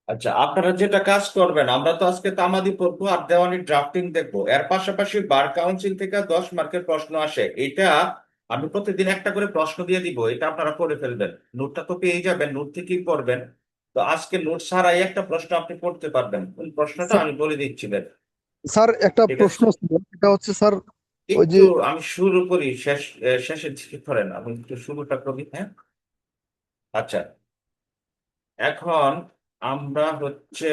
আচ্ছা, আপনারা যেটা কাজ করবেন, আমরা তো আজকে তামাদি পড়বো আর দেওয়ানি ড্রাফটিং দেখবো, এর পাশাপাশি বার কাউন্সিল থেকে 10 মার্কের প্রশ্ন আসে। এটা আমি প্রতিদিন একটা করে প্রশ্ন দিয়ে দিব, এটা আপনারা করে ফেলবেন। নোটটা তো পেয়ে যাবেন, নোট থেকেই পড়বেন। তো আজকে নোট ছাড়াই একটা প্রশ্ন আপনি পড়তে পারবেন, ওই প্রশ্নটা আমি বলে দিচ্ছিলেন। স্যার একটা ঠিক আছে, প্রশ্ন ছিল, এটা হচ্ছে স্যার ওই যে একটু আমি শুরু করি, শেষের দিকে করেন, আমি একটু শুরুটা করি, হ্যাঁ। আচ্ছা, এখন আমরা হচ্ছে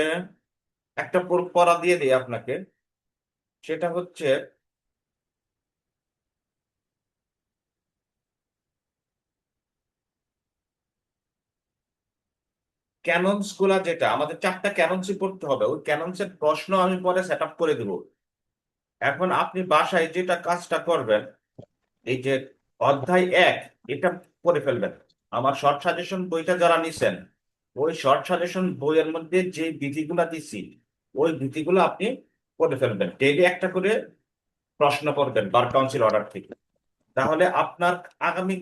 একটা পড়া দিয়ে দিই আপনাকে। সেটা হচ্ছে ক্যাননস গুলা, যেটা আমাদের 4টা ক্যাননসই পড়তে হবে, ওই ক্যাননসের প্রশ্ন আমি পরে সেট আপ করে দিব। এখন আপনি বাসায় যেটা কাজটা করবেন, এই যে অধ্যায় 1, এটা পড়ে ফেলবেন। আমার শর্ট সাজেশন বইটা যারা নিছেন, ওই শর্ট সাজেশন বইয়ের মধ্যে যে বিধিগুলা দিছি, ওই বিধিগুলো আপনি পড়ে ফেলবেন। ডেইলি একটা করে প্রশ্ন পড়বেন বার কাউন্সিল অর্ডার থেকে। তাহলে আপনার আগামী,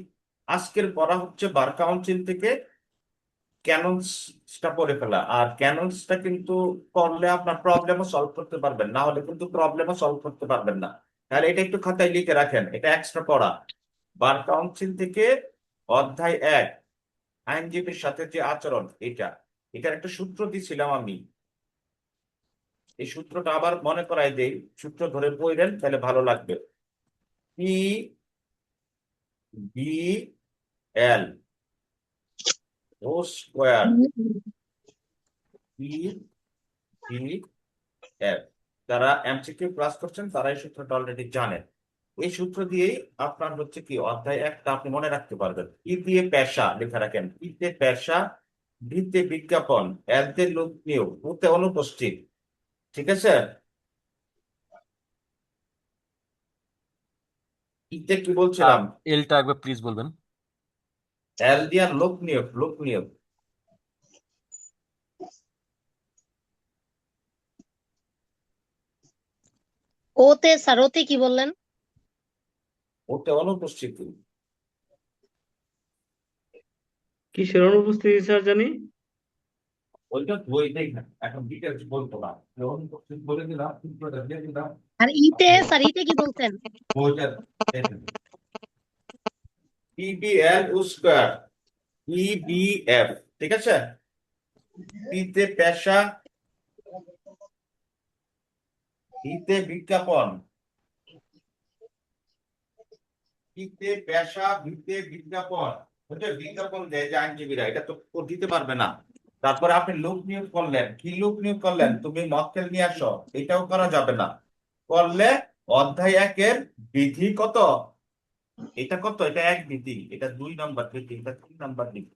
আজকের পড়া হচ্ছে বার কাউন্সিল থেকে ক্যাননসটা পড়ে ফেলা। আর ক্যাননসটা কিন্তু করলে আপনার প্রবলেমও সলভ করতে পারবেন, না হলে কিন্তু প্রবলেমও সলভ করতে পারবেন না। তাহলে এটা একটু খাতায় লিখে রাখেন, এটা এক্সট্রা পড়া। বার কাউন্সিল থেকে অধ্যায় 1, আইনজীবীর সাথে যে আচরণ, এটার একটা সূত্র দিছিলাম আমি। এই সূত্রটা আবার মনে করাই দেই, সূত্র ধরে পড়লেন তাহলে ভালো লাগবে। পি বি এল ও স্কোয়ার পি বি এফ। যারা এমসিকিউ ক্লাস করছেন তারা এই সূত্রটা অলরেডি জানেন। এই সূত্র দিয়েই আপনার হচ্ছে কি অধ্যায় 1টা আপনি মনে রাখতে পারবেন। ই দিয়ে পেশা লেখা রাখেন, ইতে পেশা, বিতে বিজ্ঞাপন, এলতে লোক নিয়োগ, ওতে অনুপস্থিত। ঠিক আছে। ইতে কি বলছিলাম? এলটা একবার প্লিজ বলবেন। এল দিয়া লোক নিয়োগ, লোক নিয়োগ। ওতে স্যার, ওতে কি বললেন? ওতে অনুপস্থিতি। কিসের অনুপস্থিতি স্যার জানি? ওইটা বইটাই না, এখন ডিটেলস বলতো না। অনুপস্থিত বলে দিলাম, সূত্রটা দিয়ে দিলাম। আর ইতে আপনি স্যার, ইতে কি বলছেন? বইটা দেখেন। PBL square, PBF. ঠিক আছে। পিতে পেশা, বিতে বিজ্ঞাপন, পিতে পেশা, বিতে বিজ্ঞাপন। বুঝলে, বিজ্ঞাপন দেয় যে আইনজীবীরা, এটা তো ও দিতে পারবে না। তারপরে আপনি লোক নিয়োগ করলেন, কি লোক নিয়োগ করলেন? তুমি মক্কেল নিয়ে আসো, এটাও করা যাবে না। করলে অধ্যায় 1-এর বিধি কত? এটা কত? এটা 1 বিধি, এটা 2 নম্বর বিধি, এটা 3 নম্বর বিধি।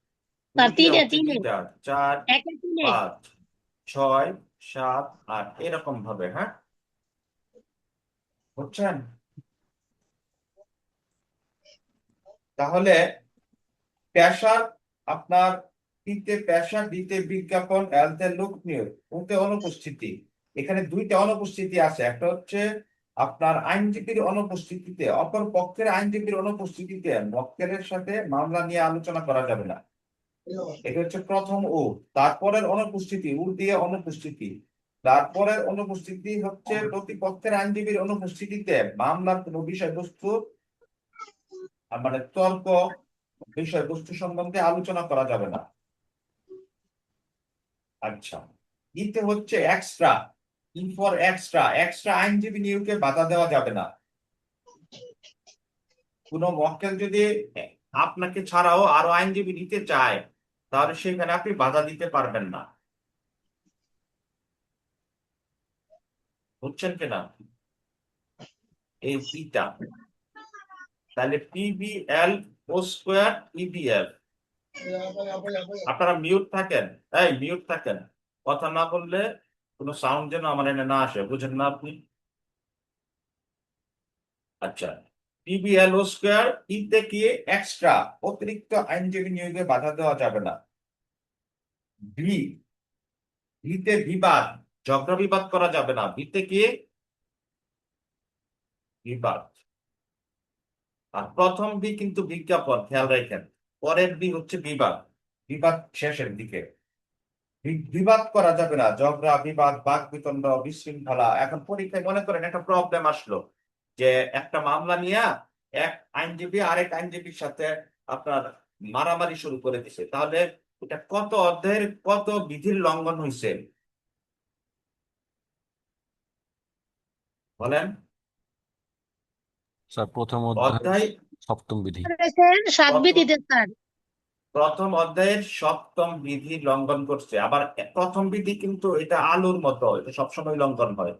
স্যার দিয়া তিনে, হচ্ছে তিনে, 2টা, 4, একে তিনে। 5, 6, 7, 8, এরকম ভাবে, হ্যাঁ। বুঝছেন? তাহলে পেশার আপনার, পিতে পেশা, দিতে বিজ্ঞাপন, এলতে লোক নিয়োগ, ওতে অনুপস্থিতি। এখানে 2টা অনুপস্থিতি আছে। একটা হচ্ছে আপনার আইনজীবীর অনুপস্থিতিতে, অপর পক্ষের আইনজীবীর অনুপস্থিতিতে মক্কেলের সাথে মামলা নিয়ে আলোচনা করা যাবে না। এটা হচ্ছে প্রথম ও। তারপরের অনুপস্থিতি, উ দিয়ে অনুপস্থিতি। তারপরের অনুপস্থিতি হচ্ছে প্রতিপক্ষের আইনজীবীর অনুপস্থিতিতে মামলার কোনো বিষয়বস্তু, মানে তর্ক, বিষয়বস্তু সম্বন্ধে আলোচনা করা যাবে না। আচ্ছা, ইতে হচ্ছে extra, E for extra, extra আইনজীবী নিয়োগে বাধা দেওয়া যাবে না। কোনো মক্কেল যদি আপনাকে ছাড়াও আরো আইনজীবী নিতে চায়, তাহলে সেখানে আপনি বাধা দিতে পারবেন না। বুঝছেন কিনা এই পিটা? তাহলে পিবিএল ও স্কোয়ার ইবিএল। আপনারা মিউট থাকেন, এই মিউট থাকেন, কথা না বললে কোনো সাউন্ড যেন আমার এনে না আসে, বুঝেন না আপনি? আচ্ছা, পিবিএল ও স্কোয়ার ইতে কি এক্সট্রা, অতিরিক্ত আইনজীবী নিয়োগে বাধা দেওয়া যাবে না। ভি, ভিতে বিবাদ, ঝগড়া বিবাদ করা যাবে না। ভিতে কি বিবাদ। আর প্রথম বি কিন্তু বিজ্ঞাপন, খেয়াল রাখেন। পরের বি হচ্ছে বিবাদ, বিবাদ শেষের দিকে। বিবাদ করা যাবে না, ঝগড়া বিবাদ বাক বিতণ্ড বিশৃঙ্খলা। এখন পরীক্ষায় মনে করেন একটা প্রবলেম আসলো যে একটা মামলা নিয়ে এক আইনজীবী আরেক আইনজীবীর সাথে আপনার মারামারি শুরু করে দিছে, তাহলে এটা কত অধ্যায়ের কত বিধির লঙ্ঘন হয়েছে বলেন? স্যার প্রথম অধ্যায় অধ্যায় সপ্তম বিধি। সাত প্রথম বিধিতে স্যার। প্রথম অধ্যায়ের সপ্তম বিধি লঙ্ঘন করছে। আবার প্রথম বিধি কিন্তু এটা আলুর মতো, এটা সবসময় লঙ্ঘন হয়।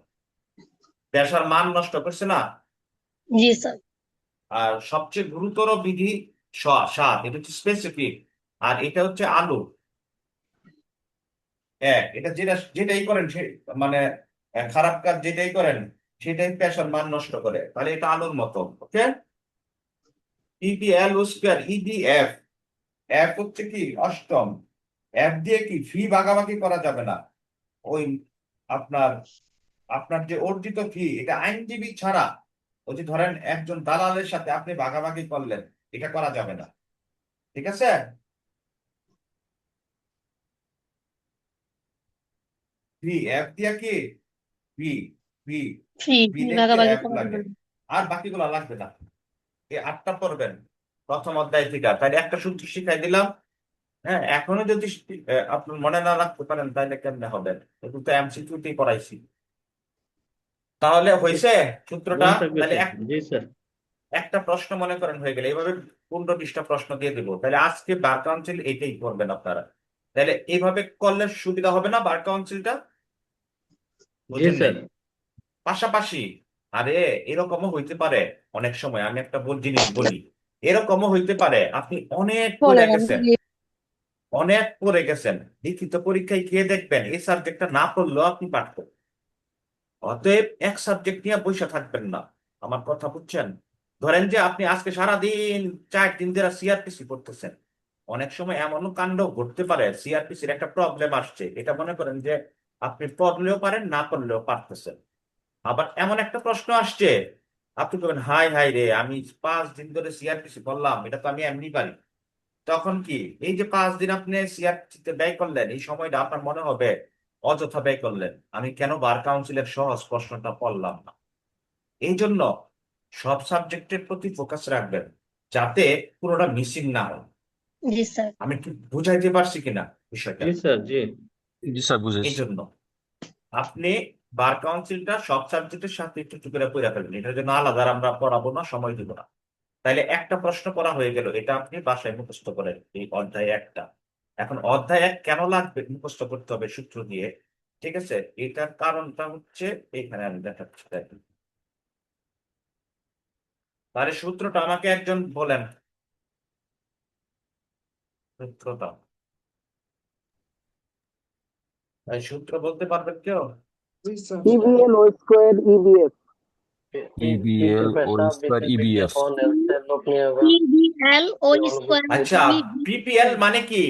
পেশার মান নষ্ট করছে না। জি স্যার। আর সবচেয়ে গুরুতর বিধি সাত, এটা হচ্ছে স্পেসিফিক, আর এটা হচ্ছে আলু। এটা যেটাই করেন সে মানে খারাপ কাজ যেটাই করেন সেটাই পেশার মান নষ্ট করে, তাহলে এটা আলুর মতো। ওকে, ইবিএল স্কোয়ার ইবিএফ, এফ হচ্ছে কি অষ্টম, এফ দিয়ে কি ফি ভাগাভাগি করা যাবে না। ওই আপনার আপনার যে অর্জিত ফি, এটা আইনজীবী ছাড়া ওই যে ধরেন একজন দালালের সাথে আপনি ভাগাভাগি করলেন, এটা করা যাবে না। ঠিক আছে? ফি এফ দিয়া কি ফি ফি ফ্রি ফি দেখতে ভাগাভাগি এফ করা লাগে, যাবে না। আর বাকিগুলো লাগবে না। এই আটটা পড়বেন প্রথম অধ্যায় থেকে, তাহলে একটা সূত্র শিখাই দিলাম। হ্যাঁ, এখনো যদি আপনার মনে না রাখতে পারেন তাহলে কেমনে হবে? একটু তো এমসিকিউতেই পড়াইছি। তাহলে হয়েছে সূত্রটা? মনে থাকবে তাহলে স্যার। জি স্যার। একটা প্রশ্ন মনে করেন হয়ে গেলে, এইভাবে 15-20টা প্রশ্ন দিয়ে দেবো। তাহলে আজকে বার কাউন্সিল এটাই করবেন আপনারা। তাহলে এইভাবে করলে সুবিধা হবে না বার কাউন্সিলটা? জি বুঝেন নাই? স্যার। পাশাপাশি আরে এরকমও হইতে পারে, অনেক সময় আমি একটা জিনিস বলি, এরকমও হইতে পারে আপনি অনেক পড়ে বলেন গেছেন, অনেক পড়ে গেছেন, লিখিত পরীক্ষায় গিয়ে দেখবেন এই সাবজেক্টটা না পড়লেও আপনি পারবেন। অতএব এক সাবজেক্ট নিয়ে বসে থাকবেন না। আমার কথা বুঝছেন? ধরেন যে আপনি আজকে সারাদিন 4 দিন ধরে সিআরপিসি পড়তেছেন, অনেক সময় এমনও কাণ্ড ঘটতে পারে সিআরপিসির একটা প্রবলেম আসছে, এটা মনে করেন যে আপনি পড়লেও পারেন না পড়লেও পারতেছেন। আবার এমন একটা প্রশ্ন আসছে, আপনি বলবেন হাই হাই রে, আমি 5 দিন ধরে সিআরপিসি পড়লাম, এটা তো আমি এমনি পারি। তখন কি এই যে 5 দিন আপনি সিআরপিসিতে ব্যয় করলেন, এই সময়টা আপনার মনে হবে অযথা ব্যয় করলেন, আমি কেন বার কাউন্সিলের সহজ প্রশ্নটা পড়লাম না। এই জন্য সব সাবজেক্টের প্রতি ফোকাস রাখবেন যাতে পুরোটা মিসিং না হয়। জি স্যার। আমি কি বুঝাইতে পারছি কিনা বিষয়টা? জি স্যার। জি। জি স্যার এই বুঝেছি। জন্য আপনি বার কাউন্সিলটা সব সাবজেক্টের সাথে একটু একটু করে পড়ে ফেলবেন, এটার জন্য আলাদা আর আমরা পড়াবো না, সময় দিব না। তাইলে একটা প্রশ্ন পড়া হয়ে গেল, এটা আপনি বাসায় মুখস্থ করেন, এই অধ্যায় একটা। এখন অধ্যায় এক কেন লাগবে মুখস্থ করতে হবে সূত্র দিয়ে? ঠিক আছে, এটার কারণটা হচ্ছে এখানে আমি দেখাচ্ছি, দেখেন। তাহলে সূত্রটা আমাকে একজন বলেন, সূত্রটা এই সূত্র বলতে পারবেন কেউ? ইভিএল ও square EBF. EBL whole square EBF. PBL ও স্কোয়ার আচ্ছা, পিপিএল মানে কি?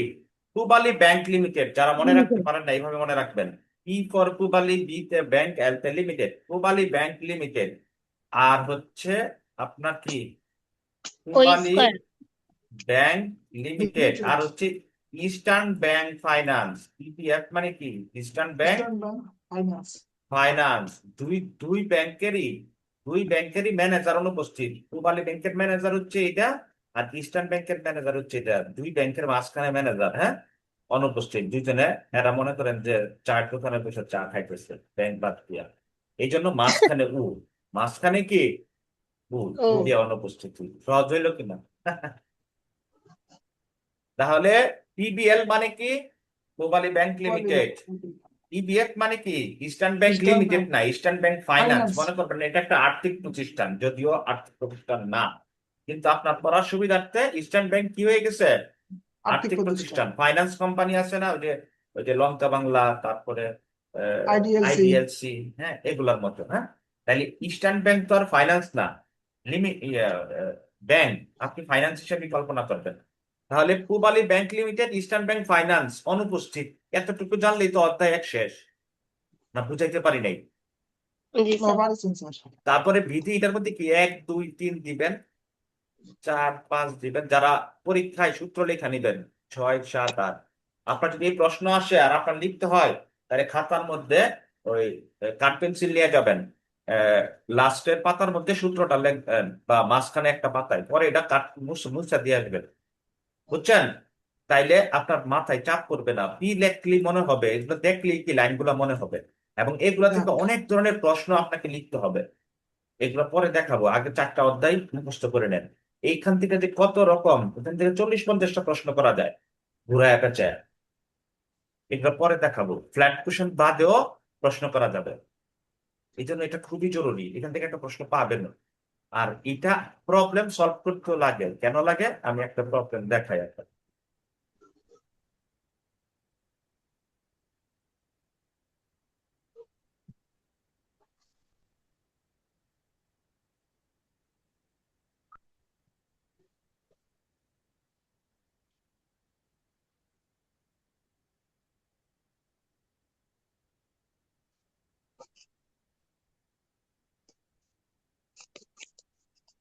Pubali bank limited. যারা মনে রাখতে পারেন না এইভাবে মনে রাখবেন, পি ফর পূবালী, বি তে ব্যাংক, এল তে লিমিটেড, পূবালী ব্যাংক লিমিটেড। আর হচ্ছে আপনার কি ও পূবালী স্কোয়ার। ব্যাংক লিমিটেড, আর হচ্ছে ইস্টার্ন ব্যাংক ফাইন্যান্স। ইপিএফ মানে কি? Eastern bank finance. দুই দুই ব্যাংকেরই ম্যানেজার অনুপস্থিত। পূবালী ব্যাংকের ম্যানেজার হচ্ছে এটা, আর ইস্টার্ন ব্যাংকের ম্যানেজার হচ্ছে এটা। দুই ব্যাংকের মাঝখানে ম্যানেজার, হ্যাঁ, অনুপস্থিত দুইজনে। এরা মনে করেন যে চায়ের দোকানে বসে চা খাইতেছে ব্যাংক বাদ দিয়া, এই জন্য মাঝখানে মাঝখানে কি ও দিয়ে অনুপস্থিত। সহজ হইলো কিনা? তাহলে পিবিএল মানে কি? Pubali bank limited. ইবিএফ মানে কি? ইস্টার্ন ব্যাংক লিমিটেড না, ইস্টার্ন ব্যাংক ফাইন্যান্স। মনে করবেন এটা একটা আর্থিক প্রতিষ্ঠান, যদিও আর্থিক প্রতিষ্ঠান না, কিন্তু আপনার পড়ার সুবিধার্থে ইস্টার্ন ব্যাংক কি হয়ে গেছে? আর্থিক প্রতিষ্ঠান। ফাইন্যান্স কোম্পানি আছে না, ওই যে লঙ্কা বাংলা, তারপরে আইডিএলসি, হ্যাঁ, এগুলার মতো। হ্যাঁ, তাহলে ইস্টার্ন ব্যাংক তো আর ফাইন্যান্স না, লিমিট ব্যাংক। আপনি ফাইন্যান্স হিসেবে কল্পনা করবেন। তাহলে Pubali bank limited, eastern bank finance অনুপস্থিত। এতটুকু জানলেই তো অধ্যায় এক শেষ। না বুঝাইতে পারি নাই? জি স্যার। তারপরে বিধি, এটার মধ্যে কি 1 2 3 দিবেন, 4 5 দিবেন। যারা পরীক্ষায় সূত্র লেখা নিবেন 6 7 8, আপনার যদি এই প্রশ্ন আসে আর আপনার লিখতে হয়, তাহলে খাতার মধ্যে ওই কাঠ পেন্সিল নিয়ে যাবেন, লাস্টের পাতার মধ্যে সূত্রটা লিখবেন বা মাঝখানে একটা পাতায়, পরে এটা কাট মুছা দিয়ে আসবেন, বুঝছেন? তাইলে আপনার মাথায় চাপ করবে না, পি লেখলেই মনে হবে, এগুলো দেখলেই কি লাইনগুলো মনে হবে। এবং এগুলা থেকে অনেক ধরনের প্রশ্ন আপনাকে লিখতে হবে, এগুলো পরে দেখাবো, আগে 4টা অধ্যায় মুখস্থ করে নেন। এইখান থেকে যে কত রকম, এখান থেকে 40-50টা প্রশ্ন করা যায় ঘুরায় পেঁচায়, এগুলো পরে দেখাবো। ফ্ল্যাট কোশ্চেন বাদেও প্রশ্ন করা যাবে, এই জন্য এটা খুবই জরুরি, এখান থেকে একটা প্রশ্ন পাবেন। আর এটা প্রবলেম সলভ করতে লাগে, কেন লাগে আমি একটা প্রবলেম দেখাই আপনাকে।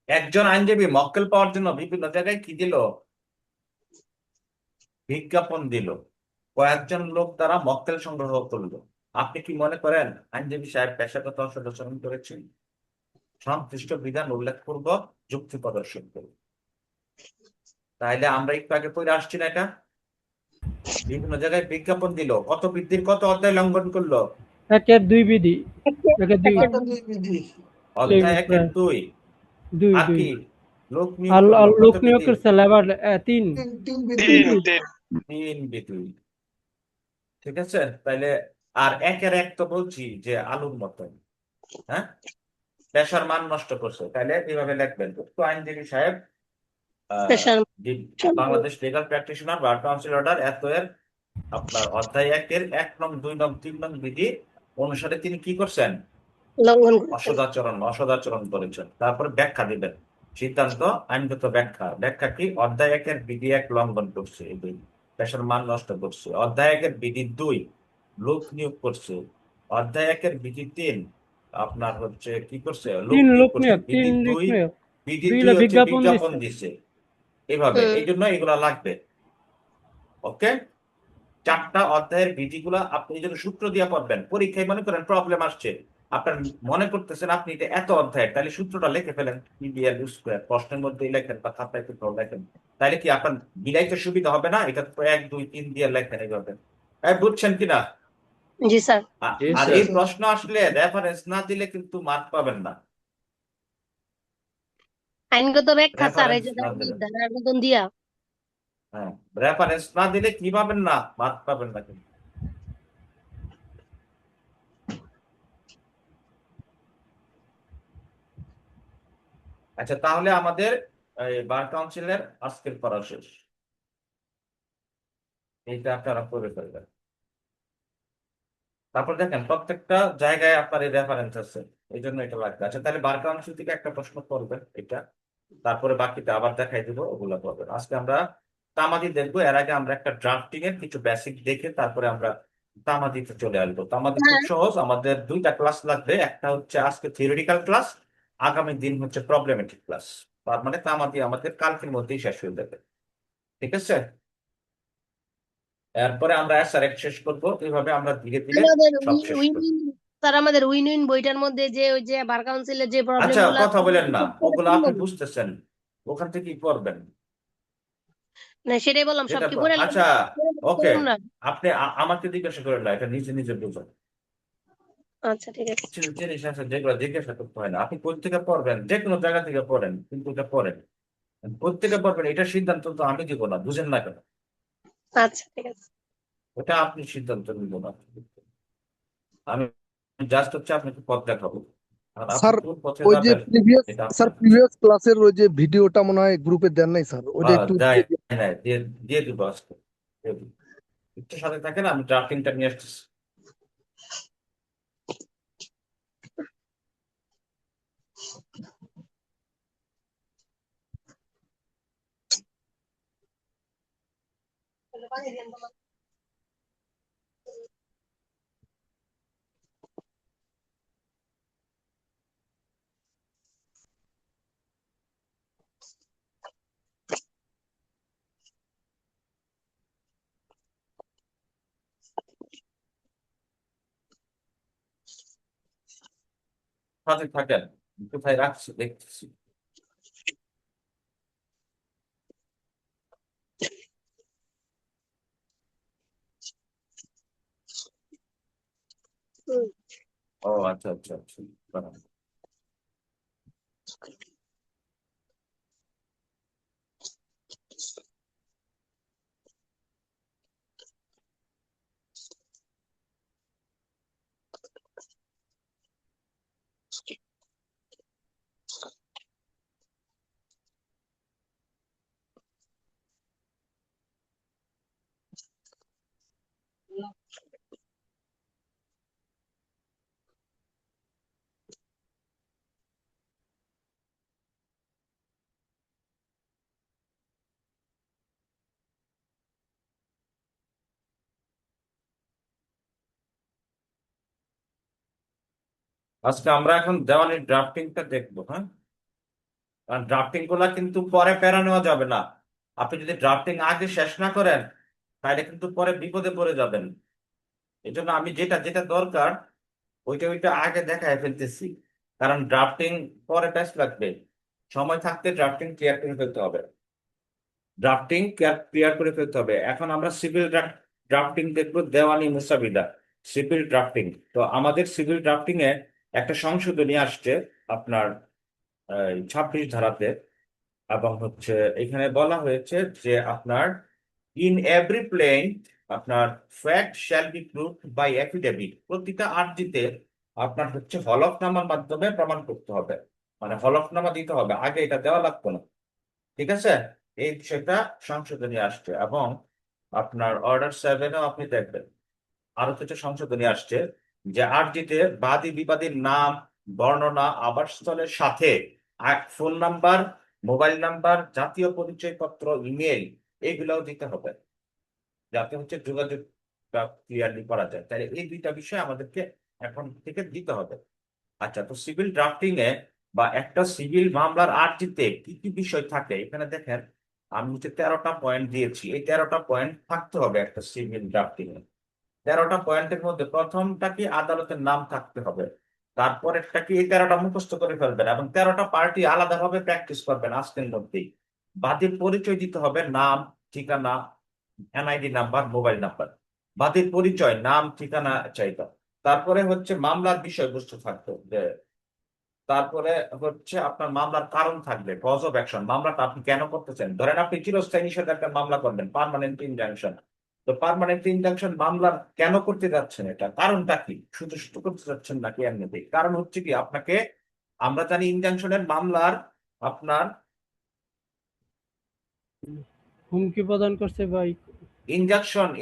একজন আইনজীবী মক্কেল পাওয়ার জন্য বিভিন্ন জায়গায় কি দিল, বিজ্ঞাপন দিল, কয়েকজন লোক দ্বারা মক্কেল সংগ্রহ করলো। আপনি কি মনে করেন আইনজীবী সাহেব পেশাগত অসদাচরণ করেছেন? সংশ্লিষ্ট বিধান উল্লেখ করব, যুক্তি প্রদর্শন করব। তাইলে আমরা একটু আগে পড়ে আসছি না এটা? বিভিন্ন জায়গায় বিজ্ঞাপন দিল, কত বৃদ্ধির কত অধ্যায় লঙ্ঘন করলো? 1-2 বিধি, 1-2, অধ্যায় 1-2। 2, আর 2 কি লোক নিয়োগ আর করলো, কত লোক নিয়োগ বিধি? করছে লেবার 3 3 বিধি। ঠিক আছে, তাইলে আর 1-1 তো বলছি যে আলুর মতন, হ্যাঁ, পেশার মান নষ্ট করছে, তাইলে এইভাবে লিখবেন, উক্ত আইনজীবী সাহেব পেশার যে Bangladesh legal practitioner bar council order এত এর আপনার অধ্যায় 1-এর 1 নং 2 নং 3 নং বিধি অনুসারে তিনি কি করছেন? লঙ্ঘন করছেন। অসদাচরণ করেছেন। তারপরে ব্যাখ্যা দিবেন, সিদ্ধান্ত আইনগত ব্যাখ্যা। ব্যাখ্যা কি? অধ্যায় 1-এর বিধি 1 লঙ্ঘন করছে, এই দুই, পেশার মান নষ্ট করছে। অধ্যায় 1-এর বিধি 2 লোক নিয়োগ করছে। অধ্যায় 1-এর বিধি 3 আপনার হচ্ছে কি করছে, লোক 3 নিয়োগ লোক করছে। নিয়োগ, 3 লোক নিয়োগ, বিধি 2 দুই হলো হচ্ছে বিজ্ঞাপন বিজ্ঞাপন দিচ্ছে। দিছে, এইভাবে। এই জন্য এগুলা লাগবে। ওকে, 4টা অধ্যায়ের বিধিগুলা আপনি এই জন্য সূত্র দিয়ে পড়বেন। পরীক্ষায় মনে করেন প্রবলেম আসছে, আপনার মনে করতেছেন আপনি এটা এত অধ্যায়, তাহলে সূত্রটা লিখে ফেলেন, পিবিএল স্কোয়ার প্রশ্নের মধ্যেই লেখেন বা খাতায় কোথাও লেখেন, তাহলে কি আপনার মিলাইতে সুবিধা হবে না? এটা তো 1 2 3 দিয়ে লেখেন এইভাবে। বুঝছেন কিনা? জি স্যার। জি আর স্যার। এই প্রশ্ন আসলে রেফারেন্স না দিলে কিন্তু মার্ক পাবেন না, আইনগত ব্যাখ্যা স্যার, এই রেফারেন্স যে না দিলে। ধারার মতন দিয়া। হ্যাঁ, রেফারেন্স না দিলে কি পাবেন না, মার্ক পাবেন না কিন্তু। আচ্ছা, তাহলে আমাদের এই বার কাউন্সিলের আজকের পড়া শেষ, এইটা আপনারা করে ফেলবেন। তারপর দেখেন প্রত্যেকটা জায়গায় আপনার এই রেফারেন্স আছে, এই জন্য এটা লাগবে। আচ্ছা, তাহলে বার কাউন্সিল থেকে একটা প্রশ্ন করবেন এটা, তারপরে বাকিটা আবার দেখাই দিব, ওগুলা করবেন। আজকে আমরা তামাদি দেখবো, এর আগে আমরা একটা ড্রাফটিং এর কিছু বেসিক দেখে তারপরে আমরা তামাদিতে চলে আসবো। তামাদি খুব হ্যাঁ, সহজ, আমাদের 2টা ক্লাস লাগবে, একটা হচ্ছে আজকে থিওরিটিক্যাল ক্লাস, আগামী দিন হচ্ছে প্রবলেমেটিক ক্লাস। তার মানে তামাদি আমাদের কালকের মধ্যেই শেষ হয়ে যাবে, ঠিক আছে? এরপরে আমরা স্যারেক্ট শেষ করবো, এইভাবে আমরা ধীরে ধীরে আমাদের সব শেষ উইন করবো। স্যার, আমাদের উইন উইন বইটার মধ্যে যে ওই যে বার কাউন্সিলের যে প্রবলেম আচ্ছা, গুলো কথা আছে, বলেন না, ওগুলো আপনি বুঝতেছেন, ওখান থেকে কি করবেন না সেটাই বললাম, সব যেটা কি করে আচ্ছা, ওকে, করুন না। আপনি আমাকে জিজ্ঞাসা করেন না, এটা নিজে নিজে বুঝুন। আচ্ছা ঠিক আছে। কিছু জিনিস আছে যেগুলো জিজ্ঞাসা করতে হয় না, আপনি কোথা থেকে পড়বেন, যে কোনো জায়গা থেকে পড়েন, কিন্তু এটা পড়েন, কোথা থেকে পড়বেন এটা সিদ্ধান্ত তো আমি দিব না, বুঝেন না কেন? আচ্ছা ঠিক আছে। ওটা আপনি সিদ্ধান্ত নিব না, আমি জাস্ট হচ্ছে আপনাকে পথ দেখাবো, আর আপনি স্যার, কোন পথে ওই যে যাবেন প্রিভিয়াস এটা স্যার আপনার। প্রিভিয়াস ক্লাসের ওই যে ভিডিওটা মনে হয় গ্রুপে দেন নাই স্যার, ওইটা একটু যায় দিয়ে দিন। না, দিয়ে দিয়ে দিব আজকে, দিয়ে দিব। একটু সাথে থাকেন, আমি ড্রাফটিংটা নিয়ে আসতেছি। সাথে থাকেন, কোথায় রাখছি দেখতেছি। ও আচ্ছা আচ্ছা আচ্ছা, দাঁড়ান। আজকে আমরা এখন দেওয়ানির ড্রাফটিংটা দেখবো, হ্যাঁ। কারণ ড্রাফটিং গুলা কিন্তু পরে প্যারা নেওয়া যাবে না। আপনি যদি ড্রাফটিং আগে শেষ না করেন তাহলে কিন্তু পরে বিপদে পড়ে যাবেন। এই জন্য আমি যেটা যেটা দরকার ওইটা ওইটা আগে দেখায় ফেলতেছি। কারণ ড্রাফটিং পরে প্যাচ লাগবে, সময় থাকতে ড্রাফটিং ক্লিয়ার করে ফেলতে হবে। ড্রাফটিং ক্লিয়ার করে ফেলতে হবে। এখন আমরা সিভিল ড্রাফটিং দেখবো, দেওয়ানি মুসাবিদা সিভিল ড্রাফটিং। তো আমাদের সিভিল ড্রাফটিং এ একটা সংশোধনী আসছে আপনার 26 ধারাতে। এবং হচ্ছে এখানে বলা হয়েছে যে আপনার ইন এভরি প্লেন আপনার fact shall be proved by affidavit. প্রতিটা আর্জিতে আপনার হচ্ছে হলফনামার মাধ্যমে প্রমাণ করতে হবে, মানে হলফনামা দিতে হবে, আগে এটা দেওয়া লাগতো না। ঠিক আছে, এই বিষয়টা সংশোধনী আসছে। এবং আপনার অর্ডার 7-এও আপনি দেখবেন আরো কিছু সংশোধনী আসছে, যে আর্জিতে বাদী বিবাদীর নাম, বর্ণনা, আবাসস্থলের সাথে ফোন নাম্বার, মোবাইল নাম্বার, জাতীয় পরিচয়পত্র, ইমেল, এগুলাও দিতে হবে, যাতে হচ্ছে যোগাযোগ ক্লিয়ারলি করা যায়। তাহলে এই দুইটা বিষয় আমাদেরকে এখন থেকে দিতে হবে। আচ্ছা, তো সিভিল ড্রাফটিং এ বা একটা সিভিল মামলার আর্জিতে কি কি বিষয় থাকে এখানে দেখেন। আমি হচ্ছে 13টা পয়েন্ট দিয়েছি, এই 13টা পয়েন্ট থাকতে হবে একটা সিভিল ড্রাফটিং এ। 13টা পয়েন্টের মধ্যে প্রথমটা কি, আদালতের নাম থাকতে হবে। তারপরেরটা কি, এই 13টা মুখস্থ করে ফেলবেন এবং 13টা পার্টি আলাদাভাবে প্র্যাকটিস করবেন আজকের মধ্যেই। বাদীর পরিচয় দিতে হবে, নাম, ঠিকানা, এনআইডি নাম্বার, মোবাইল নাম্বার। বাদীর পরিচয়, নাম, ঠিকানা চাইতে। তারপরে হচ্ছে মামলার বিষয়বস্তু থাকতো, যে তারপরে হচ্ছে আপনার মামলার কারণ থাকবে, কজ অফ অ্যাকশন, মামলাটা আপনি কেন করতেছেন। ধরেন আপনি চিরস্থায়ী নিষেধাজ্ঞার মামলা করবেন, পার্মানেন্ট ইনজাংশন। তো পার্মানেন্ট ইনজাংশন মামলার কেন করতে যাচ্ছেন, এটা কারণটা কি, শুধু শুধু করতে যাচ্ছেন নাকি এমনিতেই। কারণ হচ্ছে কি, আপনাকে আমরা জানি ইনজাংশনের মামলার আপনার হুমকি প্রদান করছে ভাই।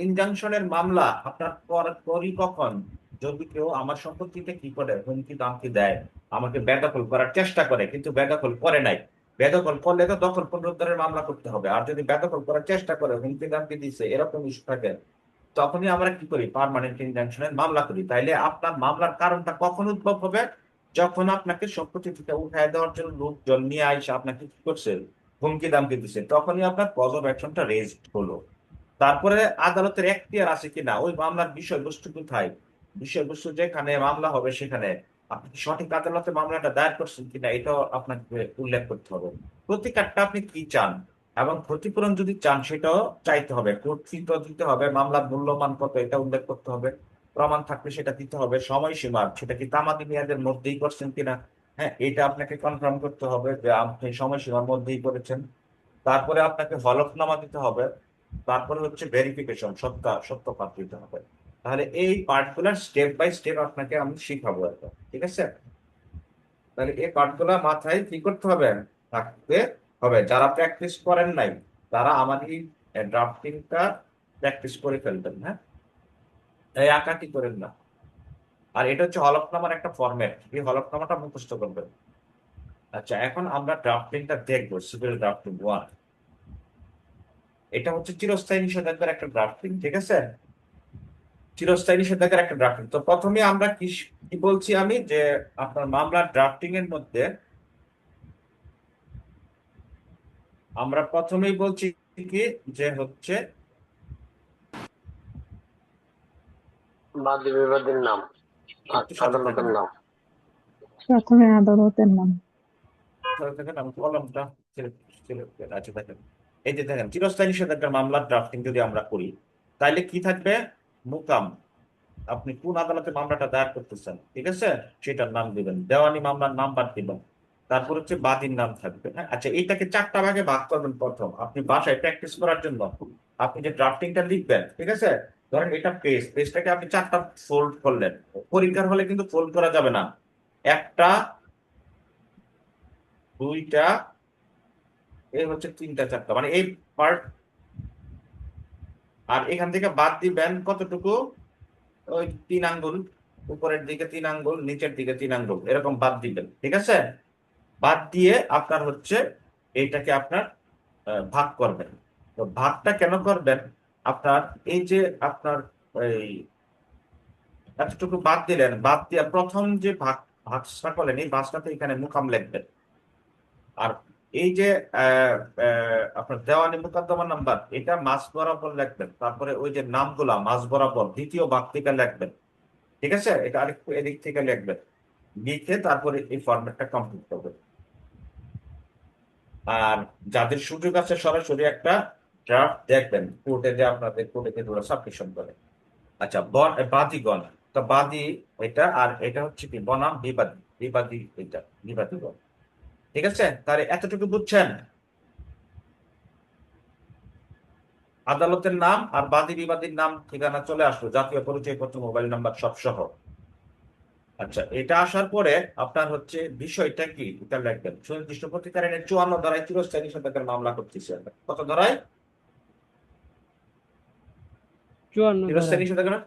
ইনজাংশনের মামলা আপনার করি কখন, যদি কেউ আমার সম্পত্তিতে কি করে, হুমকি দামকি দেয়, আমাকে বেদখল করার চেষ্টা করে কিন্তু বেদখল করে নাই। বেদখল করলে তো দখল পুনরুদ্ধারের মামলা করতে হবে। আর যদি বেদখল করার চেষ্টা করে, হুমকি দামকি দিচ্ছে, এরকম ইস্যু থাকে, তখনই আমরা কি করি, পার্মানেন্ট ইনজাংশনের মামলা করি। তাইলে আপনার মামলার কারণটা কখন উদ্ভব হবে, যখন আপনাকে সম্পত্তি থেকে উঠায় দেওয়ার জন্য লোকজন নিয়ে আইসে আপনাকে কি করছে, হুমকি দামকি দিচ্ছে, তখনই আপনার কজ অফ অ্যাকশনটা রেজড হলো। তারপরে আদালতের এখতিয়ার আছে কিনা, ওই মামলার বিষয়বস্তু কোথায়, বিষয়বস্তু যেখানে মামলা হবে সেখানে আপনি কি সঠিক আদালতে মামলাটা দায়ের করছেন কিনা, এটাও আপনাকে উল্লেখ করতে হবে। প্রতিকারটা আপনি কি চান এবং ক্ষতিপূরণ যদি চান সেটাও চাইতে হবে। কোর্ট ফি তো দিতে হবে, মামলার মূল্যমান কত এটা উল্লেখ করতে হবে, প্রমাণ থাকলে সেটা দিতে হবে, সময়সীমা সেটা কি তামাদি মেয়াদের মধ্যেই করছেন কিনা, হ্যাঁ এটা আপনাকে কনফার্ম করতে হবে যে আপনি সময়সীমার মধ্যেই করেছেন। তারপরে আপনাকে হলফনামা দিতে হবে। তারপরে হচ্ছে ভেরিফিকেশন, সত্যপাঠ দিতে হবে। তাহলে এই পার্টগুলো স্টেপ বাই স্টেপ আপনাকে আমি শিখাবো এখন, ঠিক আছে। তাহলে এই পার্টগুলো মাথায় কি করতে হবে, থাকতে হবে। যারা প্র্যাকটিস করেন নাই তারা আমার এই ড্রাফটিংটা প্র্যাকটিস করে ফেলবেন, হ্যাঁ, এই আঁকাটি করেন না। আর এটা হচ্ছে হলফনামার একটা ফরম্যাট, এই হলফনামাটা মুখস্থ করবেন। আচ্ছা, এখন আমরা ড্রাফটিংটা দেখবো, সিভিল ড্রাফটিং 1। এটা হচ্ছে চিরস্থায়ী নিষেধাজ্ঞার একটা ড্রাফটিং, ঠিক আছে। চিরস্থায়ী নিষেধাজ্ঞার একটা ড্রাফটিং। তো প্রথমে আমরা কি কি বলছি আমি, যে আপনার মামলার ড্রাফটিং এর মধ্যে আমরা প্রথমেই বলছি কি, যে হচ্ছে বাদী বিবাদীর নাম, একটু সাথে আদালতের থাকেন। নাম। প্রথমে আদালতের নাম। তাহলে দেখেন আমি কলমটা আচ্ছা দেখেন, এই যে দেখেন চিরস্থায়ী নিষেধাজ্ঞার মামলার ড্রাফটিং যদি আমরা করি, তাইলে কি থাকবে? মুকাম, আপনি কোন আদালতে মামলাটা দায়ের করতেছেন, ঠিক আছে, সেটার নাম দিবেন, দেওয়ানি মামলার নাম্বার দিবেন, তারপর হচ্ছে বাদীর নাম থাকবে। হ্যাঁ, আচ্ছা এইটাকে 4টা ভাগে ভাগ করবেন। প্রথম আপনি বাসায় প্র্যাকটিস করার জন্য আপনি যে ড্রাফটিংটা লিখবেন, ঠিক আছে, ধরেন এটা পেজটাকে আপনি 4টা ফোল্ড করলেন। পরীক্ষার হলে কিন্তু ফোল্ড করা যাবে না, একটা, দুইটা, এই হচ্ছে 3টা 4টা, মানে এই পার্ট। আর এখান থেকে বাদ দিবেন কতটুকু? ওই 3 আঙ্গুল, উপরের দিকে 3 আঙ্গুল, নিচের দিকে 3 আঙ্গুল, এরকম বাদ দিবেন, ঠিক আছে। বাদ দিয়ে আপনার হচ্ছে এইটাকে আপনার ভাগ করবেন। তো ভাগটা কেন করবেন? আপনার এই যে আপনার এই এতটুকু বাদ দিলেন, বাদ দিয়ে প্রথম যে ভাগটা করলেন, এই ভাগটাতে এখানে মুকাম লিখবেন। আর এই যে আপনার দেওয়ানি মোকদ্দমা নাম্বার, এটা মাঝ বরাবর লিখবেন। তারপরে ওই যে নামগুলা মাঝ বরাবর দ্বিতীয় ভাগ থেকে লিখবেন, ঠিক আছে, এটা আরেকটু এদিক থেকে লিখবেন, লিখে তারপরে এই ফরম্যাটটা কমপ্লিট করবেন। আর যাদের সুযোগ আছে সরাসরি একটা ড্রাফট দেখবেন কোর্টে, যে আপনাদের কোর্টে যে সাবমিশন করে। আচ্ছা, বাদীগণ, তো বাদী এটা, আর এটা হচ্ছে কি বনাম বিবাদী, বিবাদী এটা বিবাদীগণ, ঠিক আছে। তাহলে এতটুকু বুঝছেন? আদালতের নাম আর বাদী বিবাদীর নাম ঠিকানা চলে আসলো, জাতীয় পরিচয়পত্র, মোবাইল নাম্বার সব সহ। আচ্ছা, এটা আসার পরে আপনার হচ্ছে বিষয়টা কি এটা লিখবেন। সুনির্দিষ্ট প্রতিকার আইনের 54 ধারায় চিরস্থায়ী নিষেধাজ্ঞার মামলা করতেছি আমরা। কত ধারায়? 54 চিরস্থায়ী ধারায়। নিষেধাজ্ঞা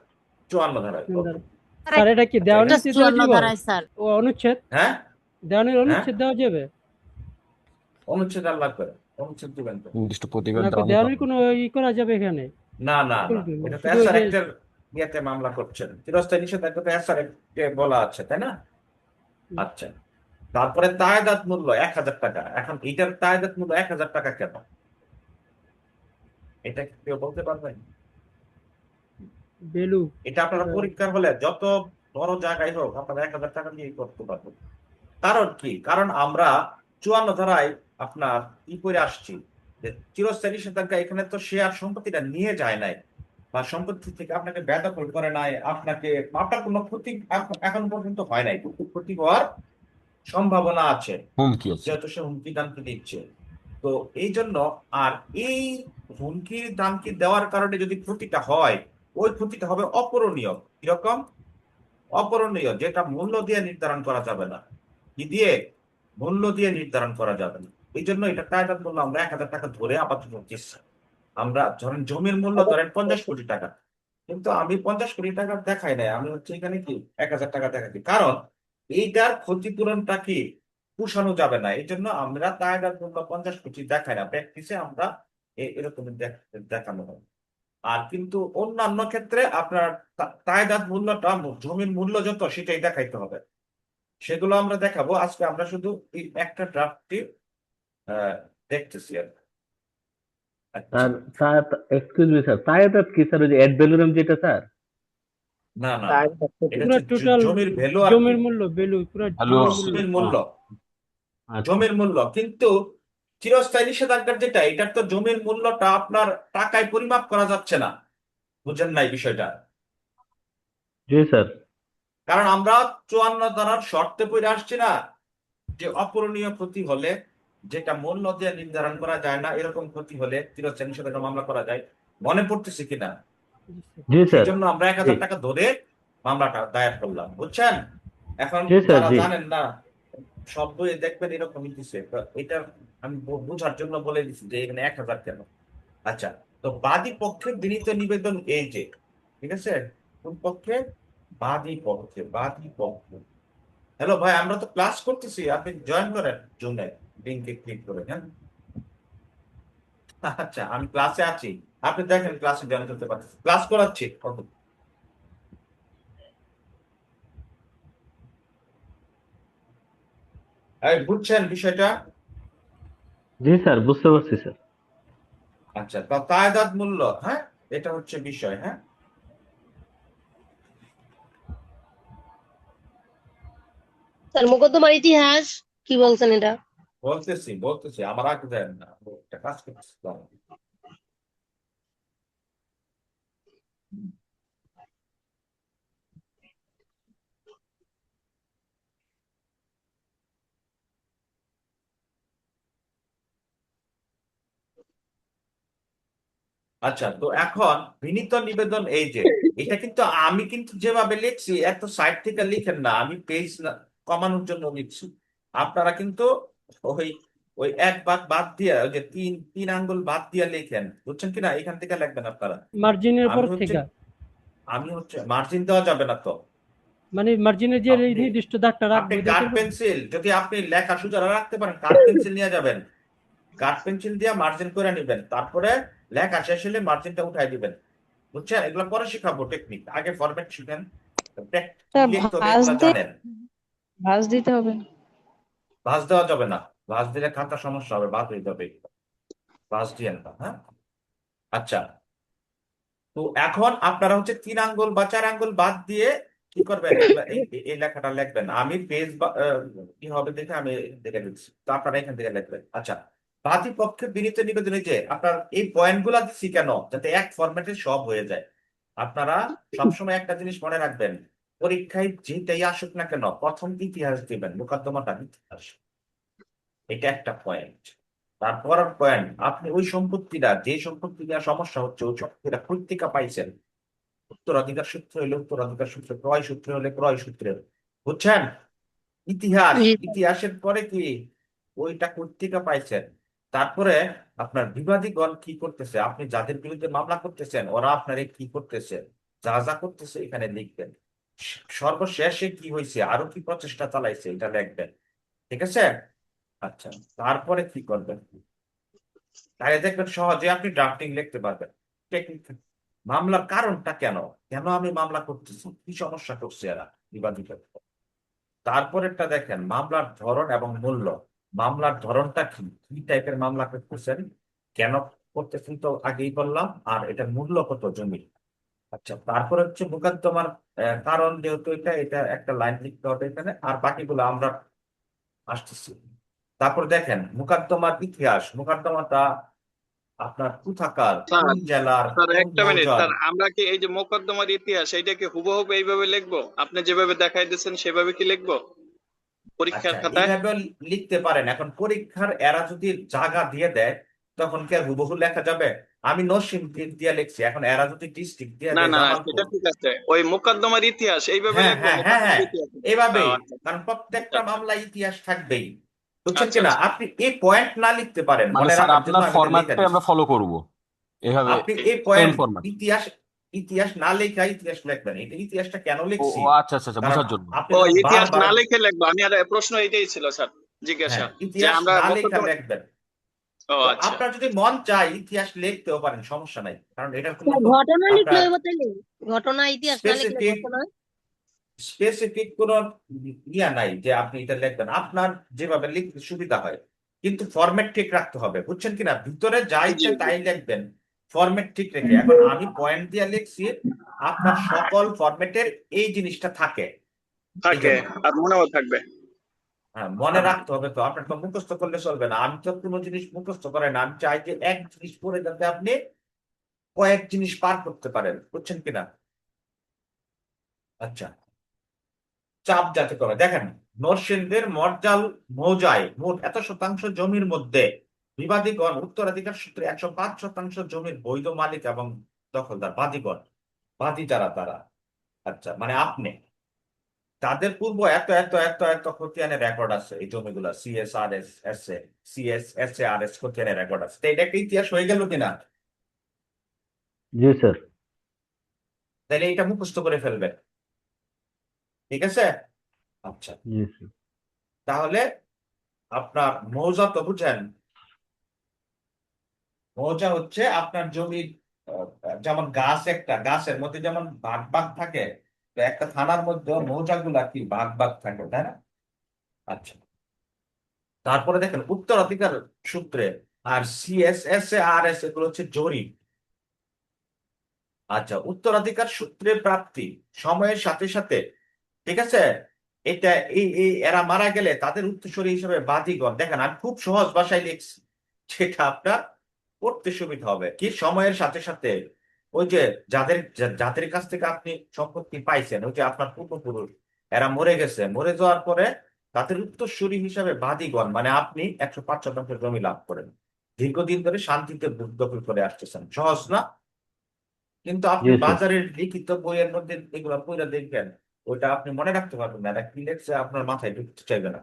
54 ধারায়। ধারায়। স্যার এটা কি দেওয়ানির এটা ভিতরে 54 দিব? ধারায় স্যার। ও অনুচ্ছেদ, হ্যাঁ দেওয়ানির হ্যাঁ, অনুচ্ছেদ দেওয়া যাবে? অনুচ্ছেদ আর লাগবে না। অনুচ্ছেদ দিবেন তো? নির্দিষ্ট প্রতিকার নাকি দেওয়ানি দেওয়ানির হবে। কোনো করা যাবে এখানে? না না না, এটা তো শুধু ওই এসআর যে অ্যাক্টের ইয়েতে মামলা করছেন। চিরস্থায়ী নিষেধাজ্ঞা তো এসআর অ্যাক্টে বলা আছে, তাই না? আচ্ছা, তারপরে তায়েদাত মূল্য 1000 টাকা। এখন এটার তায়েদাত মূল্য 1000 টাকা কেন? এটা কি কেউ বলতে পারবেন? বেলু। এটা আপনারা পরীক্ষার হলে যত বড় জায়গায় হোক আপনারা 1000 টাকা দিয়ে করতে পারবেন। কারণ কি? কারণ আমরা 54 ধারায় আপনার ই করে আসছি যে চিরস্থায়ী নিষেধাজ্ঞা, এখানে তো সে আর সম্পত্তিটা নিয়ে যায় নাই, বা সম্পত্তি থেকে আপনাকে বেদখল করে নাই, আপনার কোনো ক্ষতি এখন পর্যন্ত হয় নাই, কিন্তু ক্ষতি হওয়ার সম্ভাবনা আছে, হুমকি আছে। যেহেতু সে হুমকি দামকি দিচ্ছে। তো এই জন্য, আর এই হুমকির দামকি দেওয়ার কারণে যদি ক্ষতিটা হয়, ওই ক্ষতিটা হবে অপূরণীয়। কিরকম অপূরণীয়? যেটা মূল্য দিয়ে নির্ধারণ করা যাবে না। কি দিয়ে? মূল্য দিয়ে নির্ধারণ করা যাবে না। এই জন্য এটা কায়দার মূল্য আমরা 1000 টাকা ধরে আপাতত চেষ্টা। আমরা ধরেন জমির মূল্য ধরেন 50 কোটি টাকা, কিন্তু আমি 50 কোটি টাকা দেখাই নাই, আমি হচ্ছে এখানে কি 1000 টাকা দেখাচ্ছি। কারণ এইটার ক্ষতিপূরণটা কি পুষানো যাবে না, এই জন্য আমরা কায়দার মূল্য 50 কোটি দেখাই না, প্র্যাকটিসে আমরা এরকম দেখানো হয়। আর কিন্তু অন্যান্য ক্ষেত্রে আপনার তায়দাদ মূল্যটা, জমির মূল্য যত সেটাই দেখাইতে হবে, সেগুলো আমরা দেখাবো। আজকে আমরা শুধু এই একটা ড্রাফটটি দেখতেছি আর কি। আচ্ছা, sir sir excuse me sir, তায়েদাত কি স্যার? ওই যে এড ভ্যালুরাম যেটা স্যার? না না, এটা পুরো হচ্ছে টোটাল জমির ভ্যালু আর কি, জমির মূল্য, বেলু পুরো হ্যালো। জমির মূল্য। জমির মূল্য, আচ্ছা জমির মূল্য। কিন্তু চিরস্থায়ী নিষেধাজ্ঞার যেটা, এটার তো জমির মূল্যটা আপনার টাকায় পরিমাপ করা যাচ্ছে না। বুঝেন নাই বিষয়টা? জি স্যার। কারণ আমরা 54 ধারার শর্তে পড়ে আসছি না, যে অপূরণীয় ক্ষতি হলে, যেটা মূল্য দিয়ে নির্ধারণ করা যায় না, এরকম ক্ষতি হলে চিরস্থায়ী নিষেধাজ্ঞা মামলা করা যায়। মনে পড়তেছে কিনা? জি সেই স্যার। জন্য আমরা 1000 টাকা ধরে মামলাটা দায়ের করলাম, বুঝছেন? এখন জি স্যার, যারা জি। জানেন না, সব বইয়ে দেখবেন এরকমই দিচ্ছে, তো এটা আমি বোঝার জন্য বলে দিচ্ছি যে এখানে 1000 কেন। আচ্ছা, তো বাদী পক্ষের বিনীত নিবেদন এই যে, ঠিক আছে, কোন পক্ষে? বাদী পক্ষে, বাদী পক্ষ। হ্যালো ভাই, আমরা তো ক্লাস করতেছি, আপনি জয়েন করেন জুমে, লিংকে ক্লিক করে। হ্যাঁ, আচ্ছা, আমি ক্লাসে আছি, আপনি দেখেন ক্লাসে জয়েন করতে পারতেছি, ক্লাস করাচ্ছি। এই বুঝছেন বিষয়টা? জি স্যার, বুঝতে পারছি স্যার। আচ্ছা, তা তায়দাদ মূল্য, হ্যাঁ, এটা হচ্ছে বিষয়। হ্যাঁ, তার মোকদ্দমার ইতিহাস কি বলছেন এটা? বলতেছি আমার আগে দেন না, একটা কাজ করতেছি তো। আচ্ছা, তো এখন বিনীত নিবেদন এই যে, এটা কিন্তু আমি কিন্তু যেভাবে লিখছি এত সাইড থেকে লিখেন না, আমি পেজ কমানোর জন্য লিখছি। আপনারা কিন্তু ওই ওই এক বাদ বাদ দিয়ে, ওই যে তিন তিন আঙ্গুল বাদ দিয়ে লিখেন, বুঝছেন কিনা? এখান থেকে লিখবেন আপনারা। মার্জিনের পর আমি হচ্ছে থেকে, আমি হচ্ছে মার্জিন দেওয়া যাবে না তো। মানে মার্জিনের যে এই আপনি নির্দিষ্ট দাগটা রাখবো আপনি এটা কাঠ করবো? পেন্সিল, যদি আপনি লেখা সোজা রাখতে পারেন কাঠ পেন্সিল নিয়ে যাবেন, কাঠ পেন্সিল দিয়ে মার্জিন করে নেবেন, তারপরে লেখা শেষ হলে মার্জিনটা উঠাই দিবেন। বুঝছেন? এগুলো পরে শিখাবো টেকনিক, আগে ফরম্যাট শিখেন, তা কি লিখতে হবে ভাঁজ এগুলো জানেন। ভাঁজ দিতে হবে। ভাঁজ দেওয়া যাবে না, ভাঁজ দিলে খাতা সমস্যা হবে, বাদ হয়ে যাবে, ভাঁজ দিয়েন না, হ্যাঁ। আচ্ছা, তো এখন আপনারা হচ্ছে তিন আঙ্গুল বা চার আঙ্গুল বাদ দিয়ে কি করবেন, এই লেখাটা লিখবেন। আমি পেজ কি হবে দেখে আমি দেখে দিচ্ছি, তো আপনারা এখান থেকে লিখবেন। আচ্ছা, বাদী পক্ষে বিনীত নিবেদনে যে আপনার এই পয়েন্ট গুলা দিচ্ছি কেন, যাতে এক ফরম্যাটে সব হয়ে যায়। আপনারা সবসময় একটা জিনিস মনে রাখবেন, পরীক্ষায় যেটাই আসুক না কেন প্রথম ইতিহাস দিবেন, মোকদ্দমাটা ইতিহাস, এটা একটা পয়েন্ট। তারপর পয়েন্ট, আপনি ওই সম্পত্তিটা, যে সম্পত্তি নিয়ে সমস্যা হচ্ছে ওই সম্পত্তিটা কর্তৃকা পাইছেন, উত্তরাধিকার সূত্রে হলে উত্তরাধিকার সূত্রে, ক্রয় সূত্রে হলে ক্রয় সূত্রে, বুঝছেন? ইতিহাস, জি। ইতিহাসের পরে কি ওইটা কর্তৃকা পাইছেন। তারপরে আপনার বিবাদীগণ কি করতেছে, আপনি যাদের বিরুদ্ধে মামলা করতেছেন ওরা আপনারে কি করতেছে, যা যা করতেছে এখানে লিখবেন। সর্বশেষে কি হয়েছে, আরো কি প্রচেষ্টা চালাইছে এটা লিখবেন। ঠিক আছে? আচ্ছা, তারপরে কি করবেন, তাহলে দেখবেন সহজে আপনি ড্রাফটিং লিখতে পারবেন। টেকনিক, মামলার কারণটা কেন, কেন আমি মামলা করতেছি, কি সমস্যা করছে এরা বিবাদীরা। তারপরেরটা দেখেন মামলার ধরন এবং মূল্য। মামলার ধরনটা কি, কি টাইপের মামলা করতেছেন, কেন করতেছেন তো আগেই বললাম, আর এটার মূল্য কত জমি। আচ্ছা, তারপরে হচ্ছে মোকদ্দমার কারণ, যেহেতু এটা এটা একটা লাইন লিখতে হবে এখানে, আর বাকিগুলো আমরা আসতেছি। তারপর দেখেন মোকদ্দমার ইতিহাস, মোকদ্দমাটা আপনার কোথাকার, স্যার কোন জেলার, স্যার কোন একটা মিনিট মৌজার। স্যার, আমরা কি এই যে মোকদ্দমার ইতিহাস এইটাকে হুবহু এইভাবে লিখবো? আপনি যেভাবে দেখাই দিচ্ছেন সেভাবে কি লিখবো পরীক্ষার আচ্ছা, খাতায়? এইভাবে লিখতে পারেন। এখন পরীক্ষার এরা যদি জায়গা দিয়ে দেয় তখন কি আর হুবহু লেখা যাবে? আমি নরসিং দিয়ে লিখছি, এখন এরা যদি ডিস্ট্রিক্ট দিয়ে না দেয় না না, জামালপুর। সেটা ঠিক আছে, ওই মোকদ্দমার ইতিহাস এইভাবে হ্যাঁ লিখবো, হ্যাঁ হ্যাঁ মোকদ্দমার হ্যাঁ, ইতিহাস। এভাবেই। আচ্ছা কারণ প্রত্যেকটা আচ্ছা মামলা ইতিহাস থাকবেই, বুঝছেন আচ্ছা কিনা? আচ্ছা। আপনি এই পয়েন্ট না লিখতে পারেন, মানে মনে স্যার রাখার জন্য আপনার আমি এটা লিখে ফরম্যাটটাই আমরা দিচ্ছি। ফলো করব এভাবে, আপনি এই সেম পয়েন্ট ফরম্যাট। ইতিহাস, ইতিহাস না লেখা ইতিহাস লিখবেন। এটা ইতিহাসটা কেন ও লিখছি, ও, আচ্ছা আচ্ছা আচ্ছা, কারণ বোঝার জন্য। আপনি ও, যখন ইতিহাস বারবার, না লিখে লিখবো আমি? আর প্রশ্ন এটাই ছিল স্যার, জিজ্ঞাসা, হ্যাঁ, যে ইতিহাস আমরা না লেখা মোকদ্দমা। লিখবেন। ও তো আচ্ছা। আপনার যদি মন চায় ইতিহাস লিখতেও পারেন, সমস্যা নাই, কারণ এটার কোনো স্যার, ঘটনা লিখলে আপনার হইব তাইলে? ঘটনা ইতিহাস না লিখলে স্পেসিফিক ঘটনা? স্পেসিফিক কোনো ইয়া নাই যে আপনি এটা লিখবেন, আপনার যেভাবে লিখতে সুবিধা হয়, কিন্তু ফরম্যাট ঠিক রাখতে হবে, বুঝছেন কিনা? ভিতরে যা জি ইচ্ছে জি। তাই লিখবেন, ফরম্যাট ঠিক রেখে। এখন আমি পয়েন্ট দিয়ে লিখছি, আপনার সকল ফরম্যাটের এই জিনিসটা থাকে, এই থাকে, জন্য। আর মনেও থাকবে। হ্যাঁ, মনে রাখতে হবে, তো আপনার তো মুখস্থ করলে চলবে না। আমি তো কোনো জিনিস মুখস্থ করে না, আমি চাই যে এক জিনিস পড়ে যাতে আপনি কয়েক জিনিস পার করতে পারেন, বুঝছেন কিনা? আচ্ছা, চাপ যাতে করে দেখেন, নরসিংদীর মর্যাল মৌজায় মোট এত শতাংশ জমির মধ্যে বিবাদীগণ উত্তরাধিকার সূত্রে 105% জমির বৈধ মালিক এবং দখলদার। বাদীগণ, বাদী যারা তারা, আচ্ছা মানে আপনি, তাদের পূর্ব এত এত এত এত খতিয়ানের রেকর্ড আছে, এই জমিগুলা সিএসআরএস এস এ, সিএসএসআরএস খতিয়ানের রেকর্ড আছে। তো এটা একটা ইতিহাস হয়ে গেল কিনা? জি স্যার। তাহলে এটা মুখস্থ করে ফেলবেন, ঠিক আছে? আচ্ছা, জি স্যার। তাহলে আপনার মৌজা তো বুঝেন, মৌজা হচ্ছে আপনার জমির যেমন গাছ, একটা গাছের মধ্যে যেমন ভাগ ভাগ থাকে, তো একটা থানার মধ্যে মৌজাগুলা কি ভাগ ভাগ থাকে, তাই না? আচ্ছা, তারপরে দেখেন উত্তরাধিকার সূত্রে আর সিএসএস আর এস এগুলো হচ্ছে জরিপ। আচ্ছা, উত্তরাধিকার সূত্রে প্রাপ্তি সময়ের সাথে সাথে, ঠিক আছে, এটা এই এরা মারা গেলে তাদের উত্তরসূরি হিসেবে বাদীগণ, দেখেন আমি খুব সহজ ভাষায় লিখছি, সেটা আপনার পড়তে সুবিধা হবে। কি সময়ের সাথে সাথে ওই যে যাদের কাছ থেকে আপনি সম্পত্তি পাইছেন, ওই যে আপনার পূর্বপুরুষ, এরা মরে গেছে, মরে যাওয়ার পরে তাদের উত্তরসূরি হিসাবে বাদীগণ, মানে আপনি 105% জমি লাভ করেন, দীর্ঘদিন ধরে শান্তিতে ভোগ দখল করে আসতেছেন। সহজ না? কিন্তু আপনি জি স্যার। বাজারের লিখিত বইয়ের মধ্যে এগুলা পড়ে দেখবেন, ওইটা আপনি মনে রাখতে পারবেন না, এটা কি লেখছে আপনার মাথায় ঢুকতে চাইবে না,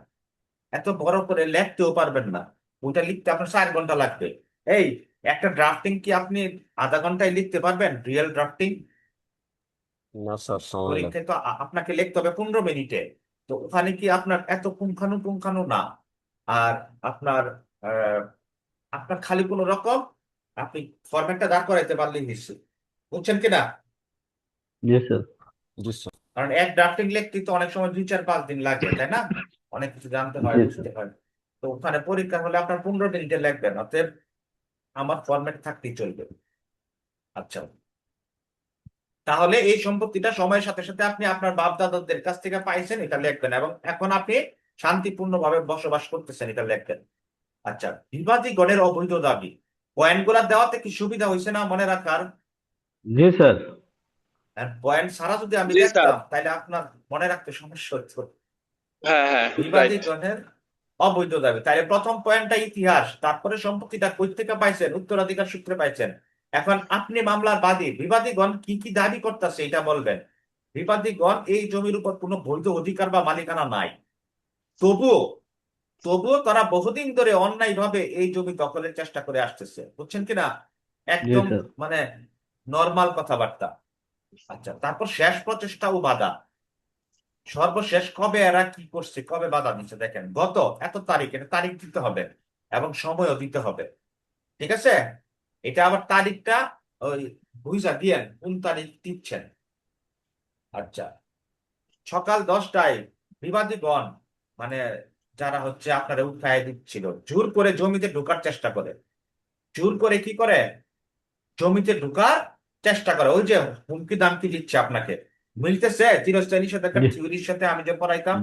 এত বড় করে লিখতেও পারবেন না, ওইটা লিখতে আপনার 4 ঘন্টা লাগবে। এই একটা ড্রাফটিং কি আপনি আধা ঘন্টায় লিখতে পারবেন? রিয়েল ড্রাফটিং না স্যার, সময় লাগে। পরীক্ষায় তো আপনাকে লিখতে হবে 15 মিনিটে। তো ওখানে কি আপনার এত পুঙ্খানু না। আর আপনার আহ, আপনার খালি কোনো রকম আপনি ফরম্যাটটা দাঁড় করাইতে পারলেই নিশ্চয়, বুঝছেন কিনা? জি স্যার। জি স্যার। কারণ এক ড্রাফটিং লিখতে তো অনেক সময় 2, 4, 5 দিন লাগে, তাই না? অনেক কিছু জানতে হয়, জি বুঝতে স্যার। হয়। তো ওখানে পরীক্ষা হলে আপনার 15 মিনিটে লিখবেন, অতএব আমার ফরম্যাট থাকতেই চলবে। আচ্ছা, তাহলে এই সম্পত্তিটা সময়ের সাথে সাথে আপনি আপনার বাপ দাদাদের কাছ থেকে পাইছেন, এটা লিখবেন, এবং এখন আপনি শান্তিপূর্ণভাবে বসবাস করতেছেন, এটা লিখবেন। আচ্ছা, বিবাদী গণের অবৈধ দাবি, পয়েন্টগুলা দেওয়াতে কি সুবিধা হয়েছে না মনে রাখার? জি স্যার। পয়েন্ট ছাড়া যদি আমি জি স্যার। লিখতাম তাহলে আপনার মনে রাখতে সমস্যা হতো। হ্যাঁ হ্যাঁ, বিবাদী রাইট। গণের অবৈধ দাবি, তাহলে প্রথম পয়েন্টটা ইতিহাস, তারপরে সম্পত্তিটা কই থেকে পাইছেন, উত্তরাধিকার সূত্রে পাইছেন। এখন আপনি মামলার বাদী, বিবাদীগণ কি কি দাবি করতেছে এটা বলবেন। বিবাদীগণ এই জমির উপর কোনো বৈধ অধিকার বা মালিকানা নাই, তবুও তবুও তারা বহুদিন ধরে অন্যায়ভাবে এই জমি দখলের চেষ্টা করে আসতেছে, বুঝছেন কিনা? জি একদম স্যার। মানে নর্মাল কথাবার্তা। আচ্ছা, তারপর শেষ প্রচেষ্টা ও বাধা, সর্বশেষ কবে এরা কি করছে, কবে বাধা দিচ্ছে, দেখেন গত এত তারিখ, এটা তারিখ দিতে হবে এবং সময়ও দিতে হবে, ঠিক আছে? এটা আবার তারিখটা ওই বুঝা দিয়েন কোন তারিখ দিচ্ছেন। আচ্ছা, সকাল 10টায় বিবাদীগণ, মানে যারা হচ্ছে আপনারা উঠায় দিচ্ছিল, জোর করে জমিতে ঢোকার চেষ্টা করে, জোর করে কি করে জমিতে ঢোকার চেষ্টা করে, ওই যে হুমকি দামকি দিচ্ছে আপনাকে, মিলতেছে চিরস্থায়ী নিষেধাজ্ঞার জি। থিওরির সাথে আমি যে পড়াইতাম?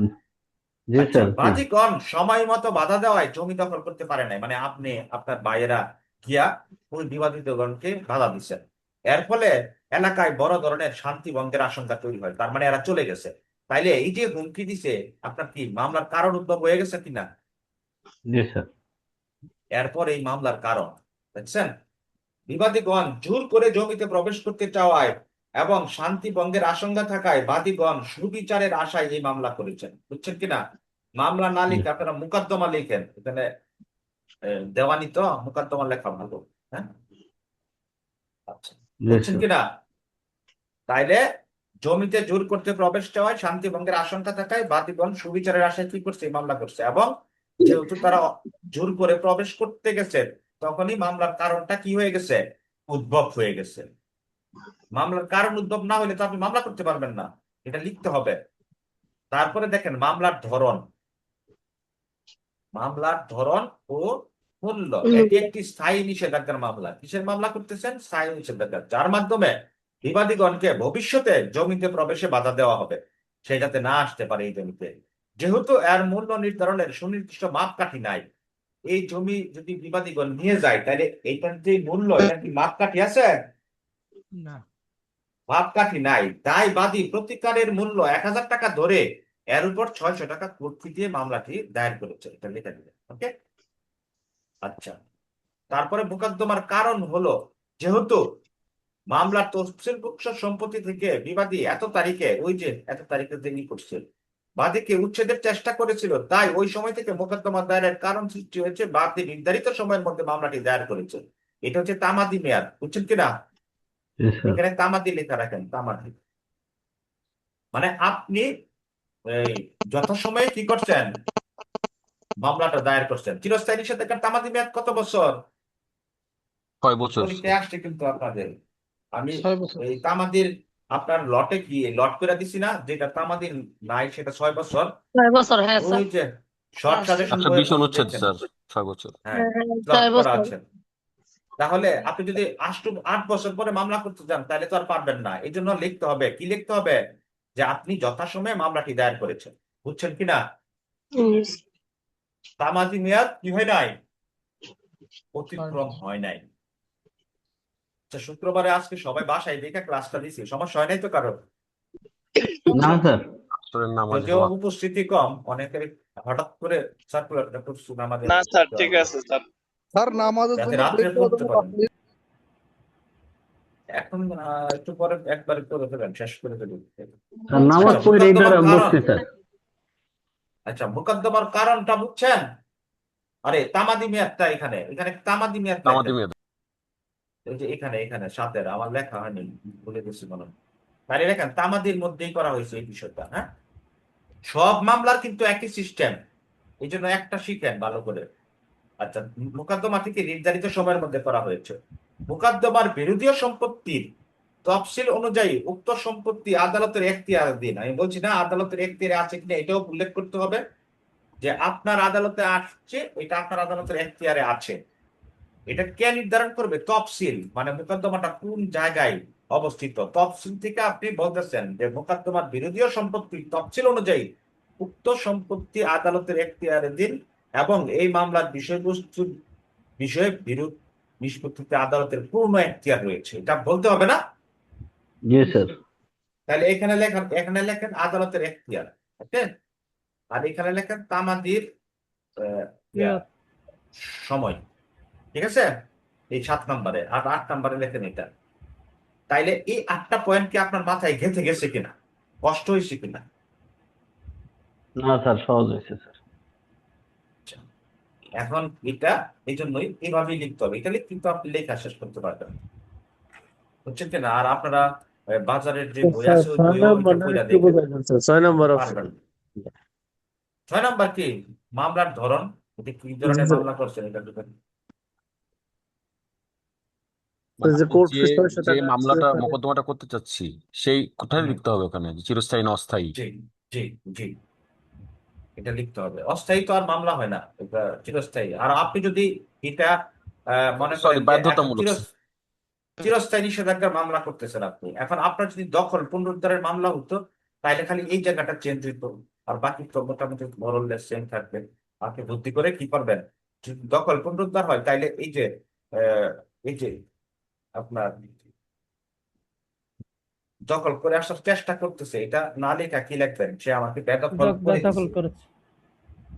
জি আচ্ছা, স্যার। জি। বাদীগণ সময় মতো বাধা দেওয়ায় জমি দখল করতে পারে নাই, মানে আপনি আপনার ভাইয়েরা গিয়া ওই বিবাদিতগণকে বাধা দিচ্ছেন, এর ফলে এলাকায় বড় ধরনের শান্তি ভঙ্গের আশঙ্কা তৈরি হয়, তার মানে এরা চলে গেছে। তাইলে এই যে হুমকি দিছে, আপনার কি মামলার কারণ উদ্ভব হয়ে গেছে কিনা? জি স্যার। এরপর এই মামলার কারণ দেখছেন, বিবাদীগণ জোর করে জমিতে প্রবেশ করতে চাওয়ায় এবং শান্তি ভঙ্গের আশঙ্কা থাকায় বাদীগণ সুবিচারের আশায় এই মামলা করেছেন, বুঝছেন কিনা? মামলা না জি। লিখে আপনারা মোকদ্দমা লিখেন, এখানে দেওয়ানি তো মোকদ্দমা লেখা ভালো। হ্যাঁ, আচ্ছা, জি বুঝছেন স্যার। কিনা? তাইলে জমিতে জোর করতে প্রবেশ চাওয়ায় শান্তি ভঙ্গের আশঙ্কা থাকায় বাদীগণ সুবিচারের আশায় কি করছে, এই মামলা করছে, এবং যেহেতু তারা জোর করে প্রবেশ করতে গেছে, তখনই মামলার কারণটা কি হয়ে গেছে, উদ্ভব হয়ে গেছে। মামলার কারণ উদ্ভব না হলে তো আপনি মামলা করতে পারবেন না, এটা লিখতে হবে। তারপরে দেখেন মামলার ধরন ও মূল্য, এটি একটি স্থায়ী নিষেধাজ্ঞার মামলা। কিসের মামলা করতেছেন? স্থায়ী নিষেধাজ্ঞা, যার মাধ্যমে বিবাদীগণকে ভবিষ্যতে জমিতে প্রবেশে বাধা দেওয়া হবে, সে যাতে না আসতে পারে এই জমিতে। যেহেতু এর মূল্য নির্ধারণের সুনির্দিষ্ট মাপকাঠি নাই, এই জমি যদি বিবাদীগণ নিয়ে যায়, তাহলে এইটার যে মূল্য, এটার কি মাপকাঠি আছে? না। মাপকাঠি নাই, তাই বাদী প্রতিকারের মূল্য 1000 টাকা ধরে এর উপর 600 টাকা কোর্ট ফি দিয়ে মামলাটি দায়ের করেছে, এটা লিখে দিলেন। ওকে, আচ্ছা। তারপরে মোকদ্দমার কারণ হলো, যেহেতু মামলার তফসিলভুক্ত সম্পত্তি থেকে বিবাদী এত তারিখে যিনি করছে বাদীকে উচ্ছেদের চেষ্টা করেছিল, তাই ওই সময় থেকে মোকদ্দমা দায়েরের কারণ সৃষ্টি হয়েছে, বাদী নির্ধারিত সময়ের মধ্যে মামলাটি দায়ের করেছে। এটা হচ্ছে তামাদি মেয়াদ, বুঝছেন কিনা? জি স্যার। এখানে তামাদি লেখা রাখেন, তামাদি মানে আপনি এই যথাসময়ে কি করছেন, মামলাটা দায়ের করছেন। চিরস্থায়ী নিষেধাজ্ঞার তামাদি মেয়াদ কত বছর? 6 বছর। পরীক্ষায় আসছে কিন্তু আপনাদের, আমি 6 বছর। এই তামাদির আপনার লটে কি লট করে দিছি না, যেটা তামাদির নাই সেটা 6 বছর। 6 বছর, হ্যাঁ স্যার। ওই যে শর্ট সাজেশন বইয়ের 120 মধ্যে অনুচ্ছেদ দেখছেন, স্যার, 6 বছর। হ্যাঁ, হ্যাঁ, লট করা 6 বছর। আছে। তাহলে আপনি যদি 8 বছর পরে মামলা করতে চান তাহলে তো আর পারবেন না, এই জন্য লিখতে হবে, কি লিখতে হবে, যে আপনি যথাসময়ে মামলাটি দায়ের করেছেন। বুঝছেন কিনা? হুম, তামাদি মেয়াদ কি হয় নাই, অতিক্রম হয় নাই। আচ্ছা, শুক্রবারে আজকে সবাই বাসায় দেখে ক্লাসটা দিছি, সমস্যা হয় নাই তো কারণ? না স্যার। আসরের নামাজের যদিও ওয়াক্ত। উপস্থিতি কম, অনেকের হঠাৎ করে সার্কুলারটা করছি আমাদের না স্যার, ঠিক আছে স্যার। স্যার নামাজের যাতে জন্য রাত্রে ব্রেক করে পড়তে দেবো পারেন। আপনি। এখন একটু পরে একবারে করে দেবেন, শেষ করে দেবেন। স্যার নামাজ আচ্ছা, পড়ে এইটা মুকদ্দমার কারণ। বসছি স্যার। আচ্ছা, মোকদ্দমার কারণটা বুঝছেন? আরে তামাদি মেয়াদটা এখানে, এখানে তামাদি মেয়াদটা নামাজি মেয়াদ। এই যে এখানে এখানে সাথের আমার লেখা হয়নি, ভুলে গেছি মনে হয়। তাহলে লেখেন তামাদির মধ্যেই করা হয়েছে এই বিষয়টা। হ্যাঁ, সব মামলার কিন্তু একই সিস্টেম, এই জন্য একটা শিখেন ভালো করে। আচ্ছা, মোকদ্দমা থেকে নির্ধারিত সময়ের মধ্যে করা হয়েছে। মোকদ্দমার বিরোধীয় সম্পত্তির তফসিল অনুযায়ী উক্ত সম্পত্তি আদালতের এখতিয়ারাধীন। আমি বলছি না আদালতের এখতিয়ারে আছে কিনা এটাও উল্লেখ করতে হবে, যে আপনার আদালতে আসছে, এটা আপনার আদালতের এখতিয়ারে আছে। এটা কে নির্ধারণ করবে? তফসিল, মানে মোকদ্দমাটা কোন জায়গায় অবস্থিত। তফসিল থেকে আপনি বলতেছেন যে মোকদ্দমার বিরোধীয় সম্পত্তির তফসিল অনুযায়ী উক্ত সম্পত্তি আদালতের এখতিয়ারাধীন এবং এই মামলার বিষয়বস্তু বিষয়ে বিরোধ নিষ্পত্তিতে আদালতের পূর্ণ এখতিয়ার রয়েছে, এটা বলতে হবে না? জি স্যার। তাহলে এখানে লেখেন আদালতের এখতিয়ার, ওকে। আর এখানে লেখেন তামাদির মেয়াদ। সময়, ঠিক আছে? এই 7 নম্বরে আর 8 নম্বরে লেখেন এটা। তাইলে এই 8টা পয়েন্ট কি আপনার মাথায় গেঁথে গেছে কিনা, কষ্ট হয়েছে কিনা? না স্যার, সহজ হয়েছে স্যার। আচ্ছা, এখন এটা এই জন্যই এইভাবেই লিখতে হবে, এটা কিন্তু আপনি লেখা শেষ করতে পারবেন, বুঝছেন কিনা? আর আপনারা বাজারের যে বই আছে ওই বইও ওইটা কইরা দেখেন, পারবেন। 6 নাম্বার কি? মামলার ধরন, এটা কি ধরনের মামলা করছেন এটা দেখেন। মানে যে আমি কোর্ট যে ফিসের সাথে যে মামলাটা মোকদ্দমাটা করতে চাচ্ছি সেই কোথায় লিখতে হবে ওখানে, যে চিরস্থায়ী না অস্থায়ী? জি জি জি, এটা লিখতে হবে। অস্থায়ী তো আর মামলা হয় না, এটা চিরস্থায়ী। আর আপনি যদি এটা মনে সরি, করেন যে এখন বাধ্যতামূলক। চিরস্থায়ী নিষেধাজ্ঞার মামলা করতেছেন আপনি, এখন আপনার যদি দখল পুনরুদ্ধারের মামলা হতো তাহলে খালি এই জায়গাটা চেঞ্জ হইতো, আর বাকি তো মোটামুটি মোরাললেস সেম থাকবে। আপনি বুদ্ধি করে কি করবেন, যদি দখল পুনরুদ্ধার হয় তাইলে আহ, এই যে আপনার দখল করে আসার চেষ্টা করতেছে, এটা না লেখা কি লিখবেন, সে আমাকে বেদখল করে দখল দিছে, করেছে।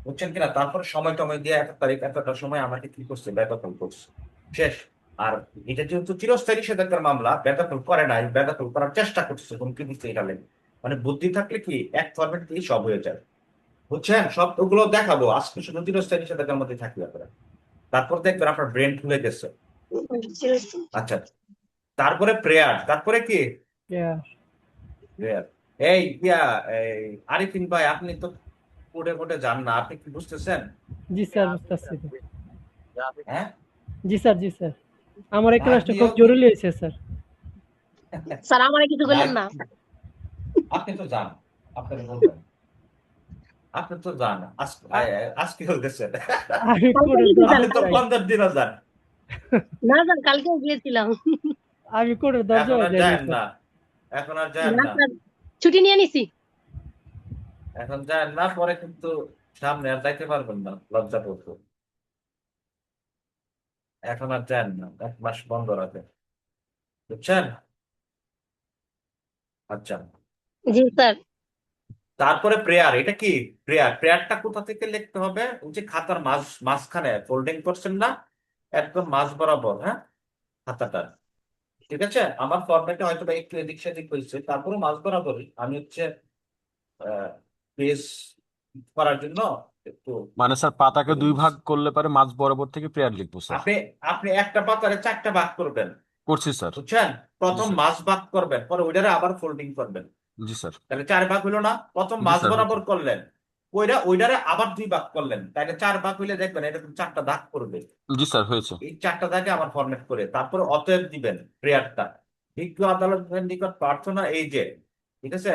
বুঝছেন কিনা? তারপরে সময় টময় দিয়ে 1 তারিখ এতটা সময় আমাকে কি করছে, বেদখল করছে, শেষ। আর এটা যেহেতু চিরস্থায়ী নিষেধাজ্ঞার মামলা, বেদখল করে নাই, বেদখল করার চেষ্টা করছে, হুমকি দিচ্ছে, এটা লেগে মানে বুদ্ধি থাকলে কি এক ফরম্যাট দিয়ে সব হয়ে যায়, বুঝছেন? সব ওগুলো দেখাবো আজকে, শুধু চিরস্থায়ী নিষেধাজ্ঞার মধ্যে থাকবে আপনারা, তারপর দেখবেন আপনার ব্রেন খুলে গেছে। আচ্ছা, তারপরে প্রেয়ার, তারপরে কি Yeah. প্রেয়ার। এই এই আরিফিন ভাই, আপনি তো কোর্টে কোর্টে যান না, আপনি কি বুঝতেছেন? জি স্যার, বুঝতেছি। হ্যাঁ, জি স্যার, জি স্যার। আমার এই ক্লাসটা আপনিও খুব কি- জরুরি হয়েছে স্যার। স্যার আমারে কিছু বললেন না। আপনি তো যান, আপনাকে বলবেন, আপনি তো যান আজকে গেছেন, আমি কোর্টের কালকে দরজা আপনি তো চাই। 15 দিনও যান, না স্যার, কালকেও গিয়েছিলাম। আমি কোর্টের দরজা এখন আর যাই যায় না, এখন আর যায় না না, স্যার, ছুটি নিয়ে নিছি। এখন যায় না, পরে কিন্তু সামনে আর যাইতে পারবেন না, লজ্জা করবো। এখন আর যান না, 1 মাস বন্ধ রাখেন, বুঝছেন? আচ্ছা, জি স্যার। তারপরে প্রেয়ার, এটা কি? প্রেয়ারটা কোথা থেকে লিখতে হবে? ওই যে খাতার মাঝখানে ফোল্ডিং করছেন না, একদম মাঝ বরাবর, হ্যাঁ, খাতাটা, ঠিক আছে? আমার ফরম্যাটে হয়তো বা একটু এদিক সেদিক হয়েছে, তারপরে মাঝ বরাবরই আমি পেজ করার জন্য একটু মানে স্যার পাতাকে 2 ভাগ করলে পারে মাঝ বরাবর থেকে প্রেয়ার লিখবো স্যার? আপনি আপনি একটা পাতারে 4টা ভাগ করবেন, করছি স্যার। বুঝছেন? প্রথম স্যার। মাঝ ভাগ করবেন, পরে ওইটারে আবার ফোল্ডিং করবেন, জি স্যার। তাহলে 4 ভাগ হইলো না? প্রথম জি মাঝ স্যার। বরাবর করলেন, ওইটারে আবার 2 ভাগ করলেন, তাহলে 4 ভাগ হইলে দেখবেন এরকম 4টা দাগ করবে। জি স্যার, হয়েছে। এই 4টা দাগে আমার ফরম্যাট করে তারপরে অতএব দিবেন প্রেয়ারটা। বিজ্ঞ আদালতের নিকট প্রার্থনা এই যে, ঠিক আছে?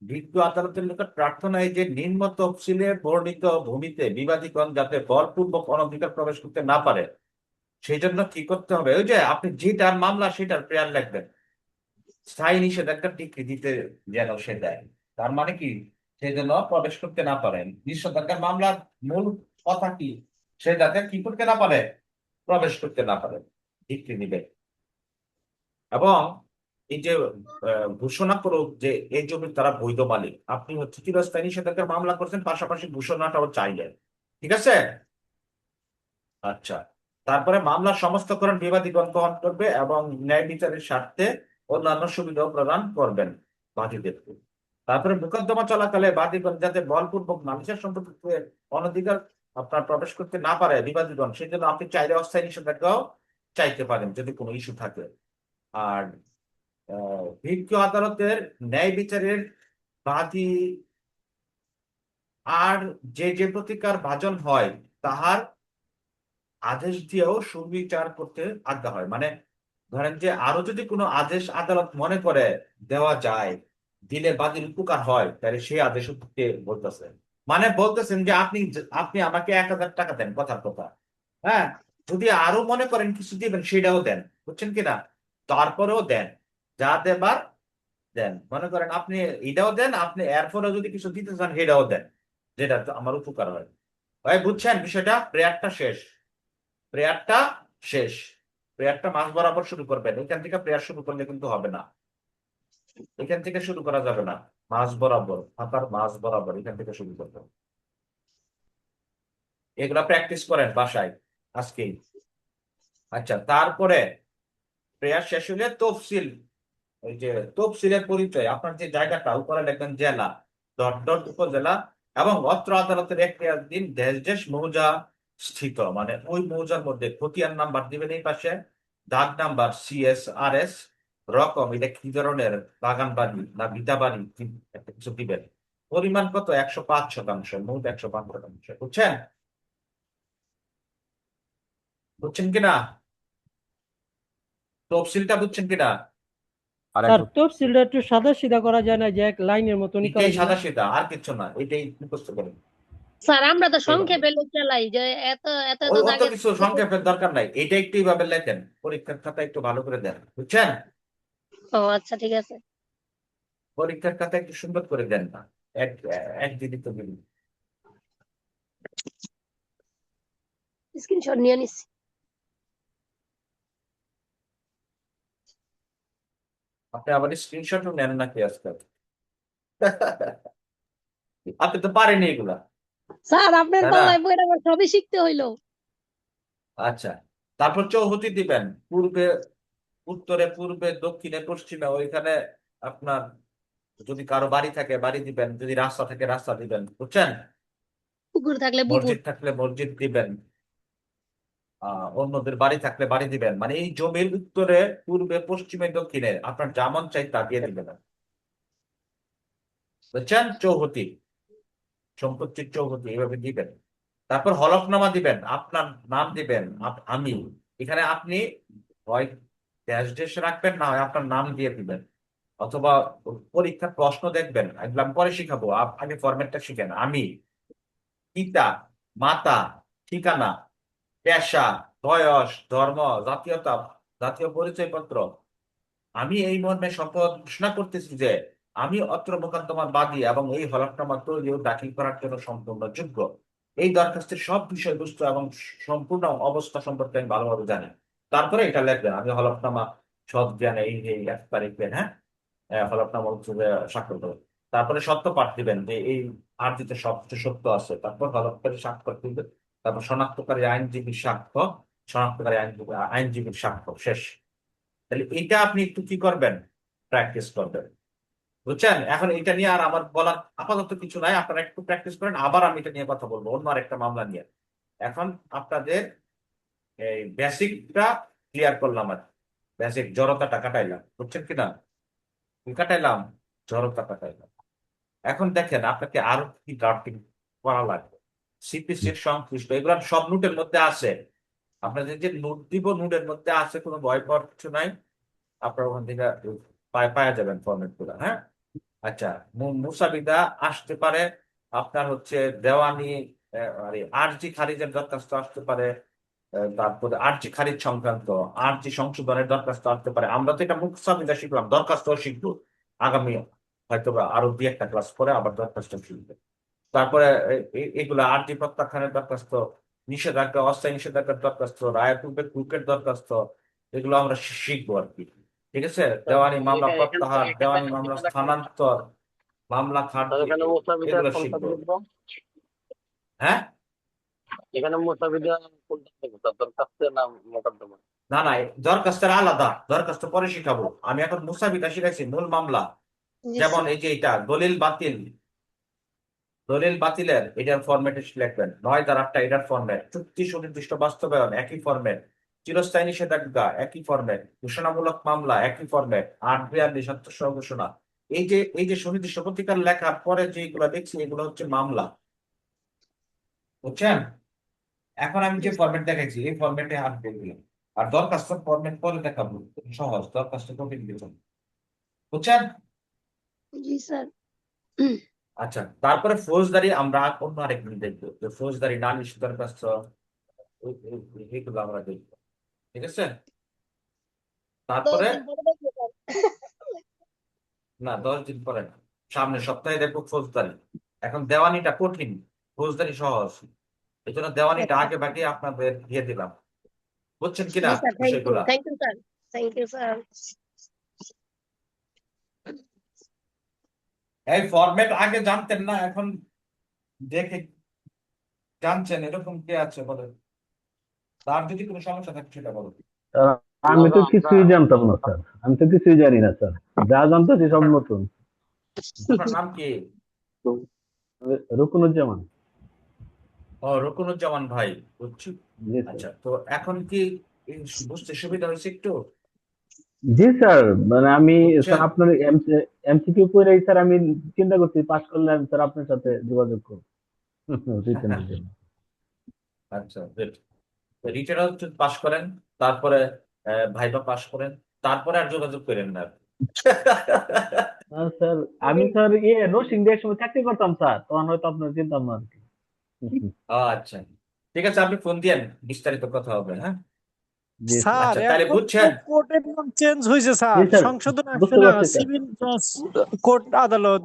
বিজ্ঞ আদালতের নিকট প্রার্থনা এই যে নিম্ন তফসিলে বর্ণিত ভূমিতে বিবাদীগণ যাতে বলপূর্বক অনধিকার প্রবেশ করতে না পারে, সেই জন্য কি করতে হবে, ওই যে আপনি যেটার মামলা সেটার প্রেয়ার লিখবেন, স্থায়ী নিষেধাজ্ঞা টিকে দিতে যেন সে দেয়। তার মানে কি, সেই জন্য প্রবেশ করতে না পারেন। নিষেধাজ্ঞার মামলার মূল কথা কি, সে যাতে কি করতে না পারে, প্রবেশ করতে না পারে, ডিক্রি নিবে। এবং এই যে ঘোষণা করুক যে এই জমির তারা বৈধ মালিক, আপনি হচ্ছে চিরস্থায়ী নিষেধাজ্ঞার মামলা করছেন, পাশাপাশি ঘোষণাটাও চাইলেন, ঠিক আছে? আচ্ছা, তারপরে মামলার সমস্তকরণ বিবাদীগণ গ্রহণ করবে এবং ন্যায় বিচারের স্বার্থে অন্যান্য সুবিধাও প্রদান করবেন বাদীদেরকে। তারপরে মোকদ্দমা চলাকালে বাদীগণ যাতে বলপূর্বক নালিশের সম্পর্কে অনধিকার আপনার প্রবেশ করতে না পারে বিবাদীগণ, সেই জন্য আপনি চাইলে অস্থায়ী নিষেধাজ্ঞাও চাইতে পারেন যদি কোনো ইস্যু থাকে। আর ভিজ্ঞ আদালতের ন্যায় বিচারের বাদী আর যে যে প্রতিকার ভাজন হয় তাহার আদেশ দিয়েও সুবিচার করতে আজ্ঞা হয়। মানে ধরেন যে আরো যদি কোনো আদেশ আদালত মনে করে দেওয়া যায়, দিলে বাদীর উপকার হয়, তাহলে সেই আদেশ বলতেছে, মানে বলতেছেন যে আপনি আপনি আমাকে 1,000 টাকা দেন, কথার কথা, হ্যাঁ, যদি আরো মনে করেন কিছু দিবেন সেটাও দেন, বুঝছেন কিনা, তারপরেও দেন, যা দেবার দেন। মনে করেন আপনি এটাও দেন, আপনি এরপরেও যদি কিছু দিতে চান সেটাও দেন, যেটা আমার উপকার হয়। ভাই বুঝছেন বিষয়টা? প্রেয়ারটা শেষ, প্রেয়ারটা শেষ, প্রেয়ারটা মাঝ বরাবর শুরু করবেন। এখান থেকে প্রেয়ার শুরু করলে কিন্তু হবে না, এখান থেকে শুরু করা যাবে না, মাঝ বরাবর, খাতার মাঝ বরাবর এখান থেকে শুরু করতে হবে। এগুলা প্র্যাকটিস করেন বাসায় আজকেই। আচ্ছা, তারপরে প্রেয়ার শেষ হলে তফসিল, ওই যে তফসিলের পরিচয়, আপনার যে জায়গাটা উপরে লিখবেন জেলা, ডট ডট উপজেলা, এবং অত্র আদালতের এখতিয়ারাধীন দেশ দেশ মৌজা স্থিত, মানে ওই মৌজার মধ্যে খতিয়ান নাম্বার দিবেন এই পাশে, দাগ নাম্বার CSRS, রকম এটা কি ধরনের বাগান বাড়ি না ভিটা বাড়ি একটা কিছু দিবেন, পরিমাণ কত 105%, মোট 105%, বুঝছেন? বুঝছেন কিনা? তফসিলটা বুঝছেন কিনা? আর স্যার একটু তফসিলটা একটু সাদা সিধা করা যায় না, যে এক লাইনের মতনই করা এটাই যায় সাদা না? সিধা, আর কিছু না, এটাই মুখস্থ করেন। স্যার আমরা তো এইভাবে। সংক্ষেপে চালাই যে এত এত এত ওই অত জায়গায়। কিছু সংক্ষেপের দরকার নাই, এটা একটু এইভাবে লেখেন, পরীক্ষার খাতা একটু ভালো করে দেন, বুঝছেন? ও আচ্ছা ঠিক আছে, পরীক্ষার খাতা একটু সুন্দর করে দেন না, এক এক দিদি তো দিন। স্ক্রিনশট নিয়ে নিচ্ছি। আপনি আবার স্ক্রিনশটও নেন নাকি আজকাল? আপনি তো পারেনি এগুলা, স্যার আপনার তাই না? পাল্লায় পড়ে আমার সবই শিখতে হইলো। আচ্ছা, তারপর চৌহতি দিবেন, পূর্বে উত্তরে, পূর্বে দক্ষিণে পশ্চিমে, ওইখানে আপনার যদি কারো বাড়ি থাকে বাড়ি দিবেন, যদি রাস্তা থাকে রাস্তা দিবেন, বুঝছেন? পুকুর থাকলে পুকুর। মসজিদ থাকলে মসজিদ দিবেন, অন্যদের বাড়ি থাকলে বাড়ি দিবেন, মানে এই জমির উত্তরে, পূর্বে, পশ্চিমে, দক্ষিণে আপনার যেমন চাই তা দিয়ে দিবেন, বুঝছেন? চৌহতি, সম্পত্তির চৌহতি এইভাবে দিবেন। তারপর হলফনামা দিবেন, আপনার নাম দিবেন, আমি, এখানে আপনি হয় দেশ দেশ রাখবেন, না হয় আপনার নাম দিয়ে দিবেন, অথবা পরীক্ষার প্রশ্ন দেখবেন, এগুলো আমি পরে শিখাবো, আগে ফরম্যাটটা শিখেন। আমি, পিতা, মাতা, ঠিকানা, পেশা, বয়স, ধর্ম, জাতীয়তা, জাতীয় পরিচয়পত্র। আমি এই মর্মে শপথ ঘোষণা করতেছি যে আমি অত্র মোকদ্দমার বাদী এবং এই হলফনামা তৈরি ও দাখিল করার জন্য সম্পূর্ণ যোগ্য। এই দরখাস্তের সব বিষয়বস্তু এবং সম্পূর্ণ অবস্থা সম্পর্কে আমি ভালোভাবে জানি। তারপরে এটা লিখবেন, আমি হলফনামা সৎ জ্ঞানে এই এই 1 তারিখ, হ্যাঁ, হলফনামা হচ্ছে যে স্বাক্ষর করবেন। তারপরে সত্য পাঠ দিবেন যে এই আর্জিতে সব কিছু সত্য আছে, তারপর হলফকারী স্বাক্ষর দিবেন, তারপর শনাক্তকারী আইনজীবীর সাক্ষ্য, শনাক্তকারী আইনজীবীর সাক্ষ্য, শেষ। তাহলে এটা আপনি একটু কি করবেন, প্র্যাকটিস করবেন, বুঝছেন? এখন এটা নিয়ে আর আমার বলার আপাতত কিছু নাই, আপনারা একটু প্র্যাকটিস করেন, আবার আমি এটা নিয়ে কথা বলবো অন্য আরেকটা মামলা নিয়ে। এখন আপনাদের এই বেসিকটা ক্লিয়ার করলাম, আর বেসিক জড়তাটা কাটাইলাম, বুঝছেন কিনা? কি কাটাইলাম? জড়তা কাটাইলাম। এখন দেখেন আপনাকে আরো কি ড্রাফটিং করা লাগবে, সিপিসির সংশ্লিষ্ট, এগুলো সব নোটের মধ্যে আছে, আপনাদের যে নোট দিব নোটের মধ্যে আছে, কোনো ভয় পাওয়ার কিছু নাই, আপনার ওখান থেকে পাওয়া যাবেন ফরম্যাট গুলো, হ্যাঁ। আচ্ছা, মুসাবিদা আসতে পারে, আপনার হচ্ছে দেওয়ানি, আরজি খারিজের দরখাস্ত আসতে পারে, তারপরে আরজি খারিজ সংক্রান্ত, আরজি সংশোধনের দরখাস্ত আসতে পারে। আমরা তো এটা মুসাবিদা শিখলাম, দরখাস্ত শিখবো আগামী হয়তো বা আরো 2-1টা ক্লাস পরে আবার দরখাস্ত ফিরবে। তারপরে এগুলো আরজি প্রত্যাখ্যানের দরখাস্ত, নিষেধাজ্ঞা, অস্থায়ী নিষেধাজ্ঞার দরখাস্ত, রায়ের পূর্বে কুকের দরখাস্ত, এগুলো আমরা শিখবো আর কি। ঠিক আছে, দেওয়ানি মামলা প্রত্যাহার, দেওয়ানি মামলা স্থানান্তর, মামলা খারিজ, এগুলো শিখবো। হ্যাঁ, এখানে মুসাফিদা কোনটা থেকে দরখাস্ত না মোকদ্দমা? না না, দরখাস্তের আলাদা, দরখাস্ত পরে শিখাবো। আমি এখন মুসাবিটা শিখাইছি, মূল মামলা। জি যেমন স্যার। এই যে এটা দলিল বাতিল, দলিল বাতিলের এটার ফরম্যাটে লিখবেন 9/8 এটার ফরম্যাট, চুক্তি সুনির্দিষ্ট বাস্তবায়ন একই ফরম্যাট, চিরস্থায়ী নিষেধাজ্ঞা একই ফরম্যাট, ঘোষণামূলক মামলা একই ফরম্যাট, 8/42 আত্মসহ ঘোষণা। এই যে সুনির্দিষ্ট প্রতিকার লেখার পরে যেগুলো দেখছি এগুলো হচ্ছে মামলা, বুঝছেন? এখন আমি যে ফরম্যাট দেখাইছি এই ফরম্যাটে হাত দিলাম, আর দরখাস্ত ফরম্যাট পরে দেখাবো, সহজ, দরখাস্ত কঠিন কিছু না। বুঝছেন? জি স্যার। আচ্ছা, তারপরে ফৌজদারি আমরা অন্য আরেকদিন দেখবো, যে ফৌজদারি নালিশ দরখাস্ত, এগুলো আমরা দেখবো। ঠিক আছে, 10 তারপরে দিন পরে দেখবো স্যার। না 10 দিন পরে না, সামনের সপ্তাহে দেখবো ফৌজদারি। এখন দেওয়ানিটা কঠিন, ফৌজদারি সহজ, এই জন্য দেওয়ানিটা আগে ভাগে আপনাদের দিয়ে দিলাম। বুঝছেন কিনা জি স্যার, থ্যাংক ইউ, বিষয়গুলা? Thank you sir, thank you sir. এই ফরম্যাট আগে জানতেন না, এখন দেখে জানছেন, এরকম কে আছে বলেন? তার যদি কোনো সমস্যা থাকে সেটা বলো। আহ, আমি তো কিছুই জানতাম না স্যার, আমি তো কিছুই জানি না স্যার, যা জানতেছি সব নতুন। আপনার নাম কি? রুকনুজ্জামান। ও, রুকনুজ্জামান ভাই, বুঝছি। জি স্যার। আচ্ছা, তো এখন কি এই বুঝতে সুবিধা হয়েছে একটু? জি স্যার, মানে আমি বুঝছেন? স্যার আপনার এমসিকিউ পড়েই স্যার আমি চিন্তা করছি পাস করলে আমি স্যার আপনার সাথে যোগাযোগ করবো রিটেনের জন্য। আচ্ছা, রিটেন পাস করেন, তারপরে ভাইবা পাস করেন, তারপরে আর যোগাযোগ করেন না। স্যার আমি স্যার নরসিং দিয়ে সময় চাকরি করতাম স্যার, তখন হয়তো আপনার চিন্তা না আর কি। আচ্ছা, ঠিক আছে, আপনি ফোন দিয়েন, বিস্তারিত কথা হবে। হ্যাঁ, জি স্যার। স্যার আচ্ছা, তাহলে এখন তো বুঝছেন। কোর্টের নাম চেঞ্জ হয়েছে জি স্যার, স্যার, সংশোধন আসছে বুঝতে না, পারছি স্যার। সিভিল জাজ কোর্ট আদালত।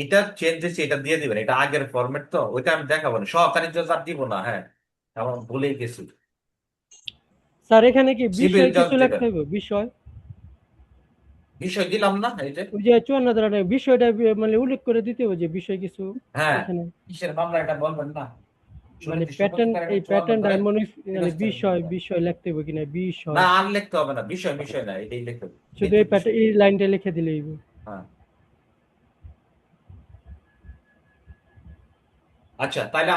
এটা চেঞ্জ হয়েছে, এটা দিয়ে দিবেন, এটা আগের ফরম্যাট, তো ওইটা আমি দেখাবো না, সহকারী জজ আর দিব না। হ্যাঁ, আমার ভুলেই গেছি, স্যার এখানে কি সিভিল বিষয় জজ কিছু দিবেন। লিখতে হবে? বিষয় বিষয় দিলাম না, এই যে। ওই যে 54 বিষয়টা মানে উল্লেখ করে দিতে হবে যে বিষয় কিছু হ্যাঁ, এখানে, কিসের মামলা এটা বলবেন না, মানে সুনির্দিষ্ট প্যাটার্ন, প্রতিকারের এই 54 প্যাটার্নটা করে মনে মানে চিরস্থায়ী বিষয় মামলা। বিষয় লিখতে হবে কিনা, না, বিষয় আর লিখতে হবে না, বিষয় বিষয় না, এটাই লিখতে হবে, শুধু এই প্যাটার্ন, এই লাইনটা লিখে দিলেই হবে। হ্যাঁ। আচ্ছা, তাহলে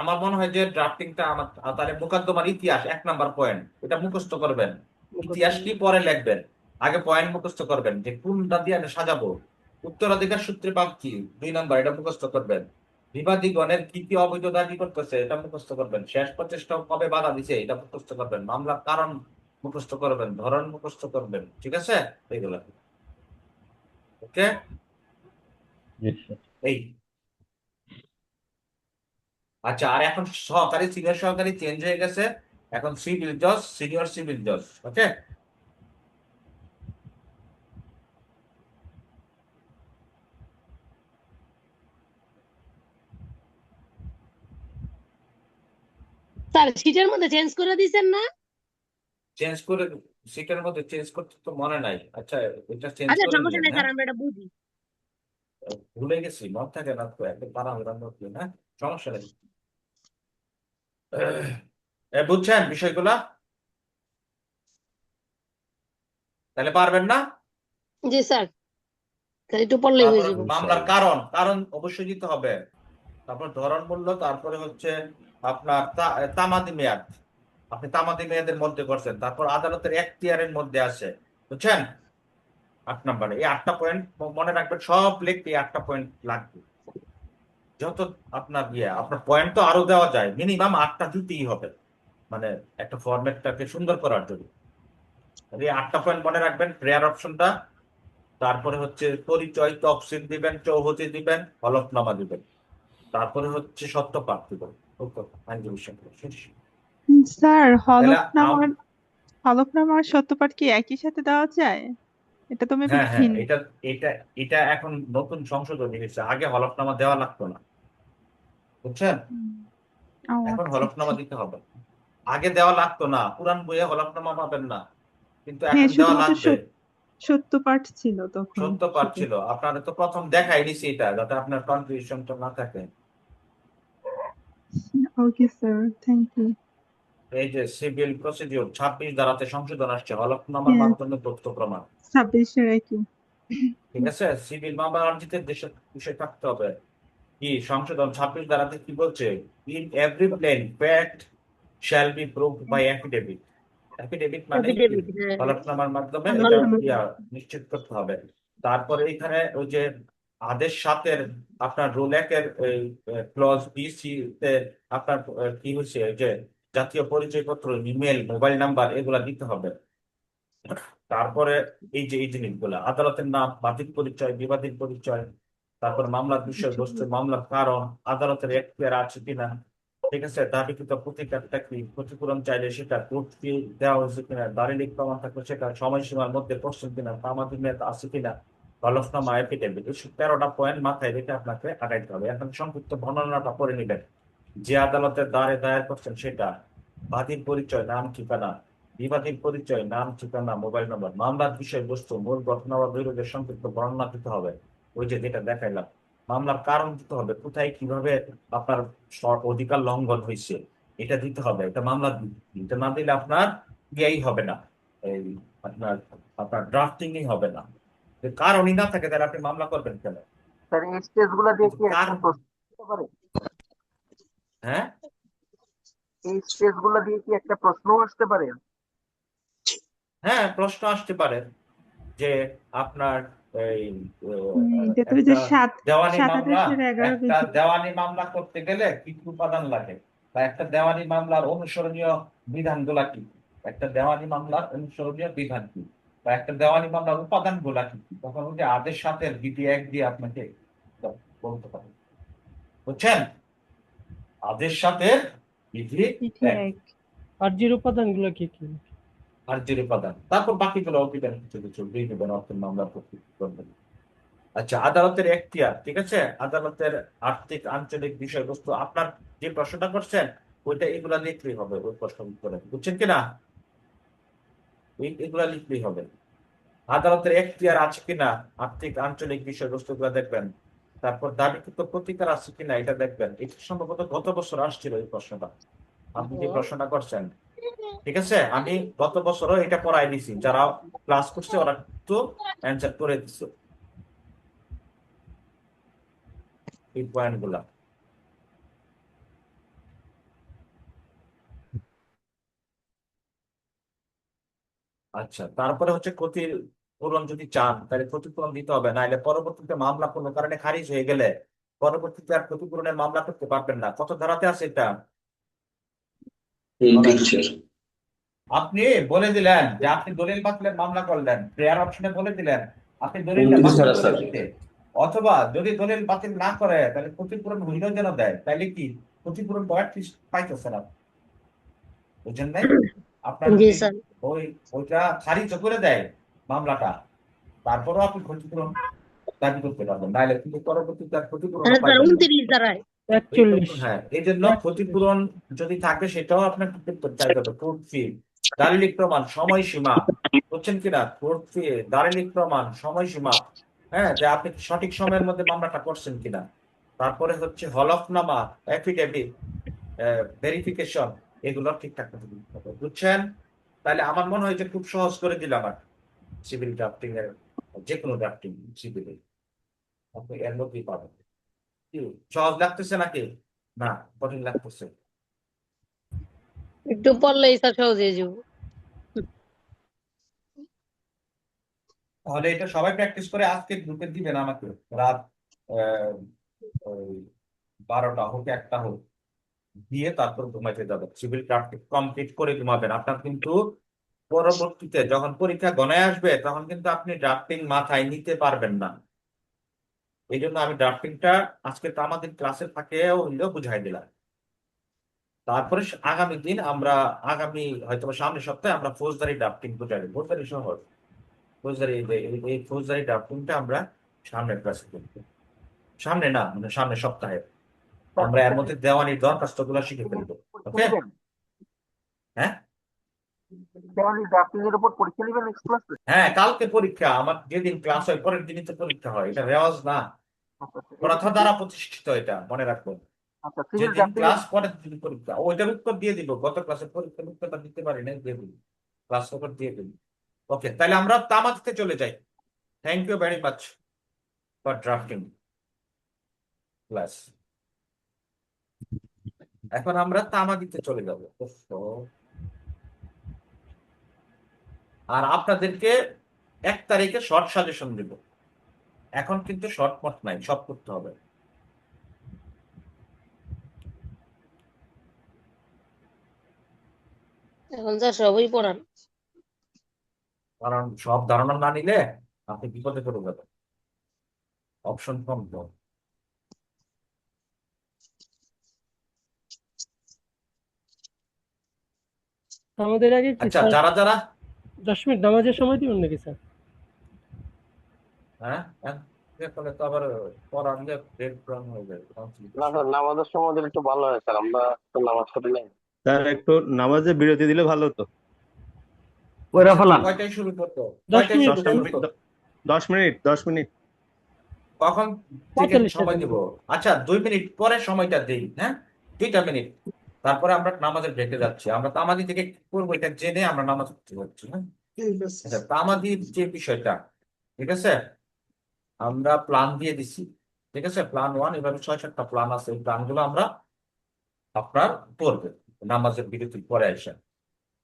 আমার মনে হয় যে ড্রাফটিংটা আমার, তাহলে মোকদ্দমার ইতিহাস 1 নাম্বার পয়েন্ট, এটা মুখস্থ করবেন। ইতিহাস কি পরে লিখবেন, আগে পয়েন্ট মুখস্থ করবেন, যে কোনটা দিয়ে আমি সাজাবো। উত্তরাধিকার সূত্রে পাপ কি, 2 নাম্বার, এটা মুখস্থ করবেন। বিবাদীগণের কি কি অবৈধ দাবি করতেছে, এটা মুখস্থ করবেন। শেষ প্রচেষ্টা কবে বাধা দিছে, এটা মুখস্থ করবেন। মামলার কারণ মুখস্থ করবেন, ধরন মুখস্থ করবেন। ঠিক আছে, এইগুলো। ওকে, জি স্যার। এই। আচ্ছা, আর এখন সহকারী, সিনিয়র সহকারী চেঞ্জ হয়ে গেছে, এখন সিভিল জজ, সিনিয়র সিভিল জজ। ওকে, স্যার সিটের মধ্যে চেঞ্জ করে দিয়েছেন না? চেঞ্জ করে, সিটের মধ্যে চেঞ্জ করতে তো মনে নাই। আচ্ছা, এটা চেঞ্জ আচ্ছা, করে সমস্যা নিলেন? নেই স্যার, হ্যাঁ, আমরা এটা বুঝি। ভুলে গেছি, মন থাকে না তো, একদম পারা হইলাম। হ্যাঁ, সমস্যা নেই। বুঝছেন বিষয়গুলা? তাহলে পারবেন না? জি স্যার, তাহলে একটু পড়লেই হয়ে তারপরে যাবে। মামলার কারণ, কারণ অবশ্যই দিতে হবে। তারপর ধরন মূল্য, তারপরে হচ্ছে আপনার তামাদি মেয়াদ, আপনি তামাদি মেয়াদের মধ্যে করছেন, তারপর আদালতের এখতিয়ারের মধ্যে আছে। বুঝছেন? 8 নাম্বারে এই 8টা পয়েন্ট মনে রাখবেন, সব লিখতে 8টা পয়েন্ট লাগবে। যত আপনার আপনার পয়েন্ট তো আরো দেওয়া যায়, মিনিমাম 8টা দিতেই হবে, মানে একটা ফরম্যাটটাকে সুন্দর করার জন্য। এই 8টা পয়েন্ট মনে রাখবেন। প্রেয়ার অপশনটা, তারপরে হচ্ছে পরিচয় তফসিল দিবেন, চৌহদি দিবেন, হলফনামা দিবেন, তারপরে হচ্ছে সত্য পাঠ দিবেন। আইনজীবীর সাথে শেষ। স্যার তাহলে হলফনামার সত্যপাঠ কি একই সাথে দেওয়া যায়? এটা তো মেবি হ্যাঁ হ্যাঁ, ভিন্ন। এটা এটা এটা এখন নতুন সংশোধনী হয়েছে, আগে হলফনামা দেওয়া লাগতো না, বুঝছেন? হুম। ও এখন আচ্ছা হলফনামা আচ্ছা। দিতে হবে। আগে দেওয়া লাগতো না, পুরান বইয়ে হলফনামা পাবেন না, কিন্তু হ্যাঁ এখন দেওয়া শুধুমাত্র লাগবে। সত্য পাঠ ছিল তখন সত্য পাঠ শুধু। ছিল, আপনাদের তো প্রথম দেখাই দিছি এটা, যাতে আপনার কনফিউশনটা না থাকে। Okay sir, thank you. এই যে সিভিল প্রসিডিওর 26 ধারাতে সংশোধন আসছে, হলফনামার হ্যাঁ, মাধ্যমে তথ্য প্রমাণ। 26-এর একই। ঠিক আছে, সিভিল মামলা আর্জিতে দেশের বিষয় থাকতে হবে। কি সংশোধন 26 ধারাতে কি বলছে? In every plaint fact shall be proved by affidavit. Affidavit মানে কি? এফিডেভিট, হ্যাঁ হ্যাঁ। হলফনামার মাধ্যমে আমার এটা আমার নিশ্চিত করতে হবে। তারপরে এখানে ওই যে আদেশ 7-এর আপনার রুল 1-এর ক্লজ BC তে আপনার কি হচ্ছে, ওই যে জাতীয় পরিচয়পত্র, ইমেল, মোবাইল নাম্বার এগুলা দিতে হবে। তারপরে এই যে এই জিনিসগুলা, আদালতের নাম, বাদীর পরিচয়, বিবাদীর পরিচয়, তারপর মামলার বিষয়বস্তু, মামলার কারণ, আদালতের এখতিয়ার আছে কিনা, ঠিক আছে, দাবিকৃত প্রতিকারটা কি, ক্ষতিপূরণ চাইলে সেটা, কোর্ট ফি দেওয়া হয়েছে কিনা, দালিলিক প্রমাণ থাকলে সেটা সময়সীমার মধ্যে করছেন কিনা, তামাদি মেয়াদ আছে কিনা, হলফনামা, এফিডেভিট, এই 13টা পয়েন্ট মাথায় রেখে আপনাকে আগাইতে হবে। এখন সংক্ষিপ্ত বর্ণনাটা পড়ে নেবেন। যে আদালতের দ্বারে দায়ের করছেন সেটা, বাদীর পরিচয়, নাম, ঠিকানা, বিবাদীর পরিচয়, নাম, ঠিকানা, মোবাইল নম্বর, মামলার বিষয়বস্তু, মূল ঘটনা বা বিরোধের সংক্ষিপ্ত বর্ণনা দিতে হবে, ওই যে যেটা দেখাইলাম। মামলার কারণ দিতে হবে, কোথায় কিভাবে আপনার অধিকার লঙ্ঘন হয়েছে এটা দিতে হবে, এটা মামলার দিক। এটা না দিলে আপনার ইয়েই হবে না, এই আপনার আপনার ড্রাফটিংই হবে না। যদি কারণই না থাকে তাহলে আপনি মামলা করবেন কেন? স্যার এই স্টেজগুলো দিয়ে কি একটা কারণ, প্রশ্ন আসতে পারে? হ্যাঁ এই স্টেজগুলো দিয়ে কি একটা প্রশ্ন আসতে পারে? হ্যাঁ, প্রশ্ন আসতে পারে যে আপনার এই এটা তো ওই একটা যে 7 দেওয়ানি মামলা, 27-11 একটা দেওয়ানি মামলা করতে গেলে কি কি উপাদান লাগে, বা একটা দেওয়ানি মামলার অনুসরণীয় বিধানগুলা কি, একটা দেওয়ানি মামলার অনুসরণীয় বিধান কি, বা একটা দেওয়ানি মামলার উপাদান গুলা কি, তখন ওই যে আদেশ 7-এর বিধি 1 দিয়ে আপনাকে বলতে পারে, বুঝছেন? আদেশ 7-এর বিধি চিঠি 1 এক। আর্জির উপাদানগুলো কি কি? আর্জির উপাদান, তারপর বাকিগুলো অভিধান কিছু কিছু দিয়ে দেবেন, অর্থের মামলা প্রস্তুত করবেন। আচ্ছা, আদালতের এখতিয়ার, ঠিক আছে, আদালতের আর্থিক আঞ্চলিক বিষয়বস্তু, আপনার যে প্রশ্নটা করছেন ওইটা এগুলা লিখলেই হবে, ওই প্রশ্ন উত্তরে, বুঝছেন কিনা? এগুলা লিখলেই হবে। আদালতের এখতিয়ার আছে কিনা, আর্থিক আঞ্চলিক বিষয়বস্তু গুলা দেখবেন। তারপর দাবিকৃত প্রতিকার আছে কিনা এটা দেখবেন। এটা সম্ভবত গত বছর আসছিল এই প্রশ্নটা, আপনি যে প্রশ্নটা করছেন, ঠিক আছে। আমি গত বছরও এটা পড়াই দিছি, যারা ক্লাস করছে ওরা তো অ্যান্সার করে দিচ্ছে এই পয়েন্ট গুলা। আচ্ছা, তারপরে হচ্ছে ক্ষতিপূরণ যদি চান তাহলে ক্ষতিপূরণ দিতে হবে, নাহলে পরবর্তীতে মামলা কোনো কারণে খারিজ হয়ে গেলে পরবর্তীতে আর ক্ষতিপূরণের মামলা করতে পারবেন না। কত ধারাতে আছে এটা বলেন? আপনি বলে দিলেন যে আপনি দলিল বাতিলের মামলা করলেন, প্রেয়ার অপশনে বলে দিলেন আপনি দলিলটা বাতিল করে দিতে, অথবা যদি দলিল বাতিল না করে তাহলে ক্ষতিপূরণ হইলেও যেন দেয়, তাইলে কি ক্ষতিপূরণ পাইতেছে না, বুঝছেন নাই? আপনার জি যদি স্যার। ওইটা খারিজ করে দেয় মামলাটা, তারপরেও আপনি ক্ষতিপূরণ দাবি করতে পারবেন, নাহলে কিন্তু পরবর্তীতে আর ক্ষতিপূরণ হ্যাঁ স্যার, পাইবেন না। 29 ধারায়। 41। হ্যাঁ, এই জন্য ক্ষতিপূরণ যদি থাকে সেটাও আপনাকে করতে চাইতে হবে। কোর্ট ফি, দালিলিক প্রমাণ, সময়সীমা, বুঝছেন কিনা? কোর্ট ফি, দালিলিক প্রমাণ, সময়সীমা, হ্যাঁ, যে আপনি সঠিক সময়ের মধ্যে মামলাটা করছেন কিনা। তারপরে হচ্ছে হলফনামা, এফিডেভিট, ভেরিফিকেশন, এগুলো ঠিকঠাক মতো দিতে হবে, বুঝছেন? তাহলে আমার মনে হয় যে খুব সহজ করে দিলাম আর সিভিল ড্রাফটিং এর, যে কোনো ড্রাফটিং সিভিল আপনি এর মধ্যেই পাবেন। কি সহজ লাগতেছে নাকি? না, কঠিন লাগতেছে? একটু পড়লেই স্যার সহজ হয়ে যাবো। তাহলে এটা সবাই প্র্যাকটিস করে আজকে গ্রুপে দিবেন আমাকে, রাত আহ, ওই 12টা হোক 1টা হোক, দিয়ে তারপর ঘুমাইতে যাবেন, সিভিল ড্রাফট কমপ্লিট করে ঘুমাবেন। আপনার কিন্তু পরবর্তীতে যখন পরীক্ষা গণায় আসবে তখন কিন্তু আপনি ড্রাফটিং মাথায় নিতে পারবেন না। এই জন্য আমি ড্রাফটিংটা আজকে তো আমাদের ক্লাসে থাকেও হইলেও বুঝাই দিলাম। তারপরে আগামী দিন আমরা, আগামী হয়তো সামনের সপ্তাহে আমরা ফৌজদারি ড্রাফটিং বুঝাই দেব, ফৌজদারি সহজ। ফৌজদারি এই ফৌজদারি ড্রাফটিংটা আমরা সামনের ক্লাসে করব। সামনে না, মানে সামনের সপ্তাহে আমরা এর মধ্যে দেওয়ানির দরখাস্ত গুলো শিখে ফেলবো। ওকে? হ্যাঁ হ্যাঁ, কালকে পরীক্ষা। আমার যেদিন ক্লাস হয় পরের দিনই তো পরীক্ষা হয়, এটা রেওয়াজ না, প্রথা দ্বারা প্রতিষ্ঠিত, এটা মনে রাখবো। যেদিন ক্লাস পরের দিন পরীক্ষা, ওইটার উত্তর দিয়ে দিব। গত ক্লাসের পরীক্ষার উত্তরটা দিতে পারি না, দিয়ে দিই, ক্লাস পেপার দিয়ে দিই। ওকে, তাহলে আমরা তামাদিতে চলে যাই। Thank you very much for drafting class. এখন আমরা তামাদিতে চলে যাব। আর আপনাদেরকে 1 তারিখে শর্ট সাজেশন দিব। এখন কিন্তু শর্ট মট নাই, সব করতে হবে। এখন যা সবই পড়ান। কারণ সব ধারণা না নিলে আপনি বিপদে পড়ে যাবেন, অপশন কম তো। আমাদের আগে কি আচ্ছা, স্যার যারা যারা 10 মিনিট নামাজের সময় দিবেন নাকি স্যার? হ্যাঁ তাহলে তো আবার পড়ালে ব্রেক ডাউন হয়ে যাবে। না স্যার, নামাজের সময় দিলে একটু ভালো হয় স্যার, আমরা তো নামাজ পড়ি নাই। স্যার একটু নামাজে বিরতি দিলে ভালো হতো। ওরা ফেলান। কয়টায় শুরু করতো? 10 কয়টায় মিনিট শুরু 10 করতো? মিনিট 10 মিনিট কখন থেকে 45 সময় সেকেন্ড। দিব? আচ্ছা, 2 মিনিট পরে সময়টা দেই। হ্যাঁ, 2টা মিনিট, তারপরে আমরা নামাজের ব্রেকে যাচ্ছি। আমরা তামাদি থেকে কি করবো এটা জেনে আমরা নামাজ পড়তে যাচ্ছি। হ্যাঁ, আচ্ছা, তামাদির যে বিষয়টা, ঠিক আছে, আমরা প্ল্যান দিয়ে দিছি। ঠিক আছে, প্ল্যান 1, এভাবে 6-7টা প্ল্যান আছে। এই প্ল্যানগুলো আমরা আপনার করবেন নামাজের বিরতির পরে এসে।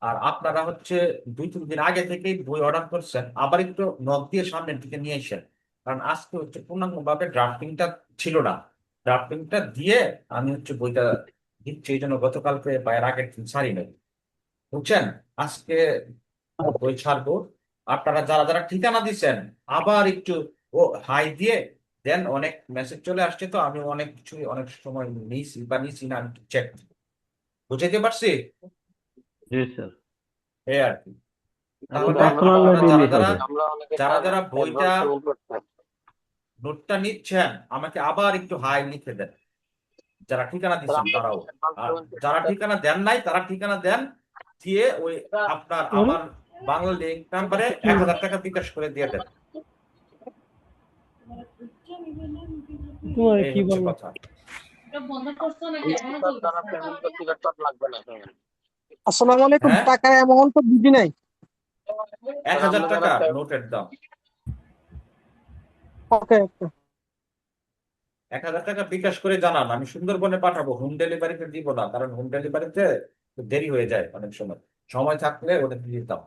আর আপনারা হচ্ছে 2-3 দিন আগে থেকেই বই অর্ডার করছেন, আবার একটু নখ দিয়ে সামনের দিকে নিয়ে আসেন। কারণ আজকে হচ্ছে পূর্ণাঙ্গ ভাবে ড্রাফটিংটা ছিল না। ড্রাফটিংটা দিয়ে আমি হচ্ছে বইটা দিচ্ছি, এই জন্য গতকালকে বা এর আগের দিন ছাড়ি নাই, বুঝছেন। আজকে বই ছাড়বো। আপনারা যারা যারা ঠিকানা দিচ্ছেন আবার একটু ও হাই দিয়ে দেন। অনেক মেসেজ চলে আসছে, তো আমি অনেক কিছু অনেক সময় নিয়েছি বা নিয়েছি না, আমি চেক বুঝাইতে পারছি, জি স্যার। এই আর কি। তাহলে পার্সোনাল আপনারা যারা দিলেই যারা হবে। যারা যারা বইটা নোটটা নিচ্ছেন আমাকে আবার একটু হাই লিখে দেন, যারা ঠিকানা দিচ্ছেন তারাও। আর যারা ঠিকানা দেন নাই তারা ঠিকানা দেন, দিয়ে ওই আপনার আমার বাংলা লিঙ্ক নাম্বারে 1000 টাকা বিকাশ করে দিয়ে দেন। তোমার এই কি হচ্ছে বলবো? কথা। আসসালামু আলাইকুম। হ্যাঁ, টাকা অ্যামাউন্ট তো বুঝি নাই। 1000 টাকা নোটের দাম। ওকে ওকে। 1000 টাকা বিকাশ করে জানান, আমি সুন্দরবনে পাঠাবো। হোম ডেলিভারিতে দিব না, কারণ হোম ডেলিভারিতে দেরি হয়ে যায় অনেক সময়। সময় থাকলে ওটা দিয়ে দিতাম।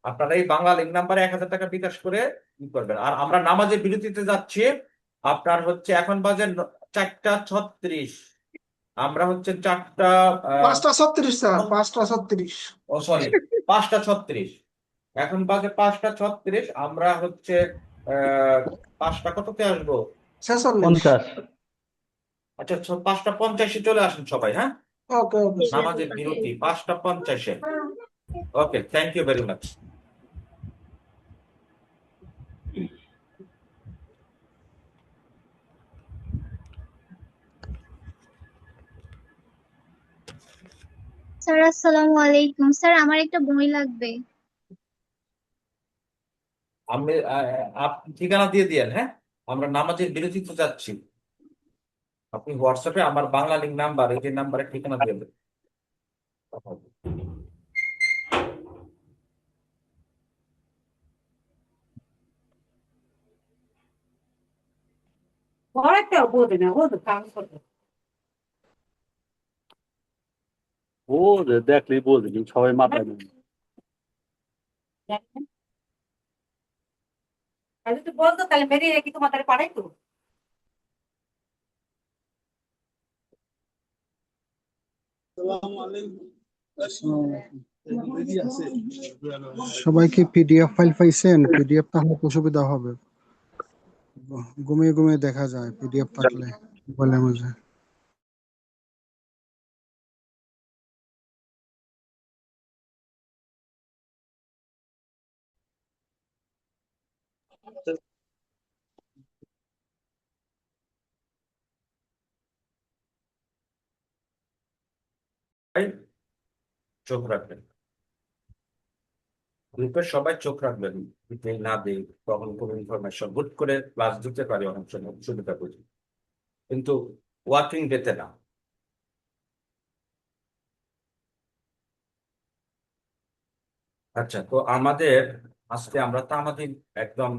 আপনারা এই বাংলা লিঙ্ক নাম্বারে 1000 টাকা বিকাশ করে কি করবেন। আর আমরা নামাজের বিরতিতে যাচ্ছি। আপনার হচ্ছে এখন বাজে 4টা 36। আমরা হচ্ছে 4টা 5:36 স্যার, 5:36। ও সরি, 5টা 36। এখন বাজে 5টা 36। আমরা হচ্ছে 5টা কততে আসবো? 46। 50। আচ্ছা, 5টা 50-এ চলে আসেন সবাই। হ্যাঁ, ওকে ওকে। নামাজের বিরতি 5টা 50-এ। Okay, thank you very much. Sir আসসালামু আলাইকুম। স্যার আমার একটা বই লাগবে। আমি আপনি ঠিকানা দিয়ে দিয়েন। হ্যাঁ, আমরা নামাজের বিরতিতে যাচ্ছি। আপনি হোয়াটসঅ্যাপে আমার বাংলা লিঙ্ক নাম্বার, এই যে নাম্বারে ঠিকানা দিয়ে দেবেন। কথা হবে। দেখলেই বলবে কিন্তু সবাই মাথায় নেবে। সবাই কি পিডিএফ ফাইল পাইছেন? পিডিএফ তাহলে তো সুবিধা হবে, ঘুমিয়ে ঘুমিয়ে দেখা যায় পিডিএফ থাকলে মোবাইলের মধ্যে। চোখ রাখবেন, গ্রুপের সবাই চোখ রাখবেন, দিতে না দেই তখন কোনো ইনফরমেশন হুট করে ক্লাস দিতে পারে অনেক সময়, সুবিধা বুঝি, কিন্তু ওয়ার্কিং ডেতে না। আচ্ছা, তো আমাদের আজকে আমরা তামাদির একদম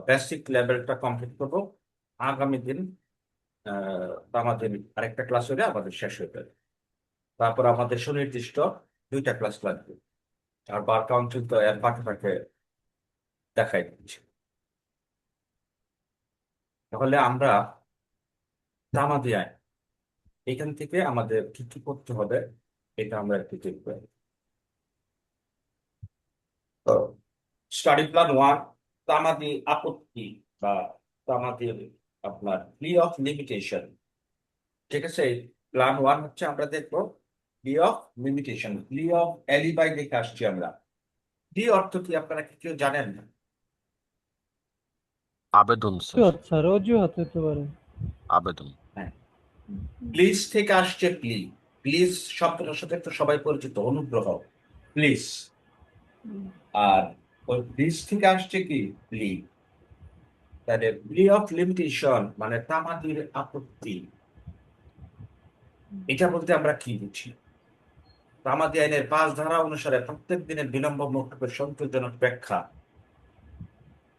বেসিক লেভেলটা কমপ্লিট করবো। আগামী দিন আমাদের আরেকটা ক্লাস হলে আমাদের শেষ হয়ে যাবে। তারপর আমাদের সুনির্দিষ্ট 2টা ক্লাস লাগবে, আর বার কাউন্সিল তো এর ফাঁকে ফাঁকে দেখাই দিচ্ছে। তাহলে আমরা তামাদি আইন এখান থেকে আমাদের কি কি করতে হবে এটা আমরা একটু দেখবো। স্টাডি প্ল্যান 1, তামাদি আপত্তি বা তামাদির আপনার প্লি অফ লিমিটেশন। ঠিক আছে, প্ল্যান 1 হচ্ছে আমরা দেখবো প্লি অফ লিমিটেশন, প্লি অফ এলিবাই দেখে আসছি আমরা। প্লি অর্থ কি আপনারা কি কেউ জানেন? আবেদন স্যার, অজুহাত স্যার, অজুহাত হতে পারে। আবেদন। হ্যাঁ, প্লিজ থেকে আসছে প্লি। প্লিজ শব্দটার সাথে তো সবাই পরিচিত, অনুগ্রহ, প্লিজ। আর ওই প্লিজ থেকে আসছে কি প্লি। তাহলে প্লি অফ লিমিটেশন মানে তামাদির আপত্তি। এটা বলতে আমরা কি বুঝি? তামাদি আইনের 5 ধারা অনুসারে প্রত্যেক দিনের বিলম্ব মৌকুফের সন্তোষজনক ব্যাখ্যা,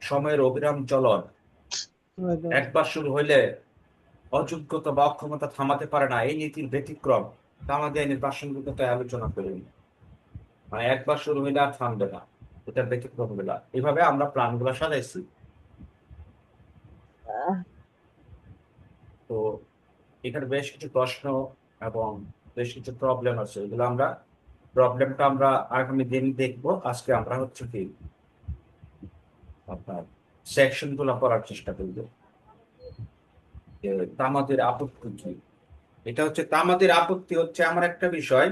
সময়ের অবিরাম চলন, একবার শুরু হইলে অযোগ্যতা বা অক্ষমতা থামাতে পারে না, এই নীতির ব্যতিক্রম তামাদি আইনের প্রাসঙ্গিকতায় আলোচনা করুন। মানে একবার শুরু হইলে আর থামবে না, এটার ব্যতিক্রম গুলা। এইভাবে আমরা প্ল্যান গুলা সাজাইছি। তো এখানে বেশ কিছু প্রশ্ন এবং বেশ কিছু প্রবলেম আছে, এগুলো আমরা প্রবলেমটা আমরা আগামী দিন দেখবো। আজকে আমরা হচ্ছে কি আপনার সেকশন গুলো করার চেষ্টা করবো। যে তামাদের আপত্তি কি, এটা হচ্ছে তামাদের আপত্তি হচ্ছে আমার একটা বিষয়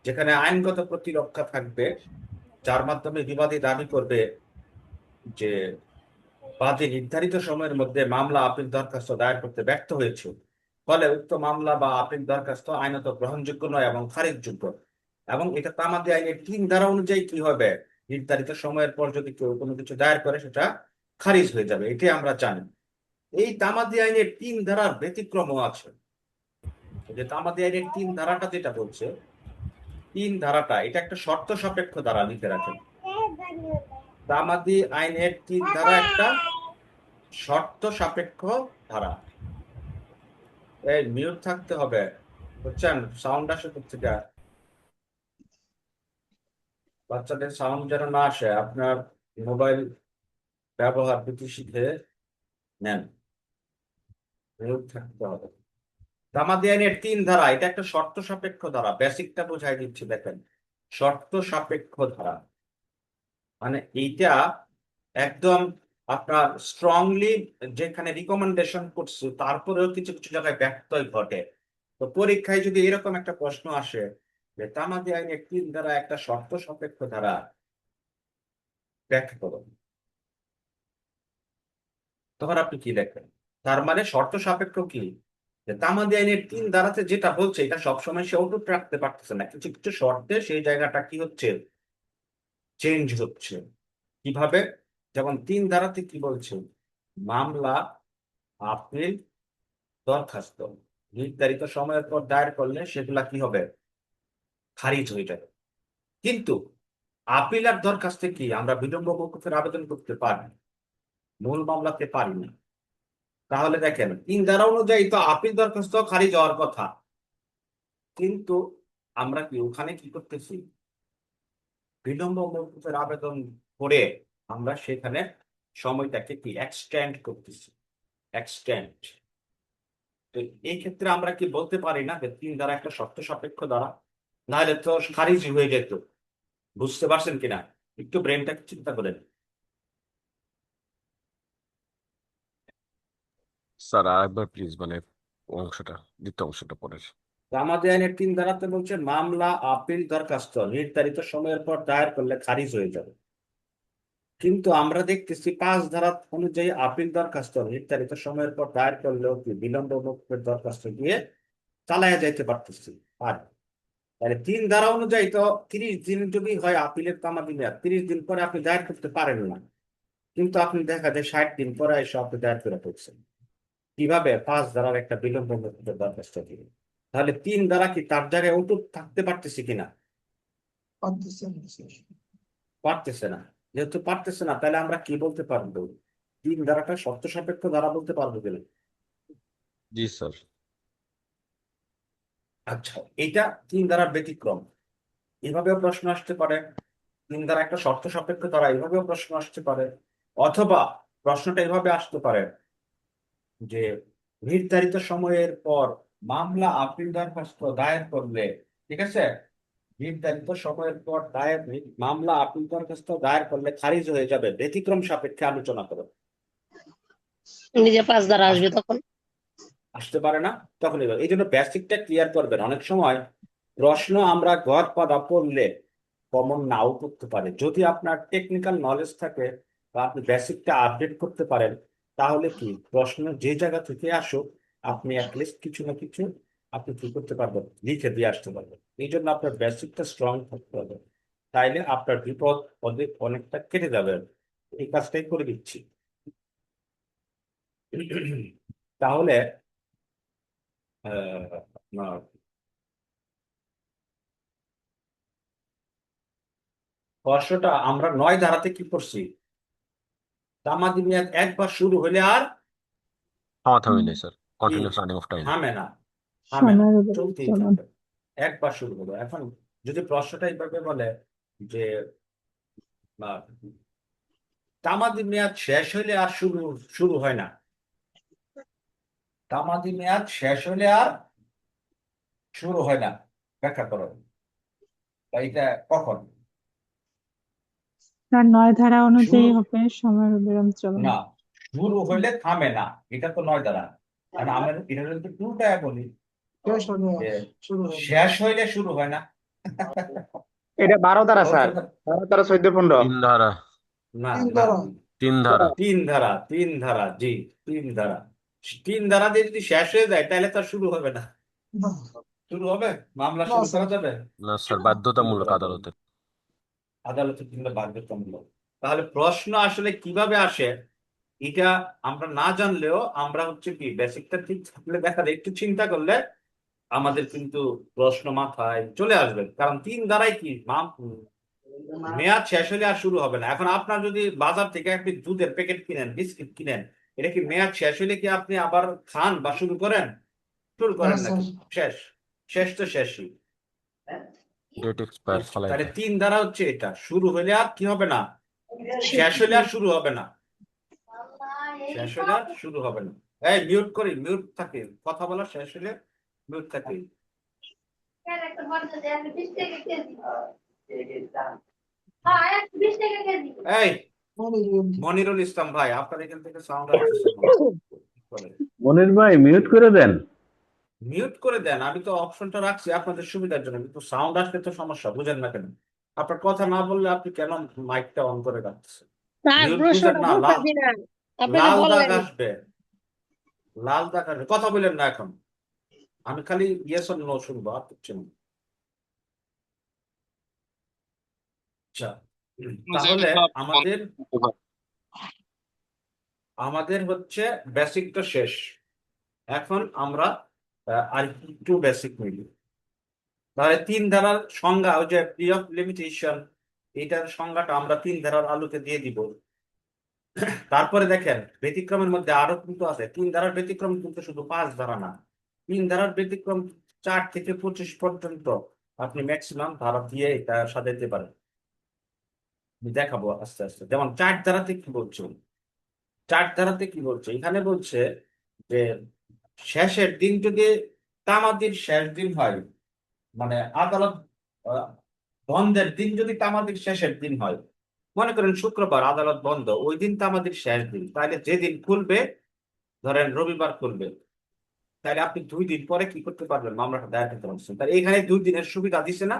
যেখানে আইনগত প্রতিরক্ষা থাকবে, যার মাধ্যমে বিবাদী দাবি করবে যে বাদী নির্ধারিত সময়ের মধ্যে মামলা আপিল দরখাস্ত দায়ের করতে ব্যর্থ হয়েছে, ফলে উক্ত মামলা বা আপিল দরখাস্ত আইনত গ্রহণযোগ্য নয় এবং খারিজযোগ্য। এবং এটা তামাদি আইনের 3 ধারা অনুযায়ী কি হবে, নির্ধারিত সময়ের পর যদি কেউ কোনো কিছু দায়ের করে সেটা খারিজ হয়ে যাবে, এটাই আমরা জানি। এই তামাদি আইনের 3 ধারার ব্যতিক্রমও আছে। যে তামাদি আইনের 3 ধারাটা যেটা বলছে, 3 ধারাটা এটা একটা শর্ত সাপেক্ষ ধারা, লিখে রাখেন। তামাদি আইনের 3 ধারা একটা শর্ত সাপেক্ষ ধারা। এই মিউট থাকতে হবে, বুঝছেন? সাউন্ড আসে থেকে, বাচ্চাদের সাউন্ড যেন না আসে। আপনার মোবাইল ব্যবহার দুটি শিখে নেন, মিউট থাকতে হবে। তামাদি আইনের 3 ধারা এটা একটা শর্ত সাপেক্ষ ধারা। বেসিকটা বোঝাই দিচ্ছি, দেখেন। শর্ত সাপেক্ষ ধারা মানে এইটা একদম আপনার স্ট্রংলি যেখানে রিকমেন্ডেশন করছে, তারপরেও কিছু কিছু জায়গায় ব্যত্যয় ঘটে। তো পরীক্ষায় যদি এরকম একটা প্রশ্ন আসে যে তামাদি আইনের 3 ধারা একটা শর্ত সাপেক্ষ ধারা, ব্যাখ্যা করুন, তখন আপনি কি দেখবেন? তার মানে শর্ত সাপেক্ষ কি, যে তামাদি আইনের 3 ধারাতে যেটা বলছে এটা সবসময় সে অটুট রাখতে পারতেছে না, কিছু কিছু শর্তে সেই জায়গাটা কি হচ্ছে, চেঞ্জ হচ্ছে। কিভাবে? যেমন 3 ধারাতে কি বলছে, মামলা আপিল দরখাস্ত নির্ধারিত সময়ের পর দায়ের করলে সেগুলা কি হবে, খারিজ হয়ে যাবে। কিন্তু আপিল আর দরখাস্তে কি আমরা বিলম্ব মৌকুফের আবেদন করতে পারি, মূল মামলাতে পারি না। তাহলে দেখেন 3 ধারা অনুযায়ী তো আপিল দরখাস্ত খারিজ হওয়ার কথা, কিন্তু আমরা কি ওখানে কি করতেছি, বিলম্ব মৌকুফের আবেদন করে আমরা সেখানে সময়টাকে কি এক্সটেন্ড করতেছি, এক্সটেন্ড। তো এই ক্ষেত্রে আমরা কি বলতে পারি না যে 3 ধারা একটা শর্ত সাপেক্ষ ধারা, নাহলে তো খারিজ হয়ে যেত। বুঝতে পারছেন কিনা? একটু ব্রেনটাকে চিন্তা করেন। স্যার আরেকবার প্লিজ, মানে অংশটা, দ্বিতীয় অংশটা পড়েন। আমাদের আইনের 3 ধারাতে বলছে মামলা আপিল দরখাস্ত নির্ধারিত সময়ের পর দায়ের করলে খারিজ হয়ে যাবে। কিন্তু আমরা দেখতেছি 5 ধারা অনুযায়ী আপিল দরখাস্ত নির্ধারিত সময়ের পর দায়ের করলেও কি বিলম্ব মুক্তির দরখাস্ত দিয়ে চালায়া যাইতে পারতেছি আর তাহলে 3 ধারা অনুযায়ী তো 30 দিন যদি হয় আপিলের তামাদি মেয়াদ 30 দিন পরে আপনি দায়ের করতে পারেন না, কিন্তু আপনি দেখা যায় 60 দিন পরে এসে আপনি দায়ের করে ফেলছেন। কিভাবে? 5 ধারার একটা বিলম্ব মুক্তির দরখাস্ত দিয়ে। তাহলে 3 ধারা কি তার জায়গায় অটুট থাকতে পারতেছি কিনা? পারতেছে না। যেহেতু পারতেছে না, তাহলে আমরা কি বলতে পারবো? 3 ধারাটা শর্ত সাপেক্ষ ধারা বলতে পারবো কিনা? জি স্যার। আচ্ছা, এটা 3 ধারার ব্যতিক্রম। এভাবেও প্রশ্ন আসতে পারে। 3 ধারা একটা শর্ত সাপেক্ষ ধারা, এভাবেও প্রশ্ন আসতে পারে। অথবা প্রশ্নটা এভাবে আসতে পারে যে নির্ধারিত সময়ের পর মামলা আপিল দরখাস্ত দায়ের করলে, ঠিক আছে, নির্ধারিত সময়ের পর মামলা আপিল দরখাস্ত দায়ের করলে খারিজ হয়ে যাবে, ব্যতিক্রম সাপেক্ষে আলোচনা করো। নিজে 5 দ্বারা আসবে তখন। আসতে পারে না তখন এই জন্য বেসিকটা ক্লিয়ার করবেন। অনেক সময় প্রশ্ন আমরা গদ পাদা পড়লে কমন নাও করতে পারে। যদি আপনার টেকনিক্যাল নলেজ থাকে বা আপনি বেসিকটা আপডেট করতে পারেন, তাহলে কি প্রশ্ন যে জায়গা থেকে আসুক আপনি অ্যাটলিস্ট কিছু না কিছু আপনি কি করতে পারবেন, লিখে দিয়ে আসতে পারবেন। এই জন্য আপনার বেসিকটা স্ট্রং থাকতে হবে, তাইলে আপনার বিপদ অনেকটা কেটে যাবে। এই কাজটাই করে দিচ্ছি। তাহলে আপনার প্রশ্নটা আমরা 9 ধারাতে কি করছি? তামাদি মেয়াদ একবার শুরু হলে আর থামাথামি নেই sir, continuous running of time. থামে না, থামে না, সময়ের উপর চলতেই চলন। থাকবে। একবার শুরু হলো। এখন যদি প্রশ্নটা এইভাবে বলে যে আহ, তামাদি মেয়াদ শেষ হলে আর শুরু শুরু হয় না, তামাদি মেয়াদ শেষ হলে আর শুরু হয় না, ব্যাখ্যা করো। এটা কখন? তার 9 ধারা অনুযায়ী শুরু হবে সময়ের বিরাম চলন। না, শুরু হইলে থামে না, এটা তো 9 ধারা। কারণ আমরা এটা যদি উল্টায় বলি শেষ হলে যে শুরু হবে। শেষ হইলে শুরু হয় না। এটা 12 দ্বারা স্যার, বলতে পার- 12 দ্বারা 14-15। 3 ধারা, না 3 না, ধারা। 3 ধারা। 3 ধারা, 3 ধারা, জি 3 ধারা। 3 ধারা দিয়ে যদি শেষ হয়ে যায় তাহলে তো আর শুরু হবে না। না, শুরু হবে, মামলা না শুরু স্যার। করা যাবে? না স্যার, শুরু বাধ্যতামূলক করা যাবে না। আদালতে। আদালতে কিংবা বাধ্যতামূলক। তাহলে প্রশ্ন আসলে কিভাবে আসে এটা আমরা না জানলেও আমরা হচ্ছে কি বেসিকটা ঠিক থাকলে দেখা যায়, একটু চিন্তা করলে আমাদের কিন্তু প্রশ্ন মাথায় চলে আসবে। কারণ 3 ধারাই কি মেয়াদ শেষ হলে আর শুরু হবে না। এখন আপনার যদি বাজার থেকে আপনি দুধের প্যাকেট কিনেন, বিস্কিট কিনেন, এটা কি মেয়াদ শেষ হলে কি আপনি আবার খান বা শুরু করেন? শুরু না করেন স্যার। নাকি? শেষ, শেষ তো শেষই। ডেট এক্সপায়ার ফলাই তাহলে দেয়। 3 ধারা হচ্ছে এটা, শুরু হলে আর কি হবে না, শেষ হলে আর শুরু হবে না, শেষ হলে আর শুরু হবে না। এই মিউট করি, মিউট থাকে, কথা বলা শেষ হলে মিউট থাকে। এই মনিরুল ইসলাম ভাই, আপনার এখান থেকে সাউন্ড আসতেছে না। মনির ভাই মিউট করে দেন। মিউট করে দেন, আমি তো অপশনটা রাখছি আপনাদের সুবিধার জন্য, কিন্তু সাউন্ড আসলে তো সমস্যা, বুঝেন না কেন? আপনার কথা না বললে আপনি কেন মাইকটা অন করে রাখতেছেন? তার মিউট বুঝেন প্রশ্নটা না, বুঝতেছি না, আপনি তো লাল দাগ বললেন। আসবে, লাল দাগ আসবে, কথা বলেন না এখন। আমি খালি ইয়েস অর নো শুনবো, আর কিছু না। আচ্ছা, তাহলে আমাদের আমাদের হচ্ছে বেসিকটা শেষ। এখন আমরা আর একটু বেসিক মিলি। তাহলে 3 ধারার সংজ্ঞা, ওই যে প্রি অফ লিমিটেশন, এটার সংজ্ঞাটা আমরা 3 ধারার আলোকে দিয়ে দিব। তারপরে দেখেন ব্যতিক্রমের মধ্যে আরো কিন্তু আছে। 3 ধারার ব্যতিক্রম কিন্তু শুধু 5 ধারা না, 3 ধারার ব্যতিক্রম 4 থেকে 25 পর্যন্ত আপনি ম্যাক্সিমাম ধারা দিয়ে এটা সাজাইতে পারেন। আমি দেখাবো আস্তে আস্তে। যেমন 4 ধারাতে কি বলছে, 4 ধারাতে কি বলছে, এখানে বলছে যে শেষের দিন যদি তামাদির শেষ দিন হয়, মানে আদালত বন্ধের দিন যদি তামাদির শেষের দিন হয়, মনে করেন শুক্রবার আদালত বন্ধ, ওই দিন তামাদির শেষ দিন, তাহলে যেদিন খুলবে, ধরেন রবিবার খুলবে, তাহলে আপনি 2 দিন পরে কি করতে পারবেন, মামলাটা দায়ের করতে পারছেন। তাহলে এখানে 2 দিনের সুবিধা দিছে না?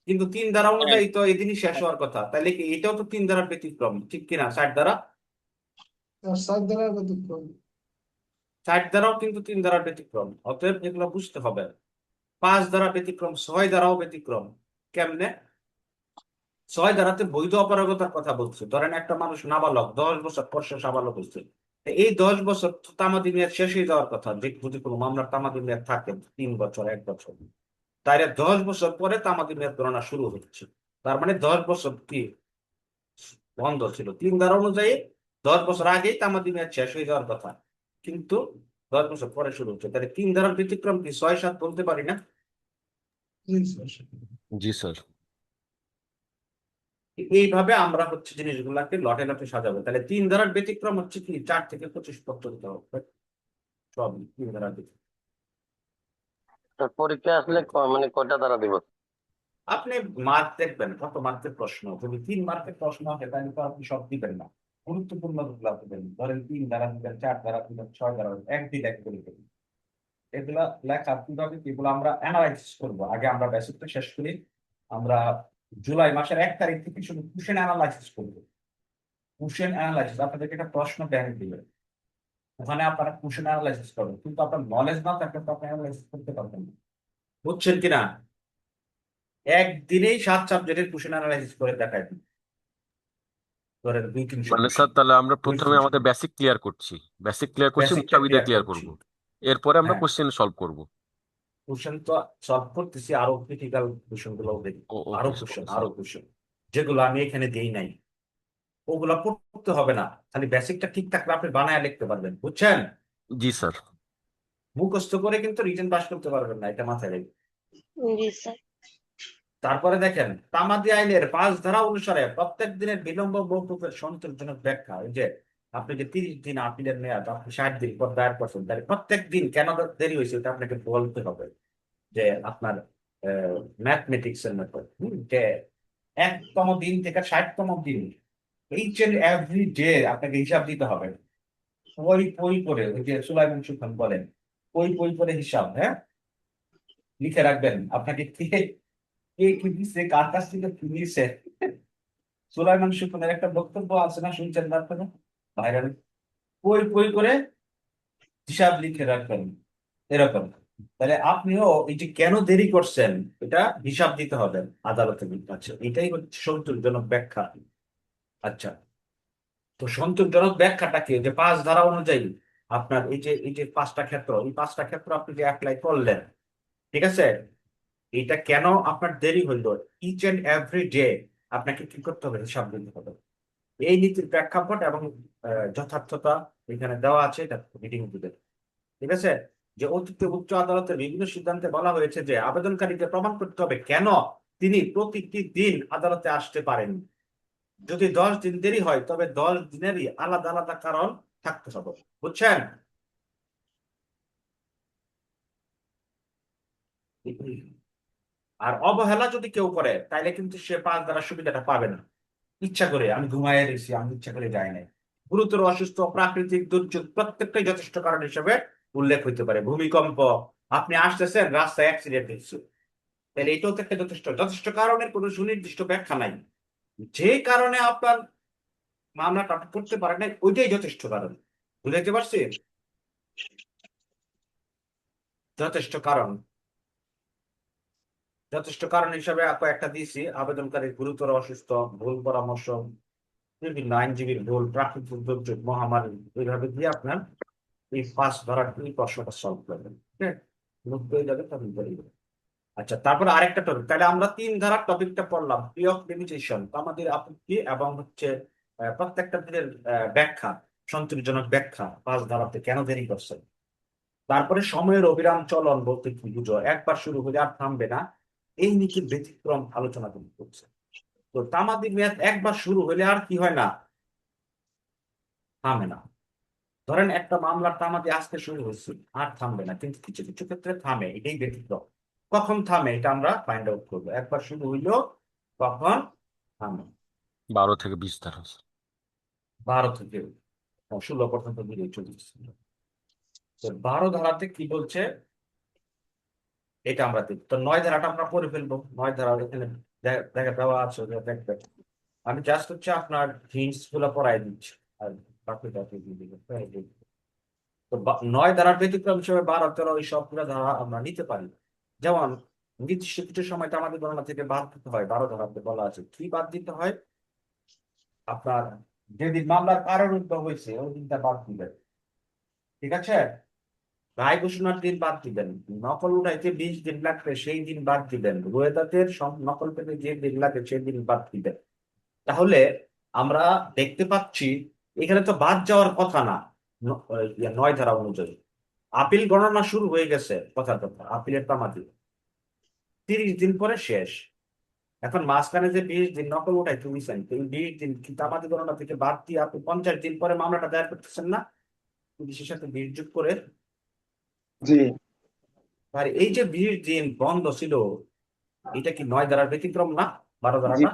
কিন্তু 3 ধারা অনুযায়ী তো এদিনই শেষ হওয়ার কথা, তাহলে কি এটাও তো 3 ধারার ব্যতিক্রম, ঠিক কিনা? 60 ধারা, স্যার 7 ধারার ব্যতিক্রম। 60 ধারাও কিন্তু 3 ধারার ব্যতিক্রম, অতএব এগুলো বুঝতে হবে। 5 ধারা ব্যতিক্রম, 6 ধারাও ব্যতিক্রম। কেমনে? 6 ধারাতে বৈধ অপারগতার কথা বলছে। ধরেন একটা মানুষ নাবালক, 10 বছর পর সে সাবালক হচ্ছে, এই 10 বছর তো তামাদি মেয়াদ শেষ হয়ে যাওয়ার কথা, যে যদি কোনো মামলার তামাদি মেয়াদ থাকে 3 বছর 1 বছর, তাহলে 10 বছর পরে তামাদি মেয়াদ গণনা শুরু হচ্ছে। তার মানে 10 বছর কি বন্ধ ছিল। 3 ধারা অনুযায়ী 10 বছর আগেই তামাদি মেয়াদ শেষ হয়ে যাওয়ার কথা, কিন্তু 10 বছর পরে শুরু হচ্ছে। তাহলে 3 ধারার ব্যতিক্রম কি 6-7 বলতে পারি না? জি স্যার। জি স্যার। এইভাবে আমরা হচ্ছে জিনিসগুলাকে লটে লটে সাজাবো। তাহলে 3 ধারার ব্যতিক্রম হচ্ছে কি 4 থেকে 25 পর্যন্ত হবে, সব 3 ধারার ব্যতিক্রম। পরীক্ষা আসলে মানে কয়টা দ্বারা দিব? আপনি মার্ক দেখবেন কত মার্কের প্রশ্ন। যদি 3 মার্কের প্রশ্ন হয় তাহলে তো আপনি সব দিবেন না, গুরুত্বপূর্ণ গুলা দিবেন। ধরেন 3 ধারা দিবেন, 4 ধারা দিবেন, 6 ধারা, একদিন এক করে দেবেন। এগুলা লেখা কিভাবে, এগুলো আমরা অ্যানালাইসিস করবো। আগে আমরা বেসিকটা শেষ করি। আমরা জুলাই মাসের 1 তারিখ থেকে শুধু কোশ্চেন অ্যানালাইসিস করবো। কোশ্চেন অ্যানালাইসিস আপনাদেরকে একটা প্রশ্ন ব্যাংক দিবে, ওখানে আপনারা কোশ্চেন অ্যানালাইসিস করবেন, কিন্তু আপনার নলেজ না থাকলে তো আপনি অ্যানালাইসিস করতে পারবেন না। বুঝছেন কিনা? একদিনেই 7 সাবজেক্টের কোশ্চেন অ্যানালাইসিস করে দেখায় দিন। ধরেন 200-300 মানে কোশ্চেন, স্যার তাহলে আমরা প্রথমে আমাদের বেসিক ক্লিয়ার করছি, বেসিকটা মুক্তাবিদে ক্লিয়ার ক্লিয়ার করছি। করব, এরপরে আমরা হ্যাঁ, কোশ্চেন সলভ করব। কোশ্চেন তো সলভ করতেছি, আরো ক্রিটিক্যাল কোশ্চেন গুলো দেখি, আরো কোশ্চেন যেগুলো আমি এখানে দেই নাই, ওগুলা পড়তে হবে না। খালি বেসিকটা ঠিক থাকলে আপনি বানায় লিখতে পারবেন। বুঝছেন? জি স্যার। মুখস্থ করে কিন্তু রিটেন পাস করতে পারবেন না, এটা মাথায় রাখবেন। জি স্যার। তারপরে দেখেন তামাদি আইনের 5 ধারা অনুসারে প্রত্যেক দিনের বিলম্ব মওকুফের সন্তোষজনক ব্যাখ্যা। এই যে আপনি যে 30 দিন আপিলের মেয়াদ, আপনি 60 দিন পর দায়ের করছেন, তাহলে প্রত্যেক দিন কেন দেরি হয়েছে এটা আপনাকে বলতে হবে। যে আপনার ম্যাথমেটিক্স এর মেথড, যে 1তম দিন থেকে 60তম দিন, এইচ এন্ড এভরি ডে আপনাকে হিসাব দিতে হবে। পই পই করে, ওই যে সুলাইমান সুখান বলেন, পই পই করে হিসাব, হ্যাঁ, লিখে রাখবেন। আপনাকে কে কে কি দিচ্ছে, কার কাছ থেকে কি নিচ্ছে। সুলাইমান সুখানের একটা বক্তব্য আছে না, শুনছেন না আপনারা? ভাইরাল, পই পই করে হিসাব লিখে রাখবেন, এরকম। তাহলে আপনিও এই যে কেন দেরি করছেন এটা হিসাব দিতে হবে আদালতের কাছে। এটাই হচ্ছে সন্তোষজনক ব্যাখ্যা। আচ্ছা, তো সন্তোষজনক ব্যাখ্যাটা কি? যে 5 ধারা অনুযায়ী আপনার এই যে 5টা ক্ষেত্র, এই 5টা ক্ষেত্র আপনি যে অ্যাপ্লাই করলেন, ঠিক আছে, এটা কেন আপনার দেরি হইলো, ইচ এন্ড এভরি ডে আপনাকে কি করতে হবে, হিসাব দিতে হবে। এই নীতির প্রেক্ষাপট এবং যথার্থতা এখানে দেওয়া আছে, এটা রিডিং দিতে। ঠিক আছে? যে অতীতে উচ্চ আদালতের বিভিন্ন সিদ্ধান্তে বলা হয়েছে যে আবেদনকারীকে প্রমাণ করতে হবে কেন তিনি প্রতিটি দিন আদালতে আসতে পারেন। যদি 10 দিন দেরি হয় তবে 10 দিনেরই আলাদা আলাদা কারণ থাকতে হবে। বুঝছেন? আর অবহেলা যদি কেউ করে তাহলে কিন্তু সে 5 ধারা সুবিধাটা পাবে না। ইচ্ছা করে আমি ঘুমায় রয়েছি, আমি ইচ্ছা করে যাই নাই, গুরুতর অসুস্থ, প্রাকৃতিক দুর্যোগ, প্রত্যেকটাই যথেষ্ট কারণ হিসেবে উল্লেখ হইতে পারে। ভূমিকম্প, আপনি আসতেছেন রাস্তায় অ্যাক্সিডেন্ট হয়েছে, তাহলে এটাও তো একটা যথেষ্ট যথেষ্ট কারণের কোনো সুনির্দিষ্ট ব্যাখ্যা নাই। যে কারণে আপনার মামলাটা করতে পারে নাই ওইটাই যথেষ্ট কারণ। বুঝাইতে পারছি? যথেষ্ট কারণ, যথেষ্ট কারণ হিসাবে কয়েকটা দিয়েছি: আবেদনকারী গুরুতর অসুস্থ, ভুল পরামর্শ, বিভিন্ন আইনজীবীর ভুল, প্রাকৃতিক দুর্যোগ, মহামারী, এইভাবে দিয়ে আপনার এই 5 ধারার এই প্রশ্নটা সলভ করবেন। হ্যাঁ, নোট হয়ে যাবে তখন করে দেবেন। আচ্ছা, তারপরে আরেকটা টপিক, তাহলে আমরা 3 ধারার টপিকটা পড়লাম, প্রি অফ লিমিটেশন, আমাদের আপত্তি, এবং হচ্ছে প্রত্যেকটা দিনের ব্যাখ্যা, সন্তোষজনক ব্যাখ্যা, 5 ধারাতে কেন দেরি করছে। তারপরে সময়ের অবিরাম চলন বলতে কি বুঝো, একবার শুরু হলে আর থামবে না, এই নীতির ব্যতিক্রম আলোচনা করছে। তো তামাদি মেয়াদ একবার শুরু হলে আর কি হয় না, থামে না। ধরেন একটা মামলার তামাদি আজকে শুরু হয়েছে, আর থামবে না, কিন্তু কিছু কিছু ক্ষেত্রে থামে, এটাই ব্যতিক্রম। কখন থামে এটা আমরা ফাইন্ড আউট করবো। একবার শুরু হইলো কখন থামে। 12 থেকে 20 ধারা। 12 থেকে 16 পর্যন্ত দিয়ে চলছে। তো 12 ধারাতে কি বলছে এটা আমরা দেখব। তো 9 ধারাটা আমরা পড়ে ফেলবো। 9 ধারা এখানে দেখা দেওয়া আছে দেখবেন। আমি জাস্ট হচ্ছে আপনার হিন্টস গুলো পড়াই দিচ্ছি আর বাকিটা আপনি দিয়ে দিবেন। তো 9 ধারার ব্যতিক্রম হিসেবে 12, 13 এই সবগুলো ধারা আমরা নিতে পারি। যেমন নির্দিষ্ট কিছু সময়টা আমাদের গণনা থেকে বাদ দিতে হয়। 12 ধারাতে বলা আছে কি বাদ দিতে হয়। আপনার যেদিন মামলার কারণ উদ্ভব হয়েছে ওই দিনটা বাদ দিবেন, ঠিক আছে। রায় ঘোষণার দিন বাদ দিবেন। নকল উঠাইতে 20 দিন লাগবে সেই দিন বাদ দিবেন। রোয়েদাদের নকল পেতে যে দিন লাগে সেই দিন বাদ দিবেন। তাহলে আমরা দেখতে পাচ্ছি এখানে তো বাদ যাওয়ার কথা না। 9 ধারা অনুযায়ী আপিল গণনা শুরু হয়ে গেছে, কথার কথা আপিলের তামাদি 30 দিন পরে শেষ। এখন মাঝখানে যে 20 দিন নকল উঠাই তুমিছেন, এই 20 দিন কি তামাদি গণনা থেকে বাদ দিয়ে আপনি 50 দিন পরে মামলাটা দায়ের করতেছেন না, পুলিশের সাথে 20 যোগ করে। জি। আর এই যে 20 দিন বন্ধ ছিল, এটা কি 9 ধারার ব্যতিক্রম না? 12 ধারাটা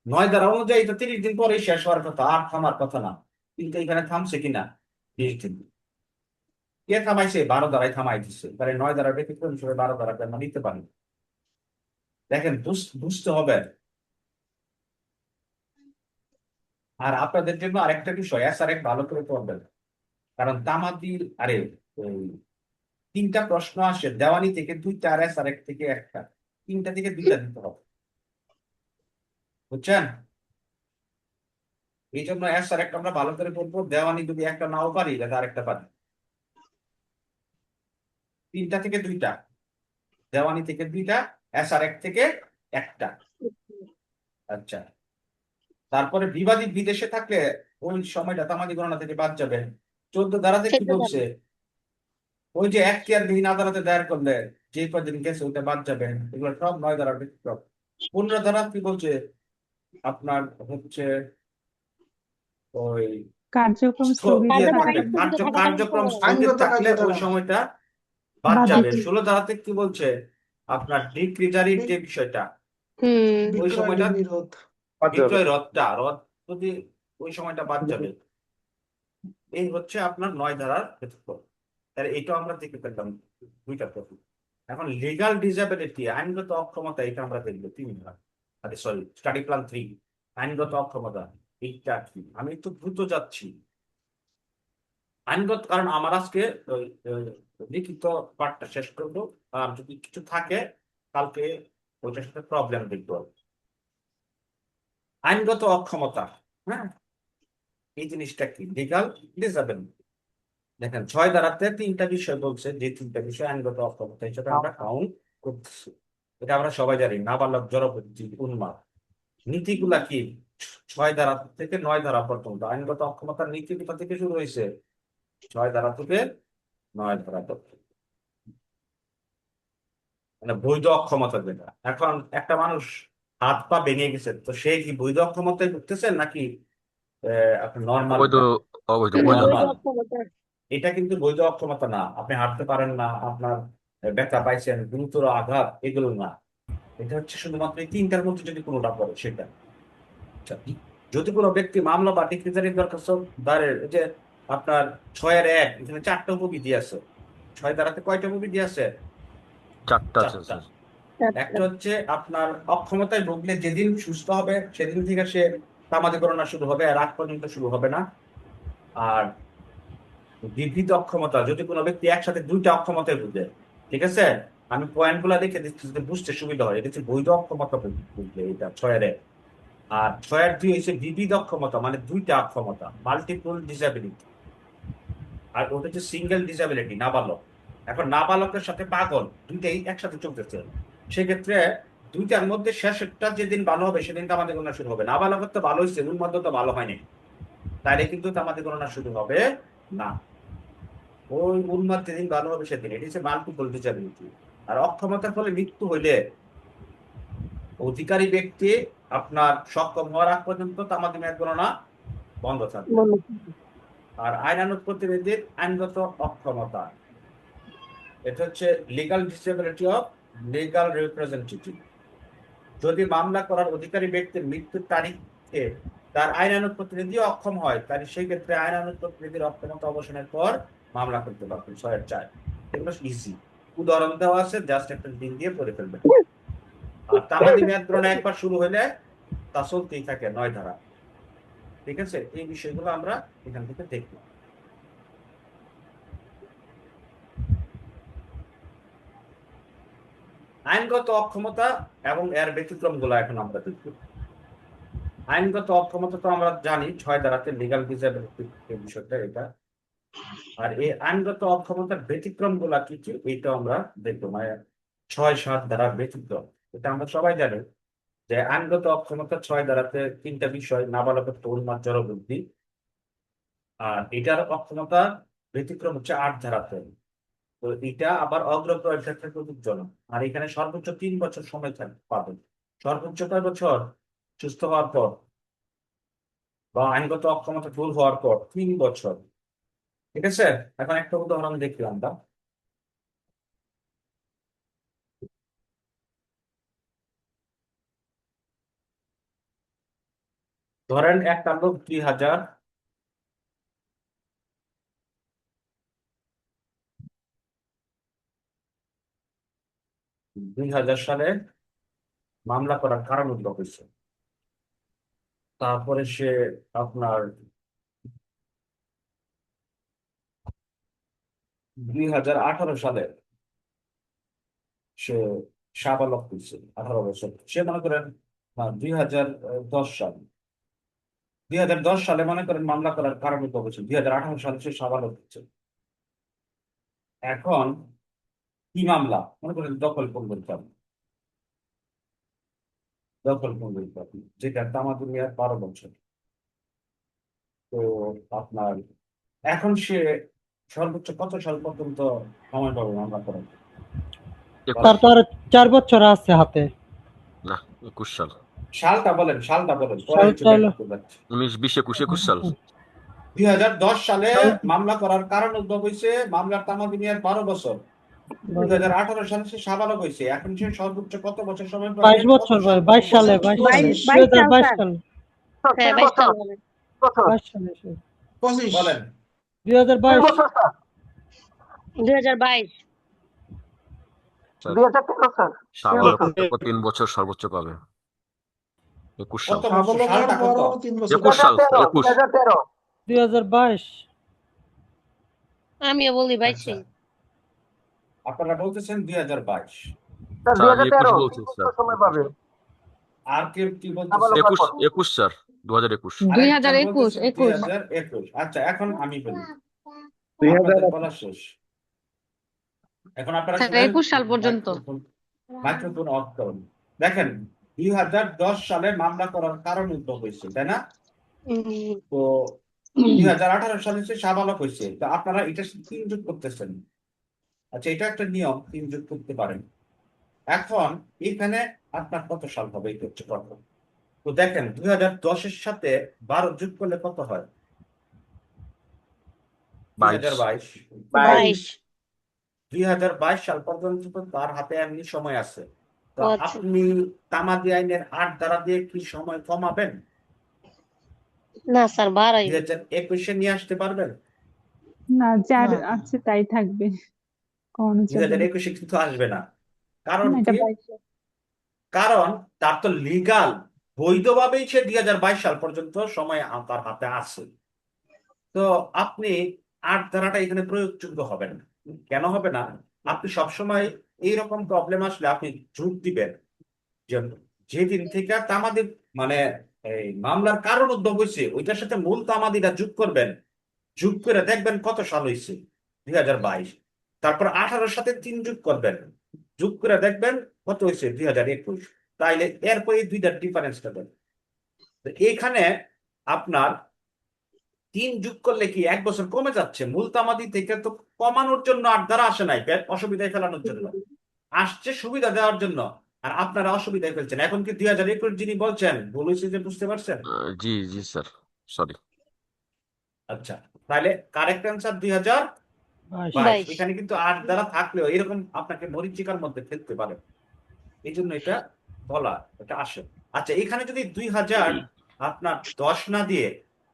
9 ধারা অনুযায়ী তো 30 দিন পরে শেষ হওয়ার কথা, আর থামার কথা না। কিন্তু এখানে থামছে কিনা 20 দিন। কে থামাইছে? 12 ধারায় থামাই দিচ্ছে। তাহলে 9 ধারার ব্যতিক্রম হিসেবে 12 ধারাকে আমরা নিতে পারি। দেখেন বুঝতে হবে। আর আপনাদের জন্য আরেকটা বিষয় SRF ভালো করে পড়বেন, কারণ তামাদির ওই 3টা প্রশ্ন আসে, দেওয়ানি থেকে 2টা আর SRF থেকে 1টা, 3টা থেকে 2টা দিতে হবে, বুঝছেন? এই জন্য SRF আমরা ভালো করে পড়বো। দেওয়ানি যদি একটা নাও পারি তাহলে আরেকটা পারি। 3টা থেকে 2টা, দেওয়ানি থেকে 2টা, SRF থেকে 1টা। আচ্ছা, তারপরে বিবাদী বিদেশে থাকলে ওই সময়টা তামাদি গণনা থেকে বাদ যাবে। 14 ধারাতে কি বলছে? ওই যে এখতিয়ারবিহীন আদালতে দায়ের করলে যে কদিন গেছে ওইটা বাদ যাবে। এগুলো সব 9 ধারার ব্যতিক্রম। 15 ধারা কি বলছে? আপনার হচ্ছে ওই কার্যক্রম স্থগিত ইয়ে থাকলে থাকলে কার্যক্রম স্থগিত আইনগত থাকলে ওই কার্যধারা সময়টা বাদ বাদ যাবে। যাবে। 16 ধারাতে কি বলছে? আপনার ডিক্রি জারির যে বিষয়টা, ওই বিক্রয় সময়টা নিরোধ বিক্রয় রদ যদি ওই সময়টা বাদ যাবে। এই হচ্ছে আপনার 9 ধারার ব্যতিক্রম। তাহলে এটা আমরা দেখতে পেলাম 2টা প্রশ্ন। এখন লিগাল ডিসএবিলিটি, আইনগত অক্ষমতা, এটা আমরা দেখবো 3 ধারা। সরি, স্টাডি প্ল্যান 3 আইনগত অক্ষমতা। এইটা কি? আমি একটু দ্রুত যাচ্ছি। আইনগত, কারণ আমার আজকে ওই, লিখিত পার্টটা শেষ করবো। আর যদি কিছু থাকে কালকে ওইটার সাথে প্রবলেম দেখবো। আইনগত অক্ষমতা, হ্যাঁ, এই জিনিসটা কি? Legal disability. দেখেন 6 ধারাতে 3টা বিষয় বলছে, যে 3টা বিষয় আইনগত অক্ষমতা হিসেবে আমরা কাউন্ট করতেছি। এটা আমরা সবাই জানি। নাবালক, জড়বুদ্ধি, উন্মাদ। নীতিগুলা কি? 6 ধারা থেকে 9 ধারা পর্যন্ত আইনগত অক্ষমতার নীতি কোথা থেকে শুরু হয়েছে? 6 ধারা থেকে 9 ধারা পর্যন্ত। মানে বৈধ অক্ষমতা যেটা। এখন একটা মানুষ হাত পা ভেঙে গেছে, তো সে কি বৈধ অক্ষমতায় ভুগতেছেন নাকি আপনার নর্মাল? অবৈধ অবৈধ এটা বৈধ বৈধ না। অক্ষমতা। এটা কিন্তু বৈধ অক্ষমতা না। আপনি হাঁটতে পারেন না, আপনার ব্যথা পাইছেন, গুরুতর আঘাত, এগুলো না। এটা হচ্ছে শুধুমাত্র এই 3টার মধ্যে যদি কোনোটা পড়ে সেটা। আচ্ছা, যদি কোনো ব্যক্তি মামলা বা ডিক্রি জারির দরখাস্ত দায়ের, যে আপনার 6-1 এখানে 4টা উপবিধি আছে। 6 ধারাতে কয়টা উপবিধি আছে? 4টা আছে 4টা। স্যার। একটা হচ্ছে আপনার অক্ষমতায় ভুগলে যেদিন সুস্থ হবে সেদিন থেকে সে তামাদি গণনা শুরু হবে, আর আগ পর্যন্ত শুরু হবে না। আর বিবিধ অক্ষমতা, যদি কোনো ব্যক্তি একসাথে 2টা অক্ষমতায় ভুগে, ঠিক আছে, আমি পয়েন্ট গুলা দেখে দিচ্ছি যাতে বুঝতে সুবিধা হয়। এটা হচ্ছে বৈধ অক্ষমতা বুঝলে, এটা 6-1। আর 6-2 হচ্ছে বিবিধ অক্ষমতা, মানে 2টা অক্ষমতা, মাল্টিপল ডিসএবিলিটি। আর ওটা হচ্ছে সিঙ্গেল ডিসএবিলিটি, নাবালক। এখন নাবালকের সাথে পাগল দুইটাই একসাথে চলতেছে, সেক্ষেত্রে 2টার মধ্যে শেষটা যেদিন ভালো হবে সেদিন তামাদি গণনা শুরু হবে। নাবালকের তো ভালো হয়েছে, উন্মাদ তো ভালো হয়নি, তাইলে কিন্তু তামাদি গণনা শুরু হবে না। ওই উন্মাদ যেদিন ভালো হবে সেদিন। এটি হচ্ছে মাল্টিপল ডিসএবিলিটি। আর অক্ষমতার ফলে মৃত্যু হইলে অধিকারী ব্যক্তি আপনার সক্ষম হওয়ার আগ পর্যন্ত তামাদি মেয়াদ গণনা বন্ধ থাকবে। আর আইনানুগ প্রতিনিধির আইনগত অক্ষমতা, এটা হচ্ছে legal disability of legal representative. যদি মামলা করার অধিকারী ব্যক্তির মৃত্যুর তারিখে তার আইনানুগ প্রতিনিধি অক্ষম হয়, তাহলে সেই ক্ষেত্রে আইনানুগ প্রতিনিধির অক্ষমতা অবসানের পর মামলা করতে পারবেন। 6-4 এগুলো ইজি, উদাহরণ দেওয়া আছে, জাস্ট একটা দিন দিয়ে পড়ে ফেলবেন। আর তামাদি মেয়াদ গ্রহণ একবার শুরু হলে তা চলতেই থাকে 9 ধারা। ঠিক আছে, এই বিষয়গুলো আমরা এখান থেকে দেখব। আইনগত অক্ষমতা এবং এর ব্যতিক্রম গুলো এখন আমরা দেখব। আইনগত অক্ষমতা তো আমরা জানি 6 ধারাতে লিগাল ডিসেবিলিটি বিষয়টা এটা। আর এই আইনগত অক্ষমতার ব্যতিক্রম গুলা কি কি এইটা আমরা দেখবো, মানে 6-7 ধারার ব্যতিক্রম। এটা আমরা সবাই জানি যে আইনগত অক্ষমতা 6 ধারাতে 3টা বিষয়: নাবালকত্ব, উন্মাদ, জড়বুদ্ধি। আর এটার অক্ষমতা ব্যতিক্রম হচ্ছে 8 ধারাতে। তো এটা আবার অগ্রপ্রয়ের ক্ষেত্রে প্রযোজ্য। আর এখানে সর্বোচ্চ 3 বছর সময় পাবেন। সর্বোচ্চ কয় বছর? সুস্থ হওয়ার পর বা আইনগত অক্ষমতা দূর হওয়ার পর 3 বছর। ঠিক আছে, এখন একটা উদাহরণ দেখি আমরা। ধরেন একটা লোক 2000 সালে মামলা করার কারণ উদ্ভব হয়েছে। তারপরে সে আপনার 2018 সালে সে সাবালক হয়েছে, 18 বছর। সে মনে করেন 2010 সাল 2010 সালে মনে করেন মামলা করার কারণ উদ্ভব হয়েছে, 2018 সালে সে সাবালক হচ্ছে। এখন কি মামলা? মনে করেন দখল প্রবঞ্চনা, যেটা তামাদি মেয়াদ 12 বছর। তো আপনার এখন সে সর্বোচ্চ কত সাল পর্যন্ত সময় পাবে মামলা করার? তার তো আর 4 বছর আছে হাতে। না, 21 সাল। সালটা বলেন, সালটা বলেন, পরে সাল হচ্ছে তাহলে- ব্যাখ্যা করবেন। 19, 20, 21 সাল। 2010 সালে মামলা করার কারণ উদ্ভব হয়েছে, মামলার তামাদি মেয়াদ 12 বছর। 2018 সালে সে সাবালক হয়েছে। এখন সে সর্বোচ্চ কত বছর সময় পাবে? 22 বছর ভাই, 22 সালে 2022 সালে হ্যাঁ 22 সাল হবে। 22 সালে সে। বলেন। 2022 2022 সাবালক হতে 3 বছর সর্বোচ্চ পাবে। 21 সাল। কত বছর? সালটা কত? 21 সাল। 21। 2022 আমিও বলি 22 আচ্ছা, আপনারা বলতেছেন 2022। স্যার, আমি 21 বলছি স্যার। আর কেউ কি বলতেছে? 21 স্যার, 2021। আরেকজন বলতেছেন 2021। আচ্ছা, এখন আমি বলি, 2000 আপনাদের বলা শেষ। এখন আপনারা স্যার, শুনেন, 21 সাল পর্যন্ত। মাইক্রোফোন অফ করুন। দেখেন, 2010 সালে মামলা করার কারণ উদ্ভব হয়েছে, তাই না? তো 2018 সালে সে সাবালক হয়েছে। তো আপনারা এটা 3 যোগ করতেছেন। আচ্ছা, এটা একটা নিয়ম, 3 যোগ করতে পারেন। এখন এখানে আপনার কত সাল হবে? এটা হচ্ছে কথা। তো দেখেন, 2010-এর সাথে 12 যোগ করলে কত হয়? 2022। 22 2022 সাল পর্যন্ত তো তার হাতে এমনি সময় আছে। তো আচ্ছা। আপনি তামাদি আইনের 8 ধারা দিয়ে কি সময় কমাবেন? না স্যার বাড়াই। 2021-এ নিয়ে আসতে পারবেন? না যার আছে তাই থাকবে কোন চলবে 2021-এ কিন্তু আসবে না। কারণ না, এটা কি? 22 কারণ তার তো লিগাল বৈধভাবেই সে 2022 সাল পর্যন্ত সময় তার হাতে আছে। তো আপনি 8 ধারাটা এখানে প্রয়োগযোগ্য হবে না। কেন হবে না? আপনি সবসময় এইরকম প্রবলেম আসলে আপনি যোগ দিবেন যে যেদিন থেকে তামাদি মানে এই মামলার কারণ উদ্ভব হয়েছে ওইটার সাথে মূল তামাদিটা যোগ করবেন। যোগ করে দেখবেন কত সাল হয়েছে, 2022। তারপর 18-এর সাথে 3 যোগ করবেন, যোগ করে দেখবেন কত হয়েছে, 2021। তাইলে এরপরে এই দুইটার ডিফারেন্সটা দেন। এইখানে আপনার 3 যোগ করলে কি 1 বছর কমে যাচ্ছে? মূল তামাদি থেকে তো কমানোর জন্য 8 ধারা আসে নাই, অসুবিধায় ফেলানোর জন্য আসছে, সুবিধা দেওয়ার জন্য। আর আপনারা অসুবিধায় ফেলছেন। এখন কি 2021 যিনি বলছেন ভুল হয়েছে যে বুঝতে পারছেন? জি জি স্যার, সরি। আচ্ছা, তাহলে কারেক্ট অ্যান্সার 2022। এখানে কিন্তু 8 ধারা থাকলেও এরকম আপনাকে মরীচিকার মধ্যে ফেলতে পারে, এই জন্য এটা বলা, এটা আসে। আচ্ছা, এখানে যদি 2000 আপনার 10 না দিয়ে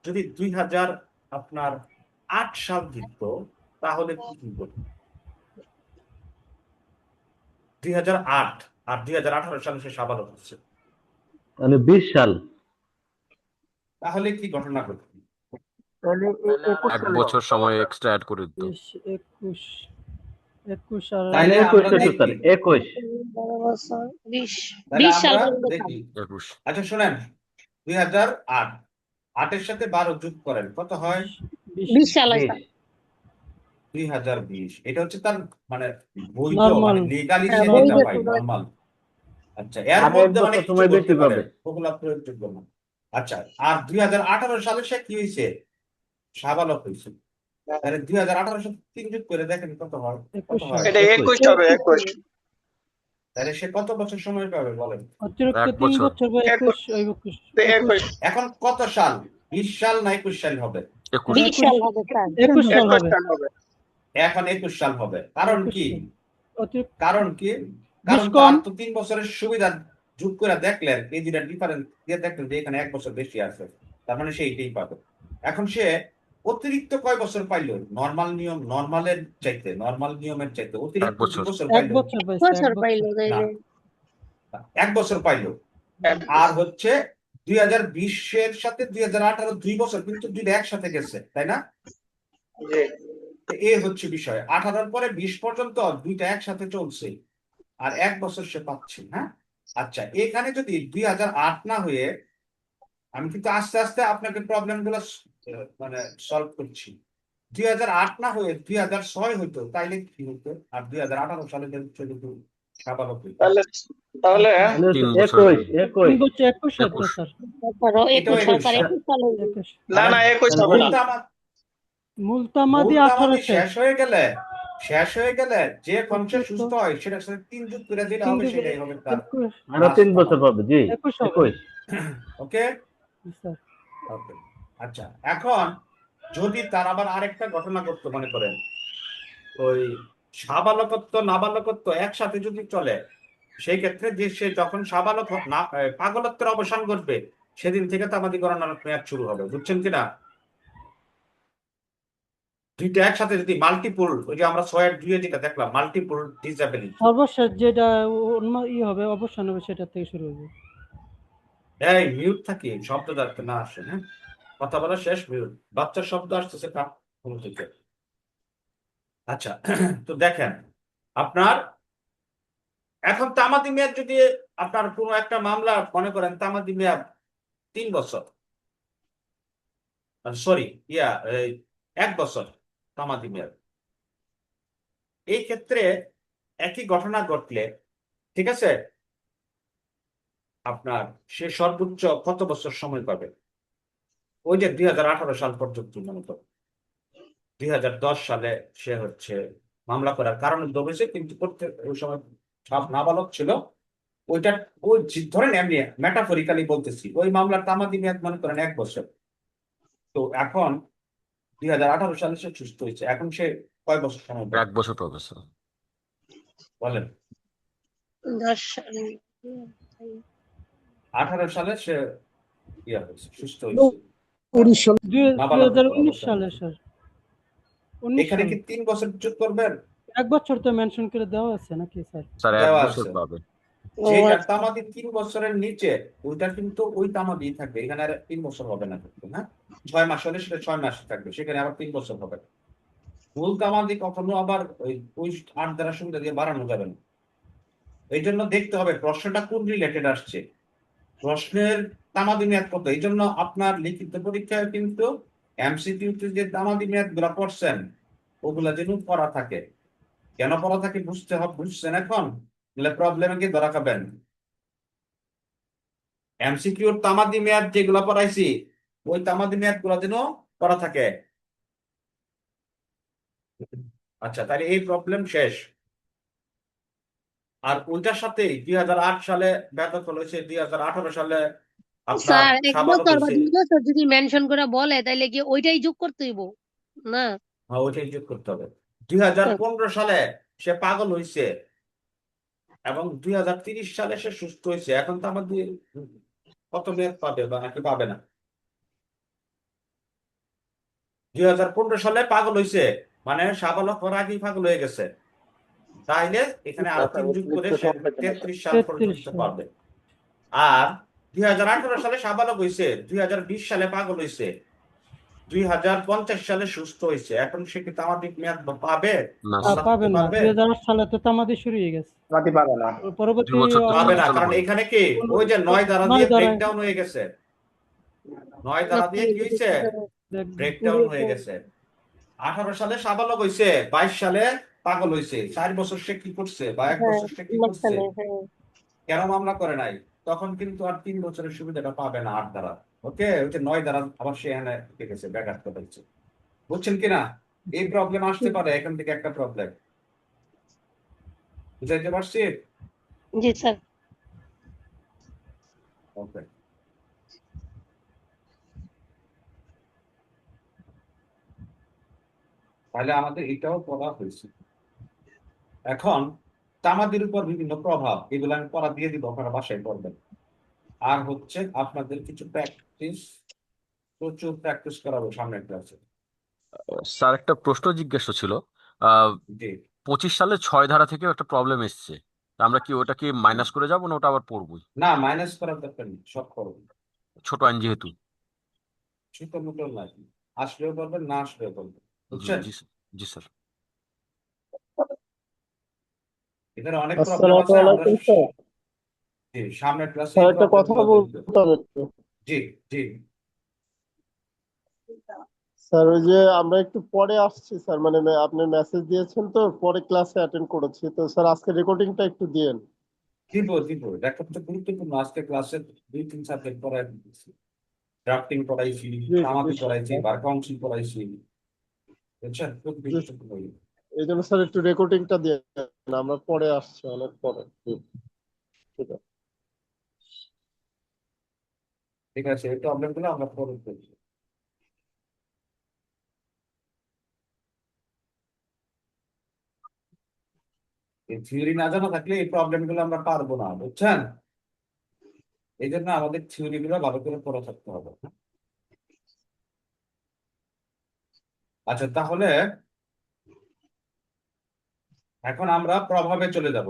যদি 2000 আপনার 8 সাল দিত, তাহলে কি করবে? 2008 আর 2018 সালে সে সাবালক হচ্ছে, মানে 20 সাল। তাহলে কি ঘটনা ঘটবে? তাহলে তাহলে আর 1 1 বছর বছর সময় হবে। এক্সট্রা অ্যাড করে দিত। 20, 21, 21 আর তাইলে 21 আমরা তো স্যার, দেখি, 21। 12 বছর 20 তাহলে 20 সাল আমরা পর্যন্ত দেখি। থাকবে। 21 আচ্ছা শোনেন, 2008, 8-এর সাথে 12 যোগ করেন কত হয়? 20 20 সাল হয় 20। স্যার। 2020। এটা হচ্ছে তার মানে বৈধ, নর্মাল মানে লিগালি হ্যাঁ সে বৈধ যেটা পায় সময়। নর্মাল। আচ্ছা, এর আর 1 মধ্যে অনেক বছর কিছু সময় করতে বেশি পারে, পাবে। ওগুলা প্রয়োগযোগ্য না। আচ্ছা, আর 2018 সালে সে কি হয়েছে? সাবালক হয়েছে। তাহলে 2018 সালে 3 যোগ করে দেখেন কত হয়? 21 হয়? সাল। এটা 21 হবে, 21। তাহলে সে কত বছর সময় পাবে বলেন? অতিরিক্ত 1 3 বছর। বছর বা 21, 21 এখন কত সাল? 20 সাল না 21 সাল হবে? 21 20 সাল হবে স্যার। 21 সাল 21 হবে। সাল হবে। এখন 21 সাল হবে। কারণ 21 কি? সাল। অতিরিক্ত কারণ কি? 20 কারণ কম। তার তো 3 বছরের সুবিধা যোগ করে দেখলেন, এই দুটা ডিফারেন্স দিয়ে দেখলেন যে এখানে 1 বছর বেশি আছে, তার মানে সে এইটাই পাবে। এখন সে অতিরিক্ত কয় বছর পাইলো? নর্মাল নিয়ম, নর্মাল নিয়মের চাইতে 1 অতিরিক্ত 2 বছর। বছর 1 পাইলো। বছর পাইছে, 1 বছর বছর। পাইলো না, তাইলে 1 বছর পাইলো। আর হচ্ছে 2020-এর সাথে 2018 2 বছর, কিন্তু দুইটা একসাথে গেছে, তাই না? জি। তো এ হচ্ছে বিষয়। 18-র পরে 20 পর্যন্ত দুইটা একসাথে চলছে, আর 1 বছর সে পাচ্ছে। হ্যাঁ, আচ্ছা, এখানে যদি 2008 না হয়ে, আমি কিন্তু আস্তে আস্তে আপনাকে প্রবলেম গুলো মানে সলভ করছি। 2008 না হয়ে 2006 হইতো, তাইলে কি হতো? আর 2018 সালে যদি সাবালক হইতো, তাহলে তাহলে তাহলে 3 হচ্ছে বছর। 21, 3 21। বছর 21 হতো 21 স্যার। ধরো এটাও 21 হয় 21 স্যার, সাল। 21 সাল হয়ে 21। না তাহলে না 21 হবে মূল না। মূল তামাদি মূল 18 তামাদি শেষ। শেষ হয়ে গেলে যে কনসে অতিরিক্ত সুস্থ হয় সেটার সাথে 3 যোগ করে যেটা 3 হবে যুগে সেটাই হবে তার 21 আরো লাস্ট 3 বছর তামাদি। পাবে। জি, 21 হবে। 21। ওকে, স্যার ওকে। আচ্ছা, এখন যদি তার আবার আরেকটা ঘটনা ঘটতো, মনে করেন ওই সাবালকত্ব নাবালকত্ব একসাথে যদি চলে, সেই ক্ষেত্রে যে সে যখন সাবালক না পাগলত্বের অবসান ঘটবে, সেদিন থেকে তামাদি গণনার মেয়াদ শুরু হবে। বুঝছেন কিনা? দুইটা একসাথে যদি মাল্টিপল, ওই যে আমরা 6-2 যেটা দেখলাম, মাল্টিপল ডিসএবিলিটি। সর্বশেষ যেটা হবে, অবসান হবে, সেটা থেকে শুরু হবে। এই মিউট থাকি, শব্দ যাতে না আসে। হ্যাঁ, কথা বলা শেষ, মিউট। বাচ্চার শব্দ আসতেছে কান থেকে। আচ্ছা, তো দেখেন আপনার এখন তামাদি মেয়াদ যদি আপনার কোনো একটা মামলা, মনে করেন তামাদি মেয়াদ 3 বছর, সরি, এই 1 বছর তামাদি মেয়াদ, এই ক্ষেত্রে একই ঘটনা ঘটলে, ঠিক আছে, আপনার সে সর্বোচ্চ কত বছর সময় পাবে? ওই যে 2018 সাল পর্যন্ত, মনে করেন 2010 সালে সে হচ্ছে মামলা করার কারণে দমেছে, কিন্তু করতে ওই সময় সব নাবালক ছিল। ওইটা ওই ধরেন এমনি মেটাফরিক্যালি বলতেছি, ওই মামলার তামাদি মেয়াদ মনে করেন 1 বছর। তো এখন 2018 সালে সে সুস্থ হয়েছে, এখন সে কয় বছর সময় 1 পাবে বছর পাবে স্যার। বলেন? 10 সাল 18 সালে সে হয়েছে, সুস্থ হয়েছে, 19 সাল। নাবালকত্বের 2019 অবসান সালে হয়েছে। স্যার। 19 এখানে সালে কি 3 বছর যোগ করবেন? 1 বছর তো মেনশন করে দেওয়া আছে নাকি স্যার? স্যার 1 দেওয়া বছর আছে। পাবে। ও যেটা আচ্ছা। তামাদি 3 বছরের নিচে, ওইটা কিন্তু ওই তামাদি থাকবে, এখানে আর 3 বছর হবে না কিন্তু। হ্যাঁ, 6 মাস হলে সেটা 6 মাস থাকবে, সেখানে আবার 3 বছর হবে। মূল তামাদি কখনো আবার ওই 8 দ্বারা সুবিধা দিয়ে বাড়ানো যাবে না। এই জন্য দেখতে হবে প্রশ্নটা কোন রিলেটেড আসছে, প্রশ্নের তামাদি মেয়াদ কত। এই জন্য আপনার লিখিত পরীক্ষায় কিন্তু এমসিকিউতে যে তামাদি মেয়াদ গুলা পড়ছেন, ওগুলা যেন পড়া থাকে। কেন পড়া থাকে বুঝতে হবে, বুঝছেন এখন? প্রবলেমে কি ধরা খাবেন? এমসিকিউর তামাদি মেয়াদ যেগুলা পড়াইছি, ওই তামাদি মেয়াদ গুলা যেন পড়া থাকে। আচ্ছা, তাহলে এই প্রবলেম শেষ। আর ওইটার সাথে 2008 সালে ব্যাপক হয়েছে, 2018 সালে আপনার স্যার 1 সাবালক বছর বা হয়েছে। 2 বছর যদি মেনশন করে বলে, তাইলে কি ওইটাই যোগ করতে হইব না? হ্যাঁ, ওইটাই যোগ করতে হবে। 2015 সালে সে পাগল হয়েছে এবং 2030 সালে সে সুস্থ হয়েছে, এখন তো আমাদের কত মেয়াদ পাবে বা নাকি পাবে না? 2015 সালে পাগল হয়েছে, মানে সাবালক হওয়ার আগেই পাগল হয়ে গেছে। তাইলে এখানে আরো 3 যোগ করে সে 33 সাল 33 পর্যন্ত সাল। পাবে। আর 2018 সালে সাবালক হয়েছে, 2020 সালে পাগল হয়েছে, 2050 সালে সুস্থ হয়েছে, এখন সে কি তামাদিক মেয়াদ পাবে? না আল্লাহ পাবে দিতে না, পারবে? 2008 সালে তো তামাদি শুরু হয়ে গেছে। বাতি পাবে না। পরবর্তী 2 বছর তো পাবে না, চালু কারণ হয়। এখানে কি ওই যে 9 ধারা দিয়ে 9 ধারায় ব্রেকডাউন হয়ে গেছে, 9 ধারা দিয়ে কি হয়েছে? ব্রেকডাউন হয়ে গেছে। 18 সালে সাবালক হয়েছে, 22 সালে পাগল হয়েছে, 4 বছর সে কি করছে বা 1 হ্যাঁ, বছর সে কি করছে? মাঝখানে, হ্যাঁ। কেন মামলা করে নাই? তখন কিন্তু আর 3 বছরের সুবিধাটা পাবে না 8 ধারা। ওকে, ওই যে 9 ধারা আবার সে এখানে ঢুকে গেছে, ব্যাঘাত ঘটাচ্ছে। বুঝছেন কিনা? এই প্রবলেম আসতে পারে, এখান থেকে একটা প্রবলেম। বুঝাইতে পারছি? জি স্যার। ওকে। তাহলে আমাদের এটাও পড়া হয়েছে। এখন তামাদের উপর বিভিন্ন প্রভাব, এগুলো আমি পড়া দিয়ে দিব, আপনারা বাসায় পড়বেন। আর হচ্ছে আপনাদের কিছু প্র্যাকটিস, প্রচুর প্র্যাকটিস করাবো সামনের ক্লাসে। স্যার একটা প্রশ্ন জিজ্ঞাসা ছিল। আহ জি 25 সালে 6 ধারা থেকেও একটা প্রবলেম এসছে, তা আমরা কি ওটা কি মাইনাস করে যাবো না ওটা আবার পড়বই? না, মাইনাস করার দরকার নেই, সব করবেন। ছোট আইন যেহেতু। ছোট মোটো নাই, আসলেও করবেন, না আসলেও করবেন। বুঝছেন? জি স্যার। জি স্যার। এখানে অনেক প্রবলেম আছে, আমরা জি সামনের ক্লাসে এই একটা কথা প্রবলেমগুলো দেখব। বলতে হবে একটু। জি জি স্যার ওই যে আমরা একটু পরে আসছি স্যার, মানে আপনি মেসেজ দিয়েছেন তো, পরে ক্লাসে অ্যাটেন্ড করেছি তো স্যার, আজকে রেকর্ডিংটা একটু দিয়েন। দিব দিব, এটা তো গুরুত্বপূর্ণ। আজকে ক্লাসে 2-3 সাবজেক্ট পড়াই দিচ্ছি, ড্রাফটিং পড়াইছি, তামাদি পড়াইছি, বার কাউন্সিল পড়াইছি। বুঝছেন? খুব গুরুত্বপূর্ণ। এই জন্য স্যার একটু রেকর্ডিংটা দিয়েন, আমরা পরে আসছি, অনেক পরে। ঠিক আছে। ঠিক আছে, এই প্রবলেমগুলো আমরা পরে করছি। এই থিওরি না জানা থাকলে এই প্রবলেমগুলো আমরা পারবো না, বুঝছেন? এই জন্য আমাদের থিওরি গুলো ভালো করে পড়ে থাকতে হবে। আচ্ছা, তাহলে এখন আমরা প্রভাবে চলে যাব।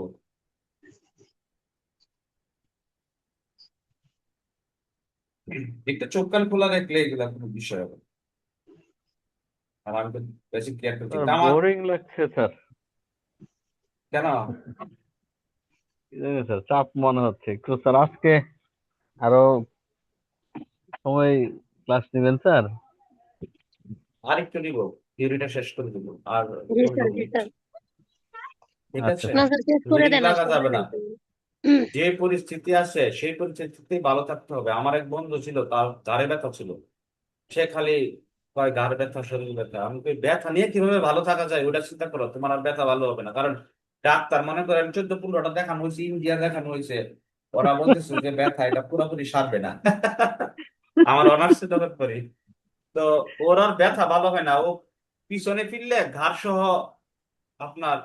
একটু চোখ কান খোলা রাখলে এগুলা কোনো বিষয় হবে না। আর আমি তো বেশি ক্লিয়ার করছি আমার বোরিং লাগছে স্যার, কেন? কি জানি স্যার, চাপ মনে হচ্ছে একটু স্যার। আজকে আরো সময় ক্লাস নেবেন স্যার? আর একটু নিব, থিওরিটা শেষ করে দিব, আর জি 15 স্যার, জি মিনিট। স্যার। ঠিক আচ্ছা আছে, না স্যার, শেষ করে রিডিং দেন, আর লাগা সময় যাবে না। নাই তো। যে পরিস্থিতি আছে সেই পরিস্থিতিতে ভালো থাকতে হবে। আমার এক বন্ধু ছিল, তার ঘাড়ে ব্যথা ছিল, সে খালি কয় ঘাড় ব্যথা, শরীর ব্যথা। আমি কই ব্যথা নিয়ে কিভাবে ভালো থাকা যায় ওটা চিন্তা করো, তোমার আর ব্যথা ভালো হবে না। কারণ ডাক্তার মনে করেন 14-15টা দেখানো হয়েছে, ইন্ডিয়া দেখানো হয়েছে, ওরা বলতেছে যে ব্যথা এটা পুরোপুরি সারবে না। আমার অনার্স তখন করি, তো ওর আর ব্যথা ভালো হয় না। ও পিছনে ফিরলে ঘাড় সহ আপনার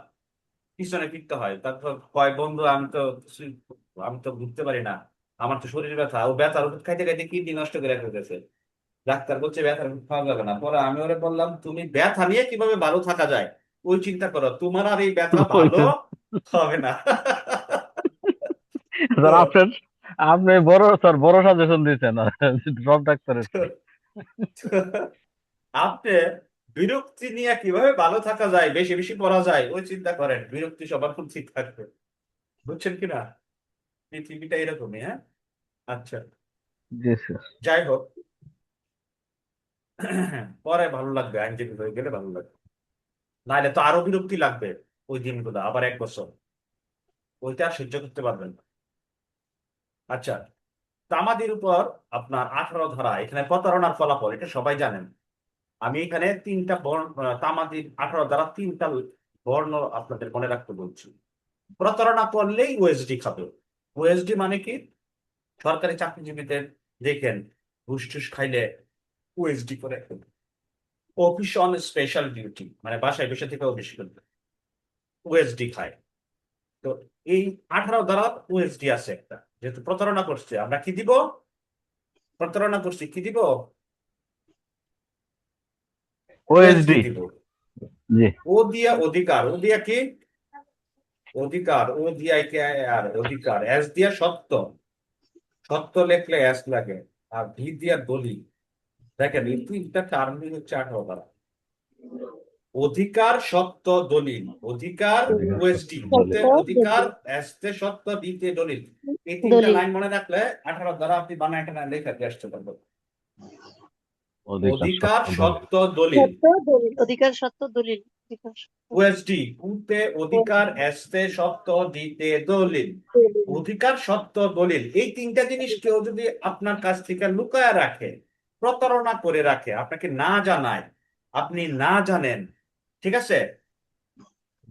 পিছনে ফিরতে হয়। তারপর কয় বন্ধু আমি তো ঘুরতে পারি না, আমার তো শরীর ব্যথা। ও ব্যথার ওষুধ খাইতে খাইতে কিডনি নষ্ট করে ফেলেছে। ডাক্তার বলছে ব্যথার ওষুধ খাওয়া যাবে না। পরে আমি ওরে বললাম, তুমি ব্যথা নিয়ে কিভাবে ভালো থাকা যায় ওই চিন্তা করো, তোমার আর এই ব্যথা ভালো হবে না। তো স্যার আপনার, আপনি বড় স্যার, বড় সাজেশন দিয়েছেন সব ডাক্তারের চেয়ে। আপনি বিরক্তি নিয়ে কিভাবে ভালো থাকা যায়, বেশি বেশি পড়া যায় ওই চিন্তা করেন, বিরক্তি সবার মধ্যে থাকবে। বুঝছেন কিনা? পৃথিবীটা এরকমই। হ্যাঁ, আচ্ছা, জি স্যার। যাই হোক, পরে ভালো লাগবে, আইনজীবী হয়ে গেলে ভালো লাগবে, নাহলে তো আরো বিরক্তি লাগবে। ওই দিনগুলো আবার 1 বছর ওইটা আর সহ্য করতে পারবেন না। আচ্ছা, তামাদির উপর আপনার 18 ধারা, এখানে প্রতারণার ফলাফল, এটা সবাই জানেন। আমি এখানে 3টা বর্ণ, তামাদির 18 ধারা 3টা বর্ণ আপনাদের মনে রাখতে বলছি। প্রতারণা করলেই ওএসডি খাবে। ওএসডি মানে কি? সরকারি চাকরিজীবীদের দেখেন ঘুষ টুস খাইলে ওএসডি করে, অফিস অন স্পেশাল ডিউটি, মানে বাসায় বসে থেকে অফিস করবে, ওএসডি খায়। তো এই 18 ধারা ওএসডি আছে একটা, যেহেতু প্রতারণা করছে আমরা কি দিব? প্রতারণা করছি কি দিব? OSD OSD. দিব। জি। ও দিয়া অধিকার, ও দিয়া কি? অধিকার, ODIKR, অধিকার, এস দিয়া সত্য, সত্য লিখলে এস লাগে, আর ভি দিয়া দলিল। দেখেন এই তিনটা টার্মই হচ্ছে 18 ধারা। অধিকার, সত্য, দলিল। অধিকার অধিকার ওএসডি, সত্য দলিল। অধিকার এসতে সত্য, দিতে দলিল। এই তিনটা দলিল। লাইন মনে রাখলে 18 ধারা আপনি বানায় একটা লেখা দিয়ে আসতে পারবেন। অধিকার, সত্য সত্য, দলিল। দলিল। সত্য দলিল, অধিকার সত্য দলিল। অধিকার সত্য ওএসডি, উতে অধিকার, এসতে সত্য, দিতে দলিল। দলিল। অধিকার, সত্য, দলিল, এই তিনটা জিনিস কেউ যদি আপনার কাছ থেকে লুকায় রাখে, প্রতারণা করে রাখে, আপনাকে না জানায়, আপনি না জানেন, ঠিক আছে,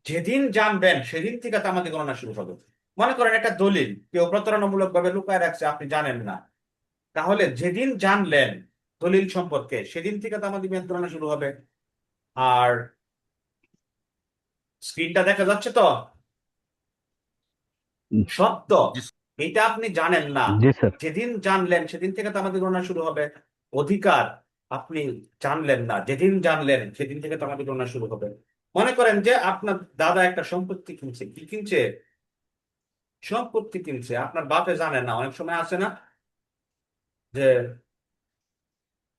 যেদিন জানবেন সেদিন থেকে তামাদি গণনা শুরু হবে। মনে করেন একটা দলিল কেউ প্রতারণামূলক ভাবে লুকায় রাখছে, আপনি জানেন না, তাহলে যেদিন জানলেন দলিল সম্পর্কে সেদিন থেকে তামাদি গণনা শুরু হবে। আর স্ক্রিনটা দেখা যাচ্ছে তো? সত্য, জি এটা আপনি জানেন না, জি স্যার। যেদিন জানলেন সেদিন থেকে তো আমাদের গণনা শুরু হবে। অধিকার, আপনি জানলেন না, যেদিন জানলেন সেদিন থেকে তো আমাদের গণনা শুরু হবে। মনে করেন যে আপনার দাদা একটা সম্পত্তি কিনছে, কি কিনছে? সম্পত্তি কিনছে, আপনার বাপে জানেন না। অনেক সময় আছে না যে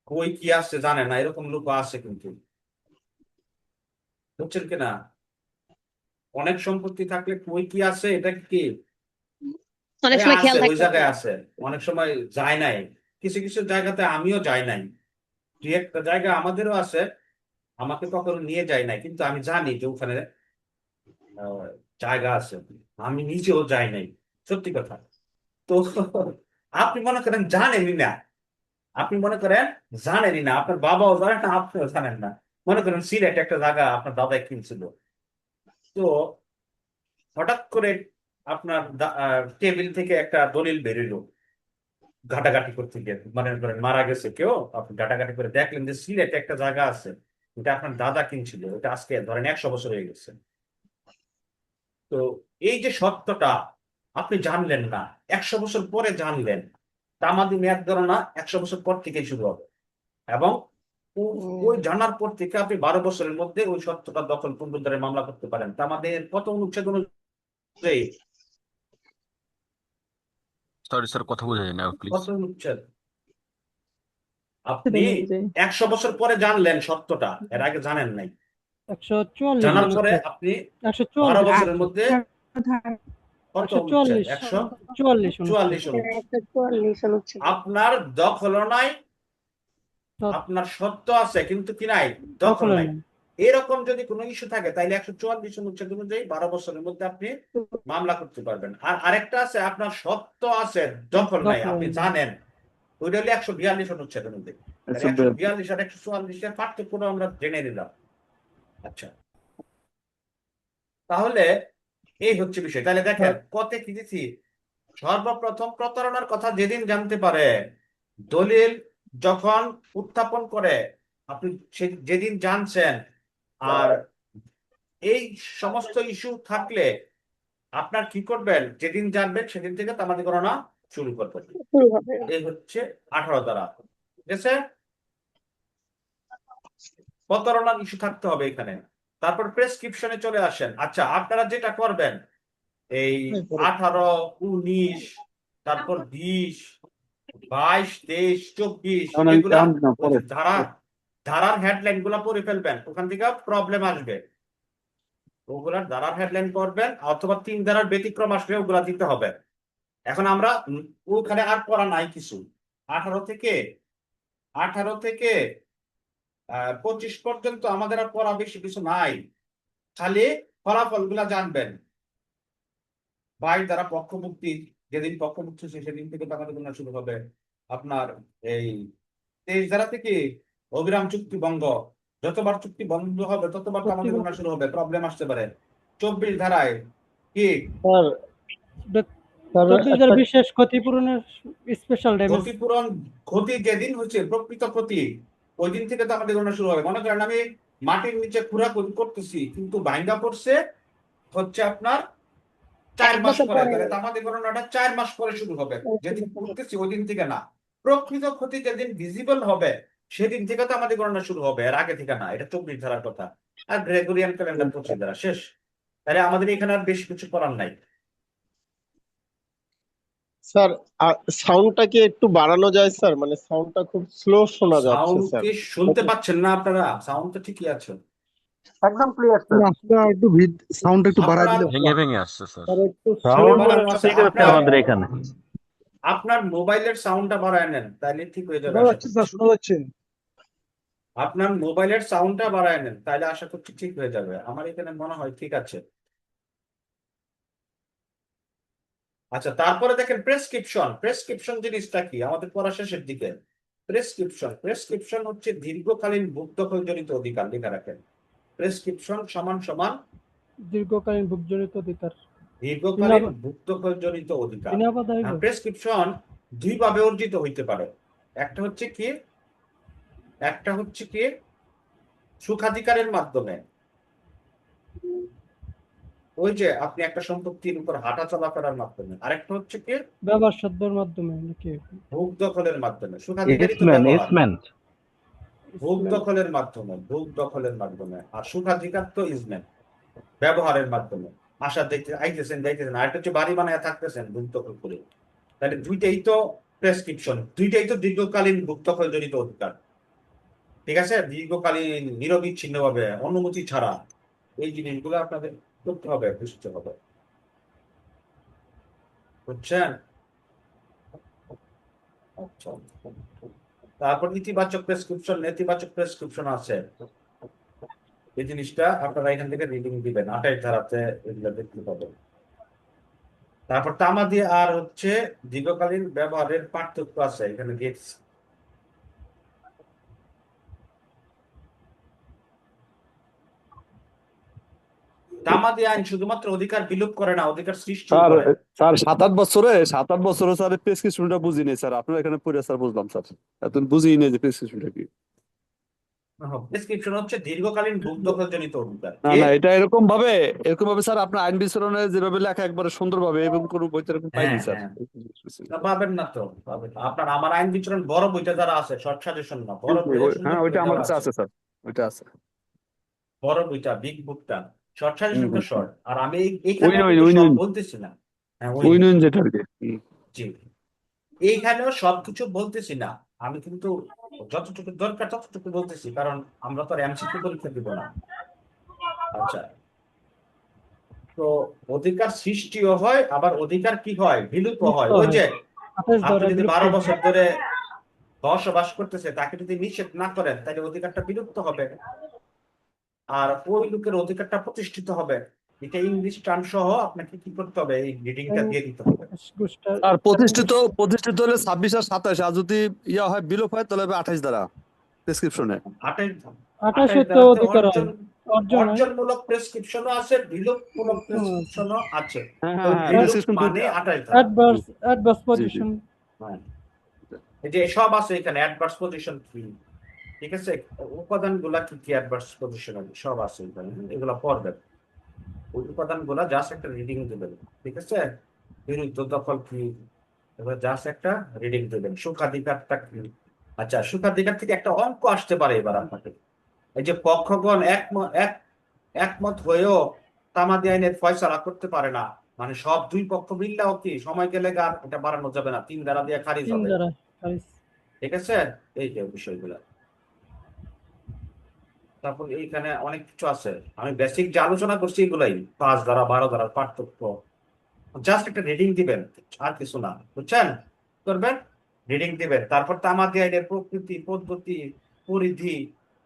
কই কি আসছে জানে না, এরকম লোক আছে কিন্তু, বুঝছেন কিনা? অনেক সম্পত্তি থাকলে কই কি আছে এটা কি অনেক সময় খেয়াল আছে, ওই থাকতে জায়গায় পারে। আছে, অনেক সময় যায় নাই। কিছু কিছু জায়গাতে আমিও যাই নাই, দুই একটা জায়গা আমাদেরও আছে, আমাকে কখনো নিয়ে যায় নাই, কিন্তু আমি জানি যে ওখানে আহ, জায়গা আছে, আমি নিজেও যাই নাই, সত্যি কথা। তো আপনি মনে করেন জানেনই না, আপনি মনে করেন জানেনই না, আপনার বাবাও জানেন না, আপনিও জানেন না। মনে করেন সিলেট একটা জায়গা আপনার দাদাই কিনছিল, তো হঠাৎ করে আপনার টেবিল থেকে একটা দলিল বেরোলো, ঘাটাঘাটি করতে গিয়ে মনে করেন মারা গেছে কেউ, আপনি ঘাটাঘাটি করে দেখলেন যে সিলেটে একটা জায়গা আছে, এটা আপনার দাদা কিনছিল, এটা আজকে ধরেন 100 বছর হয়ে গেছে। তো এই যে সত্যটা আপনি জানলেন না, 100 বছর পরে জানলেন, তামাদি মেয়াদ গণনা 100 বছর পর থেকেই শুরু হবে। এবং ওই জানার পর থেকে আপনি 12 বছরের মধ্যে ওই সত্যটা দখল পুনরুদ্ধারের মামলা করতে পারেন। তা আমাদের কত অনুচ্ছেদ অনুযায়ী? সরি স্যার, কথা বোঝা যায় না প্লিজ। কত অনুচ্ছেদ? আপনি অনুযায়ী 100 বছর পরে জানলেন সত্যটা, এর আগে জানেন নাই। 144 জানার পরে অনুচ্ছেদ। আপনি 12 144 বছরের মধ্যে ধারা কত অনুচ্ছেদ? 144 144 অনুচ্ছেদ। অনুচ্ছেদ। 144 অনুচ্ছেদ। আপনার দখল নাই, সত- আপনার সত্য আছে কিন্তু কি নাই? দখল দখল নাই। নেই। এরকম যদি কোনো ইস্যু থাকে তাহলে 144 অনুচ্ছেদ অনুযায়ী 12 বছরের মধ্যে আপনি মামলা করতে পারবেন। আর আরেকটা আছে, আপনার সত্য আছে, দখল নাই, দখল আপনি নেই। জানেন, ওইটা হলে 142 অনুচ্ছেদ অনুযায়ী। 142 আর 144 এর পার্থক্য আমরা জেনে নিলাম। আচ্ছা, তাহলে এই হচ্ছে বিষয়। তাহলে দেখেন কতে কি দিছি, সর্বপ্রথম প্রতারণার কথা যেদিন জানতে পারে, দলিল যখন উত্থাপন করে, আপনি যেদিন জানছেন, আর এই সমস্ত ইস্যু থাকলে আপনার কি করবেন, যেদিন জানবেন সেদিন থেকে তামাদি গণনা শুরু করবেন। শুরু হবে। এই হচ্ছে 18 ধারা, ঠিক আছে? প্রতারণার ইস্যু থাকতে হবে এখানে। তারপর প্রেসক্রিপশনে চলে আসেন। আচ্ছা, আপনারা যেটা করবেন, এই 18, 19, তারপর 20, 22, 23, 24 এগুলা ওই যে ধারার হেডলাইন গুলা পড়ে ফেলবেন, ওখান থেকে প্রবলেম আসবে, ওগুলার ধারার হেডলাইন করবেন, অথবা 3 ধারার ব্যতিক্রম আসলে ওগুলা দিতে হবে। এখন আমরা ওখানে আর পড়া নাই কিছু, 18 থেকে 25 পর্যন্ত আমাদের আর পড়া বেশি কিছু নাই, খালি ফলাফল গুলা জানবেন। 22 দ্বারা পক্ষভুক্তি, যেদিন পক্ষভুক্তি সেদিন থেকে আমাদের গণনা শুরু হবে। আপনার এই 23 ধারা থেকে অবিরাম চুক্তি ভঙ্গ, যতবার চুক্তি বন্ধ হবে ততবার আমাদের গণনা শুরু হবে, প্রবলেম আসতে পারে। 24 ধারায় কি বিশেষ ক্ষতিপূরণের স্পেশাল ড্যামেজ। ক্ষতিপূরণ, ক্ষতি যেদিন হচ্ছে প্রকৃত ক্ষতি, ওই দিন থেকে তো আমাদের গণনা শুরু হবে। মনে করেন আমি মাটির নিচে খুঁড়াখুড়ি করতেছি, কিন্তু ভাঙ্গা পড়ছে হচ্ছে আপনার 4 মাস পরে, তাহলে আমাদের গণনাটা 4 মাস পরে শুরু হবে, যেদিন করতেছি ওই দিন থেকে না। প্রকৃত ক্ষতি যেদিন ভিজিবল হবে সেদিন থেকে তো আমাদের গণনা শুরু হবে, এর আগে থেকে না। এটা 24 ধারার কথা। আর গ্রেগরিয়ান ক্যালেন্ডার 25 ধারা শেষ। তাহলে আমাদের এখানে আর বেশি কিছু করার নাই। স্যার সাউন্ডটা কি একটু বাড়ানো যায় স্যার? মানে সাউন্ডটা খুব স্লো শোনা যাচ্ছে সাউন্ড স্যার। কি শুনতে পাচ্ছেন না আপনারা? সাউন্ড তো ঠিকই আছে। একদম ক্লিয়ার স্যার। আপনারা একটু সাউন্ড একটু বাড়ায় আপনার দিলে ভেঙে ভেঙে আসছে স্যার। স্যার একটু সাউন্ড আমার স্লো আচ্ছা, ঠিক আছে আপনার আমাদের এখানে। আপনার মোবাইলের সাউন্ডটা বাড়ায় নেন, তাইলে ঠিক হয়ে যাবে শোনা আশা যাচ্ছে স্যার, করছি। শোনা যাচ্ছে। আপনার মোবাইলের সাউন্ডটা বাড়ায় নেন, তাইলে আশা করছি ঠিক হয়ে যাবে। আমার এখানে মনে হয় ঠিক আছে। আচ্ছা, তারপরে দেখেন প্রেসক্রিপশন। প্রেসক্রিপশন জিনিসটা কি আমাদের পড়া শেষের দিকে। প্রেসক্রিপশন হচ্ছে দীর্ঘকালীন ভোগ দখলজনিত অধিকার, লেখা রাখেন। প্রেসক্রিপশন সমান সমান দীর্ঘকালীন ভোগজনিত অধিকার। দীর্ঘকালীন ভোগ দখলজনিত অধিকার। বিনা বাধা হইব। প্রেসক্রিপশন দুই ভাবে অর্জিত হইতে পারে। একটা হচ্ছে কি সুখাধিকারের মাধ্যমে। ওই যে আপনি একটা সম্পত্তির উপর হাঁটা চলা করার মাধ্যমে। আরেকটা হচ্ছে কি ব্যবহার সাধ্যের মাধ্যমে নাকি? ভোগ দখলের মাধ্যমে। সুখাধিকারী তো এসমেন্ট ব্যবহার, এসমেন্ট ভোগ দখলের মাধ্যমে। আর সুখাধিকার তো ইজমেন্ট, ব্যবহারের মাধ্যমে। আশা দেখতে আইতেছেন যাইতেছেন, আরেকটা হচ্ছে বাড়ি বানায় থাকতেছেন ভোগ দখল করে। তাহলে দুইটাই তো প্রেসক্রিপশন, দুইটাই তো দীর্ঘকালীন ভোগ দখল জনিত অধিকার। ঠিক আছে, দীর্ঘকালীন নিরবিচ্ছিন্ন ভাবে অনুমতি ছাড়া এই জিনিসগুলো আপনাদের করতে হবে, বুঝতে হবে। বুঝছেন? আচ্ছা, তারপর ইতিবাচক প্রেসক্রিপশন, নেতিবাচক প্রেসক্রিপশন আছে। এই জিনিসটা আপনারা এখান থেকে রিডিং দিবেন, 28 ধারাতে এগুলো দেখতে পাবেন। তারপর তামাদি আর হচ্ছে দীর্ঘকালীন ব্যবহারের পার্থক্য আছে এখানে দিয়েছি। তামাদি আইন শুধুমাত্র অধিকার বিলোপ করে না, অধিকার সৃষ্টি স্যার করে। স্যার 7-8 বছরে স্যার প্রেসক্রিপশনটা বুঝি নেই স্যার, আপনার এখানে পড়ে স্যার বুঝলাম স্যার, এত বুঝি নেই যে প্রেসক্রিপশনটা কি। প্রেসক্রিপশন হচ্ছে দীর্ঘকালীন ভোগ দখলজনিত অধিকার। না না, এটা এরকম ভাবে স্যার আপনার আইন বিচরণে যেভাবে লেখা একবারে সুন্দরভাবে, এবং কোনো বইতে এরকম পাইনি স্যার। না, পাবেন না তো, পাবেন না। আপনার আমার আইন বিচরণ বড় বইটা যারা আছে, শর্ট সাজেশন না, বড় বইটা সুন্দর হ্যাঁ, করে ওইটা আমার দেওয়া কাছে আছে। আছে স্যার, ওইটা আছে। বড় বইটা, বিগ বুকটা, শর্ট সাজেশনটা হুম। শর্ট। আর আমি ওই এইখানে নয়, কিন্তু ওই সব নয়, বলতেছি না। হ্যাঁ, ওই নয় যেটা আর কি। জি, এইখানেও সবকিছু বলতেছি না, আমি কিন্তু যতটুকু দরকার ততটুকু বলতেছি, কারণ আমরা তো আর এমসিকিউ পরীক্ষা দিব না। আচ্ছা, তো অধিকার সৃষ্টিও হয়, আবার অধিকার কি হয়, বিলুপ্ত হয়। ওই যে 28 আপনি ধারা যদি বিলুপ্ত 12 হয়েছে। বছর ধরে বসবাস করতেছে, তাকে যদি নিষেধ না করেন, তাহলে অধিকারটা বিলুপ্ত হবে, আর ওই লোকের অধিকারটা প্রতিষ্ঠিত হবে। এটা ইংলিশ টার্ম সহ আপনাকে কি করতে হবে, এই রিডিংটা দিয়ে দিতে হবে। আর প্রতিষ্ঠিত হলে 26 আর 27, আর যদি ইয়া হয় বিলোপ হয় তাহলে হবে 28 দ্বারা প্রেসক্রিপশনে। 28 তো অধিকার হয়, অর্জন হয়। অর্জনমূলক প্রেসক্রিপশনও আছে, বিলোপমূলক প্রেসক্রিপশনও আছে। তো হ্যাঁ, বিলোপ prescription মানে দুইটা। 28 ধারা। Adverse position. হ্যাঁ, এই যে সব আছে এখানে, অ্যাডভার্স পজিশন কি, ঠিক আছে, উপাদানগুলা কি কি অ্যাডভার্স পজিশন সব আছে এখানে, এগুলা পড়বেন। ওই উপাদানগুলা জাস্ট একটা রিডিং দেবেন, ঠিক আছে। বিরুদ্ধ দখল কি, এবার জাস্ট একটা রিডিং দেবেন। সুখাধিকারটা কি। আচ্ছা, সুখাধিকার থেকে একটা অঙ্ক আসতে পারে এবার আপনাকে। এই যে পক্ষগণ একমত হয়েও তামাদি আইনের ফয়সালা করতে পারে না, মানে সব দুই পক্ষ মিললেও কি সময় গেলে আর এটা বাড়ানো যাবে না, 3 ধারা দিয়ে খারিজ 3 হবে, ধারা খারিজ। ঠিক আছে। এই যে বিষয়গুলো, তারপর এইখানে অনেক কিছু আছে, আমি বেসিক যে আলোচনা করছি এগুলাই, 5 ধারা 12 ধারার পার্থক্য। জাস্ট একটা রিডিং দিবেন, আর কিছু না, বুঝছেন, করবেন, রিডিং দিবেন। তারপর তামাদি আইনের প্রকৃতি, পদ্ধতি, পরিধি,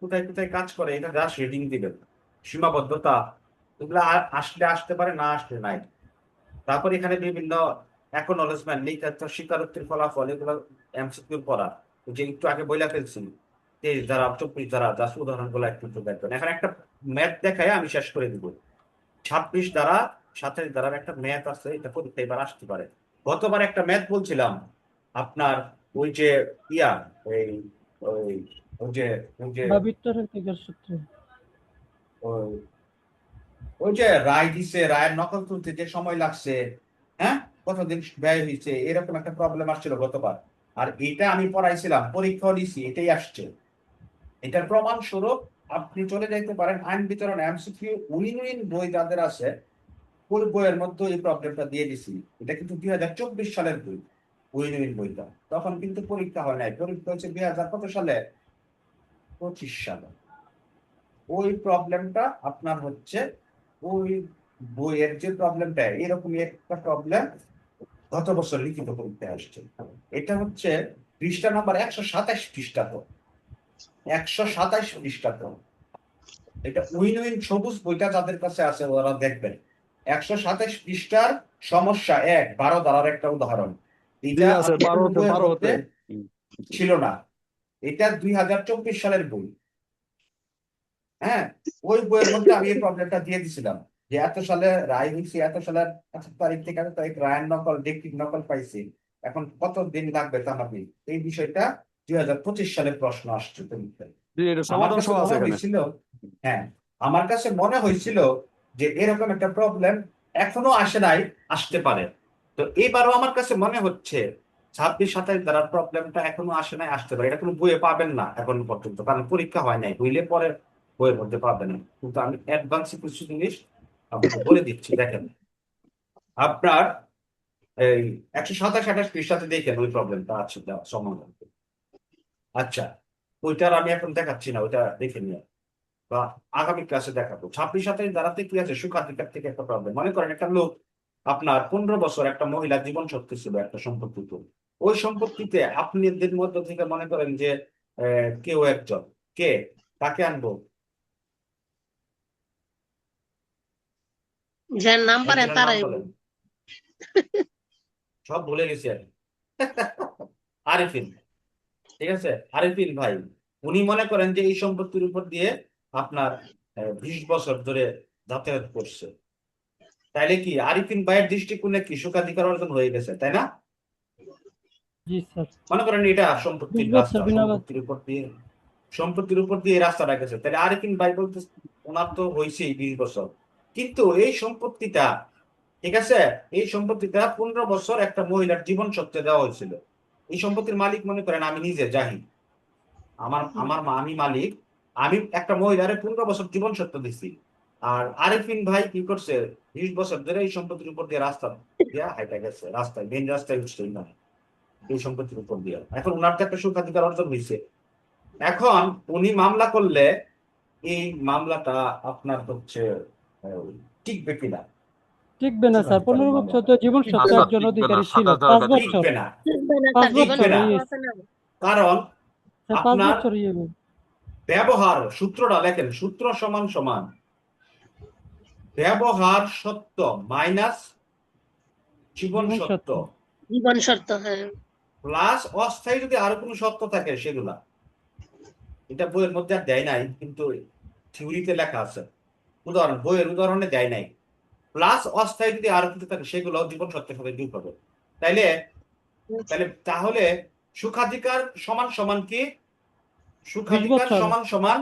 কোথায় কোথায় কাজ করে, এটা জাস্ট রিডিং দিবেন। সীমাবদ্ধতা, এগুলো আসলে আসতে পারে, না আসলে নাই। তারপর এখানে বিভিন্ন অ্যাকনোলেজমেন্ট, লিখিত স্বীকারোক্তির ফলাফল, এগুলো এমসিকিউ পড়া। যে একটু আগে বইলা ফেলছি 23 ধারা 24 ধারা, জাস্ট উদাহরণগুলো একটু দেখবেন। এখানে একটা ম্যাথ দেখায় আমি শেষ করে দিব। 26 ধারা 27 ধারার একটা ম্যাথ আছে, এটা পরীক্ষা এবার আসতে পারে। গতবার একটা ম্যাথ বলছিলাম আপনার, ওই যে ইয়া এই ওই ওই যে ওই যে ভাবিত্বের অধিকার সূত্রে। ওই ওই যে রায় দিছে, রায়ের নকল তুলতে যে সময় লাগছে, হ্যাঁ, কতদিন ব্যয় হয়েছে, এরকম একটা প্রবলেম আসছিল গতবার। আর এটা আমি পড়াইছিলাম, পরীক্ষা দিছি, এটাই আসছে। এটার প্রমাণ স্বরূপ আপনি চলে যাইতে পারেন আইন বিতরণ এমসিকিউ উইন বই যাদের আছে ওই বইয়ের মধ্যে এই প্রবলেমটা দিয়ে দিছি। এটা কিন্তু 2024 সালের বই, উইন বইটা। তখন কিন্তু পরীক্ষা হয় নাই, পরীক্ষা হচ্ছে 2000 কত সালে, 25 সালে। ওই প্রবলেমটা আপনার হচ্ছে ওই বইয়ের যে প্রবলেমটা, এরকমই একটা প্রবলেম গত বছর লিখিত পরীক্ষায় আসছে। এটা হচ্ছে পৃষ্ঠা নাম্বার 127 পৃষ্ঠা, তো 127 পৃষ্ঠা। তো এটা উইন সবুজ বইটা যাদের কাছে আছে ওরা দেখবেন 127 পৃষ্ঠার সমস্যা 1, 12 ধারার একটা উদাহরণ। জি এটা আছে, আপনার 12 হতে বইয়ের 12 মধ্যে হতে। হুম। ছিল না, এটা 2024 সালের বই। হ্যাঁ, ওই বইয়ের মধ্যে আমি এই প্রবলেমটা দিয়ে দিছিলাম যে এত সালে রায় হয়েছে, এত সালের এত তারিখ থেকে এত তারিখ রায়ের নকল ডেক্টিভ নকল পাইছি, এখন কত দিন লাগবে তাহলে। এই বিষয়টা 2025 সালের প্রশ্ন আসছে পরীক্ষায়। জি, এটা আমার সমাধান কাছে সহ আছে মনে এখানে। হয়েছিল, হ্যাঁ আমার কাছে মনে হয়েছিল যে এরকম একটা প্রবলেম এখনো আসে নাই, আসতে পারে। তো এবারও আমার কাছে মনে হচ্ছে 26-27 দ্বারা প্রবলেমটা এখনো আসে নাই, আসতে পারে। এটা কোনো বইয়ে পাবেন না এখন পর্যন্ত, কারণ পরীক্ষা হয় নাই, হইলে পরে বইয়ের মধ্যে পাবেন না। কিন্তু আমি অ্যাডভান্সে কিছু জিনিস আপনাকে বলে দিচ্ছি। দেখেন আপনার এই 127-28 পৃষ্ঠাতে দেখেন ওই প্রবলেমটা আছে সমাধান। আচ্ছা, ওইটার আমি এখন দেখাচ্ছি না, ওইটা দেখে নিয়ে বা আগামী ক্লাসে দেখাবো। 26-27 দ্বারাতে কি আছে, সুখাধিকার থেকে একটা প্রবলেম। মনে করেন একটা লোক আপনার 15 বছর একটা মহিলা জীবন সত্ত্বে ছিল একটা সম্পত্তিতে, ওই সম্পত্তিতে আপনাদের মধ্য থেকে মনে করেন যে কেউ একজন, কে তাকে আনবো, যার নাম পারেন একজনের নাম তারাই বলেন, সব ভুলে গেছি আমি। আরিফিন, ঠিক আছে, আরিফিন ভাই। উনি মনে করেন যে এই সম্পত্তির উপর দিয়ে আপনার 20 বছর ধরে যাতায়াত করছে। তাইলে কি আরিফিন ভাইয়ের দৃষ্টিকোণে কি সুখাধিকার অর্জন হয়ে গেছে, তাই না? জি স্যার। মনে করেন এটা সম্পত্তির 20 বছর রাস্তা, বিনা সম্পত্তির উপর দিয়ে রাস্তাটা গেছে, তাহলে আরিফিন ভাই বলতে ওনার তো হয়েছেই 20 বছর। কিন্তু এই সম্পত্তিটা, ঠিক আছে, এই সম্পত্তিটা 15 বছর একটা মহিলার জীবন সত্ত্বে দেওয়া হয়েছিল। এই সম্পত্তির মালিক মনে করেন আমি নিজে জাহিদ, আমি মালিক। আমি একটা মহিলারে 15 বছর জীবন সত্ত্বে দিচ্ছি। আর আরিফিন ভাই কি করছে, 20 বছর ধরে এই সম্পত্তির উপর দিয়ে রাস্তা দিয়ে হাইটা গেছে, রাস্তায় মেন রাস্তায় উঠছে না, এই সম্পত্তির উপর দিয়ে। এখন ওনার তো একটা সুখাধিকার অর্জন হয়েছে। এখন উনি মামলা করলে এই মামলাটা আপনার হচ্ছে টিকবে কিনা, টিকবে না স্যার, 15 বছর তো জীবন সত্ত্বে আচ্ছা, একজন টিকবে না, অধিকারী ছিল, 27 5 বছর। টিকবে না, 5 টিকবে বছর না। ইয়েস কারণ স্যার, 5 আপনার বছর ইয়ে ব্যবহার সূত্রটা লেখেন, সূত্র সমান সমান ব্যবহার সত্য মাইনাস জীবন জীবন সত্য সত্য। জীবন শর্ত। হ্যাঁ, প্লাস অস্থায়ী যদি আরো কোনো সত্য থাকে সেগুলা। এটা বইয়ের মধ্যে আর দেয় নাই, কিন্তু থিওরিতে লেখা আছে। বইয়ের উদাহরণে দেয় নাই। প্লাস অস্থায়ী যদি আরো কিছু থাকে সেগুলো জীবন সত্যের সাথে যোগ হবে। তাহলে সুখাধিকার সমান সমান কি, 20 সুখাধিকার বছর সমান সমান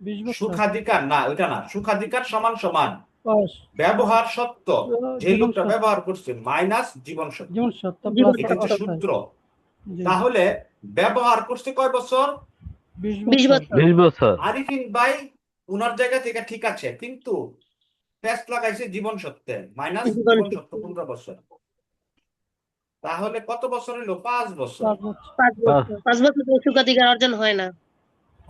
20 বছর সুখাধিকার না, ওইটা না, সুখাধিকার সমান সমান পাস ব্যবহার সত্য, যে জীবন লোকটা সত্য, ব্যবহার করছে মাইনাস জীবন সত্য, জীবন সত্য জীবন প্লাস এটা হচ্ছে সত্য। সূত্র। জি, তাহলে ব্যবহার করছে কয় বছর, 20 20 বছর। বছর। 20 বছর। আরিফিন ভাই উনার জায়গা থেকে ঠিক আছে, কিন্তু প্যাচ লাগাইছে জীবন সত্যে, মাইনাস জীবন জীবন সত্য। সত্য 15 বছর। তাহলে কত বছর হলো, 5 বছর। 5 বছর। 5 বছর, 5 বছর তো সুখাধিকার অর্জন হয় না।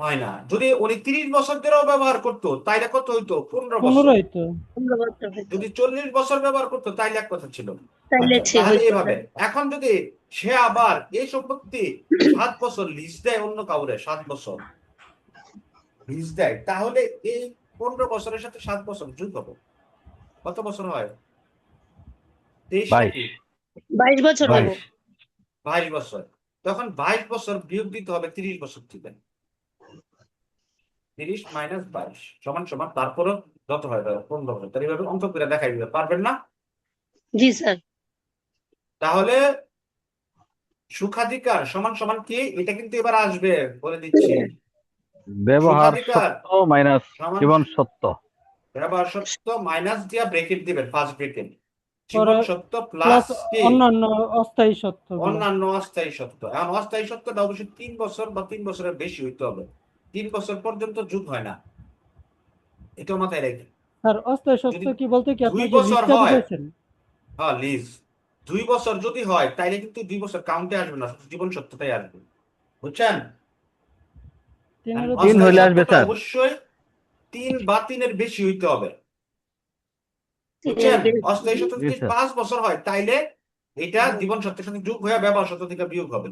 হয় না। যদি উনি 30 বছর ধরেও ব্যবহার করতো তাইলে কত হইতো, 15 বছর। 15 তো 15 বছর হইতো। যদি 40 বছর ব্যবহার করতো তাইলে এক কথা ছিল। তাইলে আচ্ছা, সে তাহলে হইতো। এভাবে এখন যদি সে আবার এই সম্পত্তি 7 বছর লিজ দেয় অন্য কাউরে, 7 বছর লিজ দেয়, তাহলে এই 15 বছরের সাথে 7 বছর যোগ হবে, কত বছর হয়, 23 নাকি? 22 বছর হইব। 22 বছর। তখন 22 বছর বিয়োগ দিতে হবে 30 বছর থেকে। 30 মাইনাস 22 সমান সমান, তারপরও যত হয় 15 হয়। তাহলে এইভাবে অঙ্ক করে দেখাই দিতে পারবেন না? জি স্যার। তাহলে সুখাধিকার সমান সমান কি, এটা কিন্তু এবার আসবে, বলে দিচ্ছি। ব্যবহার সুখাধিকার সত্য মাইনাস সমান জীবন সত্য। ব্যবহার সত্য মাইনাস দিয়া ব্রেকেট দিবেন, ফার্স্ট ব্রেকেট, জীবন পরে সত্য প্লাস প্লাস কি অন্যান্য অস্থায়ী সত্য। অন্যান্য অস্থায়ী সত্য। এখন অস্থায়ী সত্যটা অবশ্যই 3 বছর বা 3 বছরের বেশি হইতে হবে। 3 বছর পর্যন্ত যোগ হয় না, এটা মাথায় রেখে। স্যার অস্থায়ী যদি সত্য কি বলতে কি 2 আপনার যে বছর লিস্টটা হয়, বুঝাইছেন? হ্যাঁ লিজ 2 বছর যদি হয় তাইলে কিন্তু 2 বছর কাউন্টে আসবে না, শুধু জীবন সত্যতাই আসবে, বুঝছেন? আর 3 তিন অস্থায়ী হইলে আসবে সত্যটা স্যার। অবশ্যই 3 বা 3-এর বেশি হইতে হবে, তিনের বুঝছেন? বেশি। অস্থায়ী সত্য জি যদি স্যার। 5 বছর হয় তাইলে এটা জীবন সত্যের সাথে যোগ হয়ে ব্যবহার সত্য থেকে বিয়োগ হবে।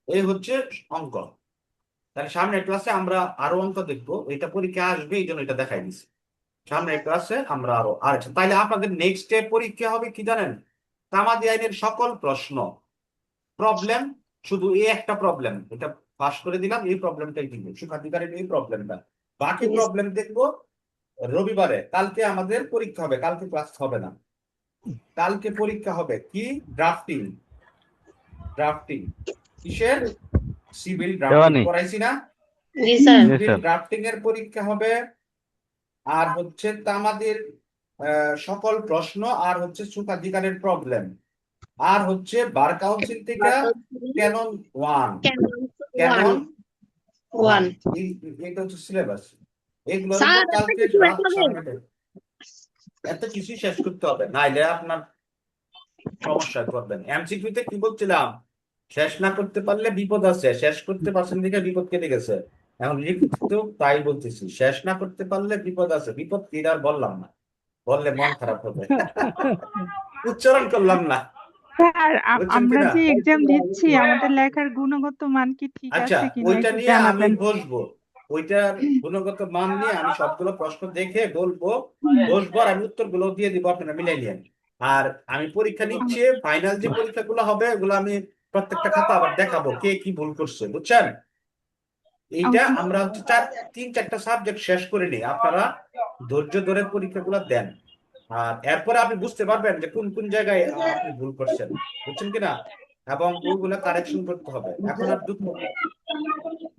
এই হচ্ছে অঙ্ক। তাহলে সামনের ক্লাসে আমরা আরো অঙ্ক দেখবো, এটা পরীক্ষা আসবে এই জন্য এটা দেখাই দিচ্ছি। সামনের ক্লাসে আমরা আরো আচ্ছা, তাইলে আপনাদের নেক্সট ডে পরীক্ষা হবে কি জানেন? তামাদি আইনের সকল প্রশ্ন, প্রবলেম, শুধু এই একটা প্রবলেম এটা পাস করে দিলাম, এই প্রবলেমটাই দিব, সুখাধিকারের এই প্রবলেমটা। বাকি প্রবলেম দেখবো রবিবারে। কালকে আমাদের পরীক্ষা হবে, কালকে ক্লাস হবে না। কালকে পরীক্ষা হবে কি? ড্রাফটিং। ড্রাফটিং কিসের? সিভিল ড্রাফটিং দেওয়ানি। করাইছি না? জি স্যার। জি সিভিল স্যার। ড্রাফটিং এর পরীক্ষা হবে। আর হচ্ছে তামাদের সকল প্রশ্ন, আর হচ্ছে সুখাধিকারের প্রবলেম, আর হচ্ছে বার কাউন্সিল থেকে ক্যানন 1, ক্যানন 1 এটা হচ্ছে সিলেবাস। এগুলো স্যার হলো এত কালকে কিছু রাত একটা দিন। 9:30। এত কিছুই শেষ করতে হবে, নাইলে আপনার সমস্যায় পড়বেন। এমসিকিউতে কি বলছিলাম? শেষ না করতে পারলে বিপদ আছে, শেষ করতে পারছেন দেখে বিপদ কেটে গেছে। এখন লিখিতেও তাই বলতেছি, শেষ না করতে পারলে বিপদ আছে। বিপদ কি আর বললাম না, বললে মন খারাপ হবে। উচ্চারণ করলাম না, স্যার বুঝছেন আমরা কিনা? যে এক্সাম দিচ্ছি আমাদের লেখার গুণগত মান কি ঠিক আচ্ছা, আছে কিনা ওইটা একটু নিয়ে আমি জানাবেন। বসবো, ওইটার গুণগত মান নিয়ে আমি সবগুলো প্রশ্ন দেখে বলবো, বসবো আর আমি উত্তরগুলো দিয়ে দিব, আপনারা মিলাই নিয়েন। আর আমি পরীক্ষা নিচ্ছি, ফাইনাল যে পরীক্ষাগুলো হবে ওগুলো আমি প্রত্যেকটা খাতা আবার দেখাবো কে কি ভুল করছে, বুঝছেন? এইটা ওকে আমরা হচ্ছে 3-4টা সাবজেক্ট শেষ করে নিই, আপনারা ধৈর্য ধরে পরীক্ষাগুলো দেন। আর এরপরে আপনি বুঝতে পারবেন যে কোন কোন জায়গায় আপনি ভুল করছেন, বুঝছেন কিনা? এবং ওইগুলো কারেকশন করতে হবে। এখন আর দুঃখ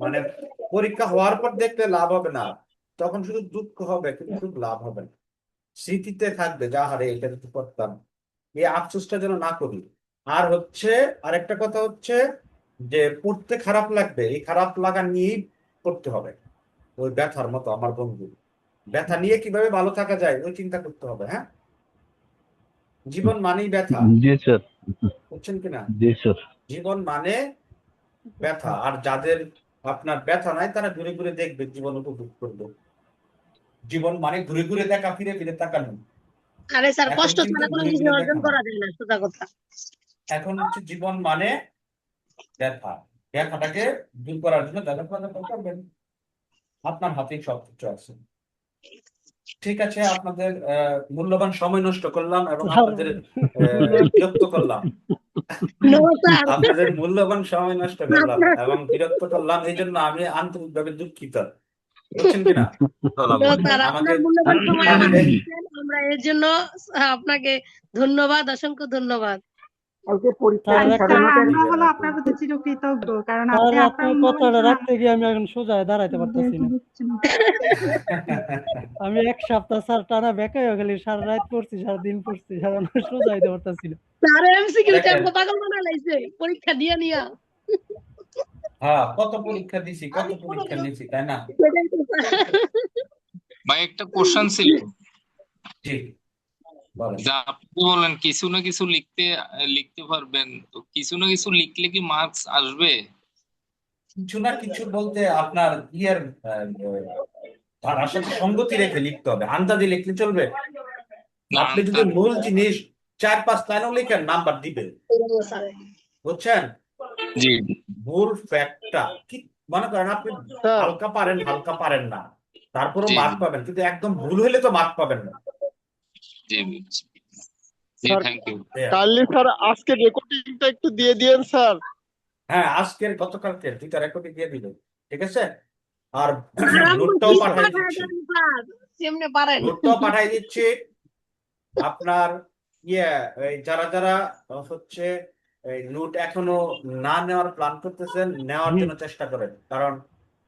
মানে পরীক্ষা হওয়ার পর দেখলে লাভ হবে না, তখন শুধু দুঃখ হবে কিন্তু লাভ হবে না। স্মৃতিতে থাকবে যা হারে এটা যদি করতাম, এই আফসোসটা যেন না করি। আর হচ্ছে আরেকটা কথা হচ্ছে যে পড়তে খারাপ লাগবে, এই খারাপ লাগা নিয়েই পড়তে হবে। ওই ব্যথার মতো আমার বন্ধু, ব্যথা নিয়ে কিভাবে ভালো থাকা যায় ওই চিন্তা করতে হবে। হ্যাঁ, জীবন মানেই ব্যথা, জি স্যার। বুঝছেন কিনা? জি স্যার। জীবন মানে ব্যথা। আর যাদের আপনার ব্যথা নাই তারা ঘুরে ঘুরে দেখবে, জীবন উপভোগ করবে। জীবন মানে ঘুরে ঘুরে দেখা, ফিরে ফিরে তাকানো। আরে স্যার এখন কষ্ট কিন্তু ছাড়া কোনো ঘুরে কিছু ঘুরে অর্জন দেখা না, করা যায় না, সোজা কথা। এখন হচ্ছে জীবন মানে ব্যথা। ব্যথাটাকে দূর করার জন্য যা যা পদক্ষেপ করবেন, আপনার হাতেই সবকিছু আছে। ঠিক আছে, আপনাদের মূল্যবান সময় নষ্ট করলাম এবং আপনাদের বিরক্ত করলাম। No sir. আপনাদের মূল্যবান সময় নষ্ট করলাম আপনার এবং বিরক্ত করলাম, এই জন্য আমি আন্তরিকভাবে দুঃখিত, বুঝছেন কিনা? সালাম নো আলাইকুম। স্যার, আমাকে আপনার মূল্যবান সময় আমি আমাদের দিচ্ছেন, আমরা এর জন্য আপনাকে ধন্যবাদ, অসংখ্য ধন্যবাদ। স্যার স্যার একটা আমরা হলো আপনার প্রতি চিরকৃতজ্ঞ কারণ স্যার আপনি আপনার আপনার মূল্যবান কথাটা সময় রাখতে গিয়ে আমি এখন সোজা দাঁড়াইতে পারতেছি না। দিচ্ছেন। আমি 1 সপ্তাহ স্যার টানা বেকার হয়ে গেলি, সারা রাত পড়ছি, সারা দিন পড়ছি, স্যার আমি সোজা হইতে পারতেছি না। স্যার এমসিকিউ তে দেখেন, আমাকে পাগল বানায় লাইছে পরীক্ষা দিয়া নিয়া। হ্যাঁ কত পরীক্ষা দিছি, কত পরীক্ষা নিয়েছি, তাই না? সেটাই তো স্যার। ভাই একটা কোশ্চেন ছিল, জি বলেন। যা আপনি বলেন কিছু না কিছু লিখতে পারবেন, তো কিছু না কিছু লিখলে কি মার্কস আসবে? কিছু না কিছু বলতে আপনার ইয়ের ধারার সাথে সঙ্গতি রেখে লিখতে হবে, আন্দাজে লিখলে চলবে? না আপনি যদি মূল জিনিস 4-5 লাইনও লিখেন নাম্বার দিবে, বুঝছেন? জি মূল ফ্যাক্টটা কি, মনে করেন আপনি স্যার হালকা পারেন না, তারপরও জি মার্ক পাবেন, কিন্তু একদম ভুল হলে তো মার্ক পাবেন না। জি জি, sir thank you. Kindly sir আজকে রেকর্ডিংটা একটু দিয়ে দিয়েন স্যার। হ্যাঁ, আজকের গতকালকে 2টা রেকর্ডিং দিয়ে দিবেন, ঠিক আছে? আর আর আমাকে নোটটাও লিস্ট পাঠিয়ে পাঠায় দিচ্ছি, দেন স্যার, কেমনে পারেন? নোটটাও পাঠিয়ে দিচ্ছি। আপনার এই যারা যারা হচ্ছে এই নোট এখনো না নেওয়ার প্ল্যান করতেছেন, নেওয়ার জন্য চেষ্টা করেন, কারণ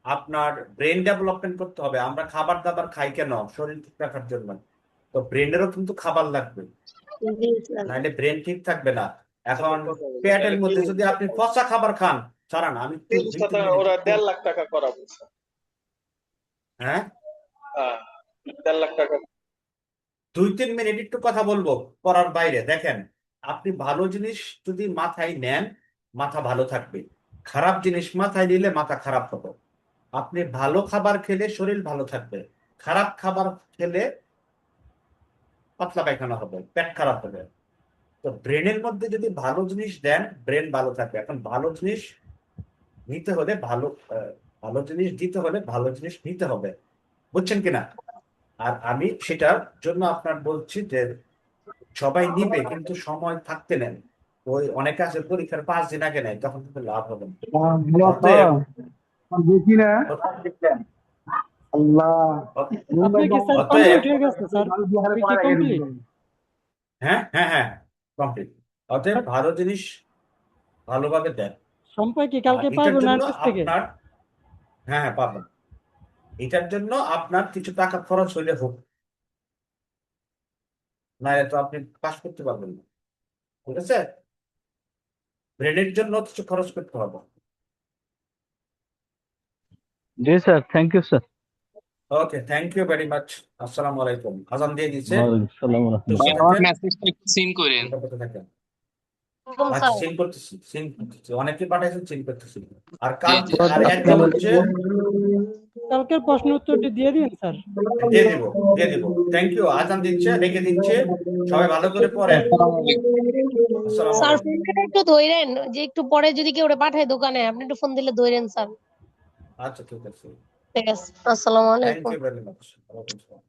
আপনার ব্রেন ডেভেলপমেন্ট করতে হবে। আমরা খাবার দাবার খাই কেন? শরীর ঠিক রাখার জন্য, তো ব্রেনেরও কিন্তু খাবার লাগবে, জি স্যার। নাহলে ব্রেন ঠিক থাকবে না। এখন পেটের মধ্যে যদি আপনি পচা খাবার খান ছাড়ান আমি একটু তিন দুই সাথে তিন মিনিট ওরা একটু 1.5 লাখ টাকা করা বলছে। হ্যাঁ হ্যাঁ, 1.5 লাখ টাকা। 2-3 মিনিট একটু কথা বলবো পড়ার বাইরে। দেখেন, আপনি ভালো জিনিস যদি মাথায় নেন মাথা ভালো থাকবে, খারাপ জিনিস মাথায় নিলে মাথা খারাপ হবে। আপনি ভালো খাবার খেলে শরীর ভালো থাকবে, খারাপ খাবার খেলে পাতলা পায়খানা হবে, পেট খারাপ হবে। তো ব্রেনের মধ্যে যদি ভালো জিনিস দেন ব্রেন ভালো থাকবে। এখন ভালো জিনিস নিতে হলে ভালো জিনিস দিতে হলে ভালো জিনিস নিতে হবে, বুঝছেন কিনা? আর আমি সেটার জন্য আপনার বলছি যে সবাই নিবে কিন্তু সময় থাকতে নেন। ওই অনেকে আছে পরীক্ষার 5 দিন আগে নেয়, তখন কিন্তু লাভ হবে না। অতএব আপনি কি স্যার অতএব কমপ্লিট হয়ে গেছে স্যার? আপনি কি কমপ্লিট? হ্যাঁ হ্যাঁ হ্যাঁ, কমপ্লিট। অতএব ভালো জিনিস ভালোভাবে দেন। সম্পয় কি আর কালকে এটার পাইবো না জন্য কাছ থেকে? আপনার, হ্যাঁ হ্যাঁ পাবেন, এটার জন্য আপনার কিছু টাকা খরচ হইলে হোক, না তো আপনি পাস করতে পারবেন না, ঠিক আছে? ব্রেনের জন্য কিছু খরচ করতে হবে। জি sir, thank you sir. Okay, thank you very much. আসসালামু আলাইকুম। আজান দিয়ে দিচ্ছে, ওয়ালাইকুম আসসালাম ওয়া সুস্থ রাহমাতুল্লাহ। থাকেন, মেসেজটা একটু সিন করেন। নিরাপদে থাকেন। ওয়ালাইকুম আচ্ছা, স্যার। সিন করতেছি, অনেকে পাঠাইছেন, সিন করতেছি। আর জি জি। আর একজন হচ্ছে, কালকের প্রশ্ন উত্তরটি দিয়ে দিন স্যার। দিয়ে দিব দিয়ে দিব। Thank you. আজান দিচ্ছে, রেখে দিচ্ছে, সবাই ভালো করে পড়েন। আসসালামু আলাইকুম। আসসালামু স্যার আলাইকুম। ফোনটা একটু ধইরেন, যে একটু পরে যদি কেউ পাঠায় দোকানে আপনি একটু ফোন দিলে ধইরেন স্যার। আচ্ছা ঠিক আছে, ঠিক আছে, আসসালামু থ্যাংক আলাইকুম। You very much. ওয়ালাইকুম আসসালাম।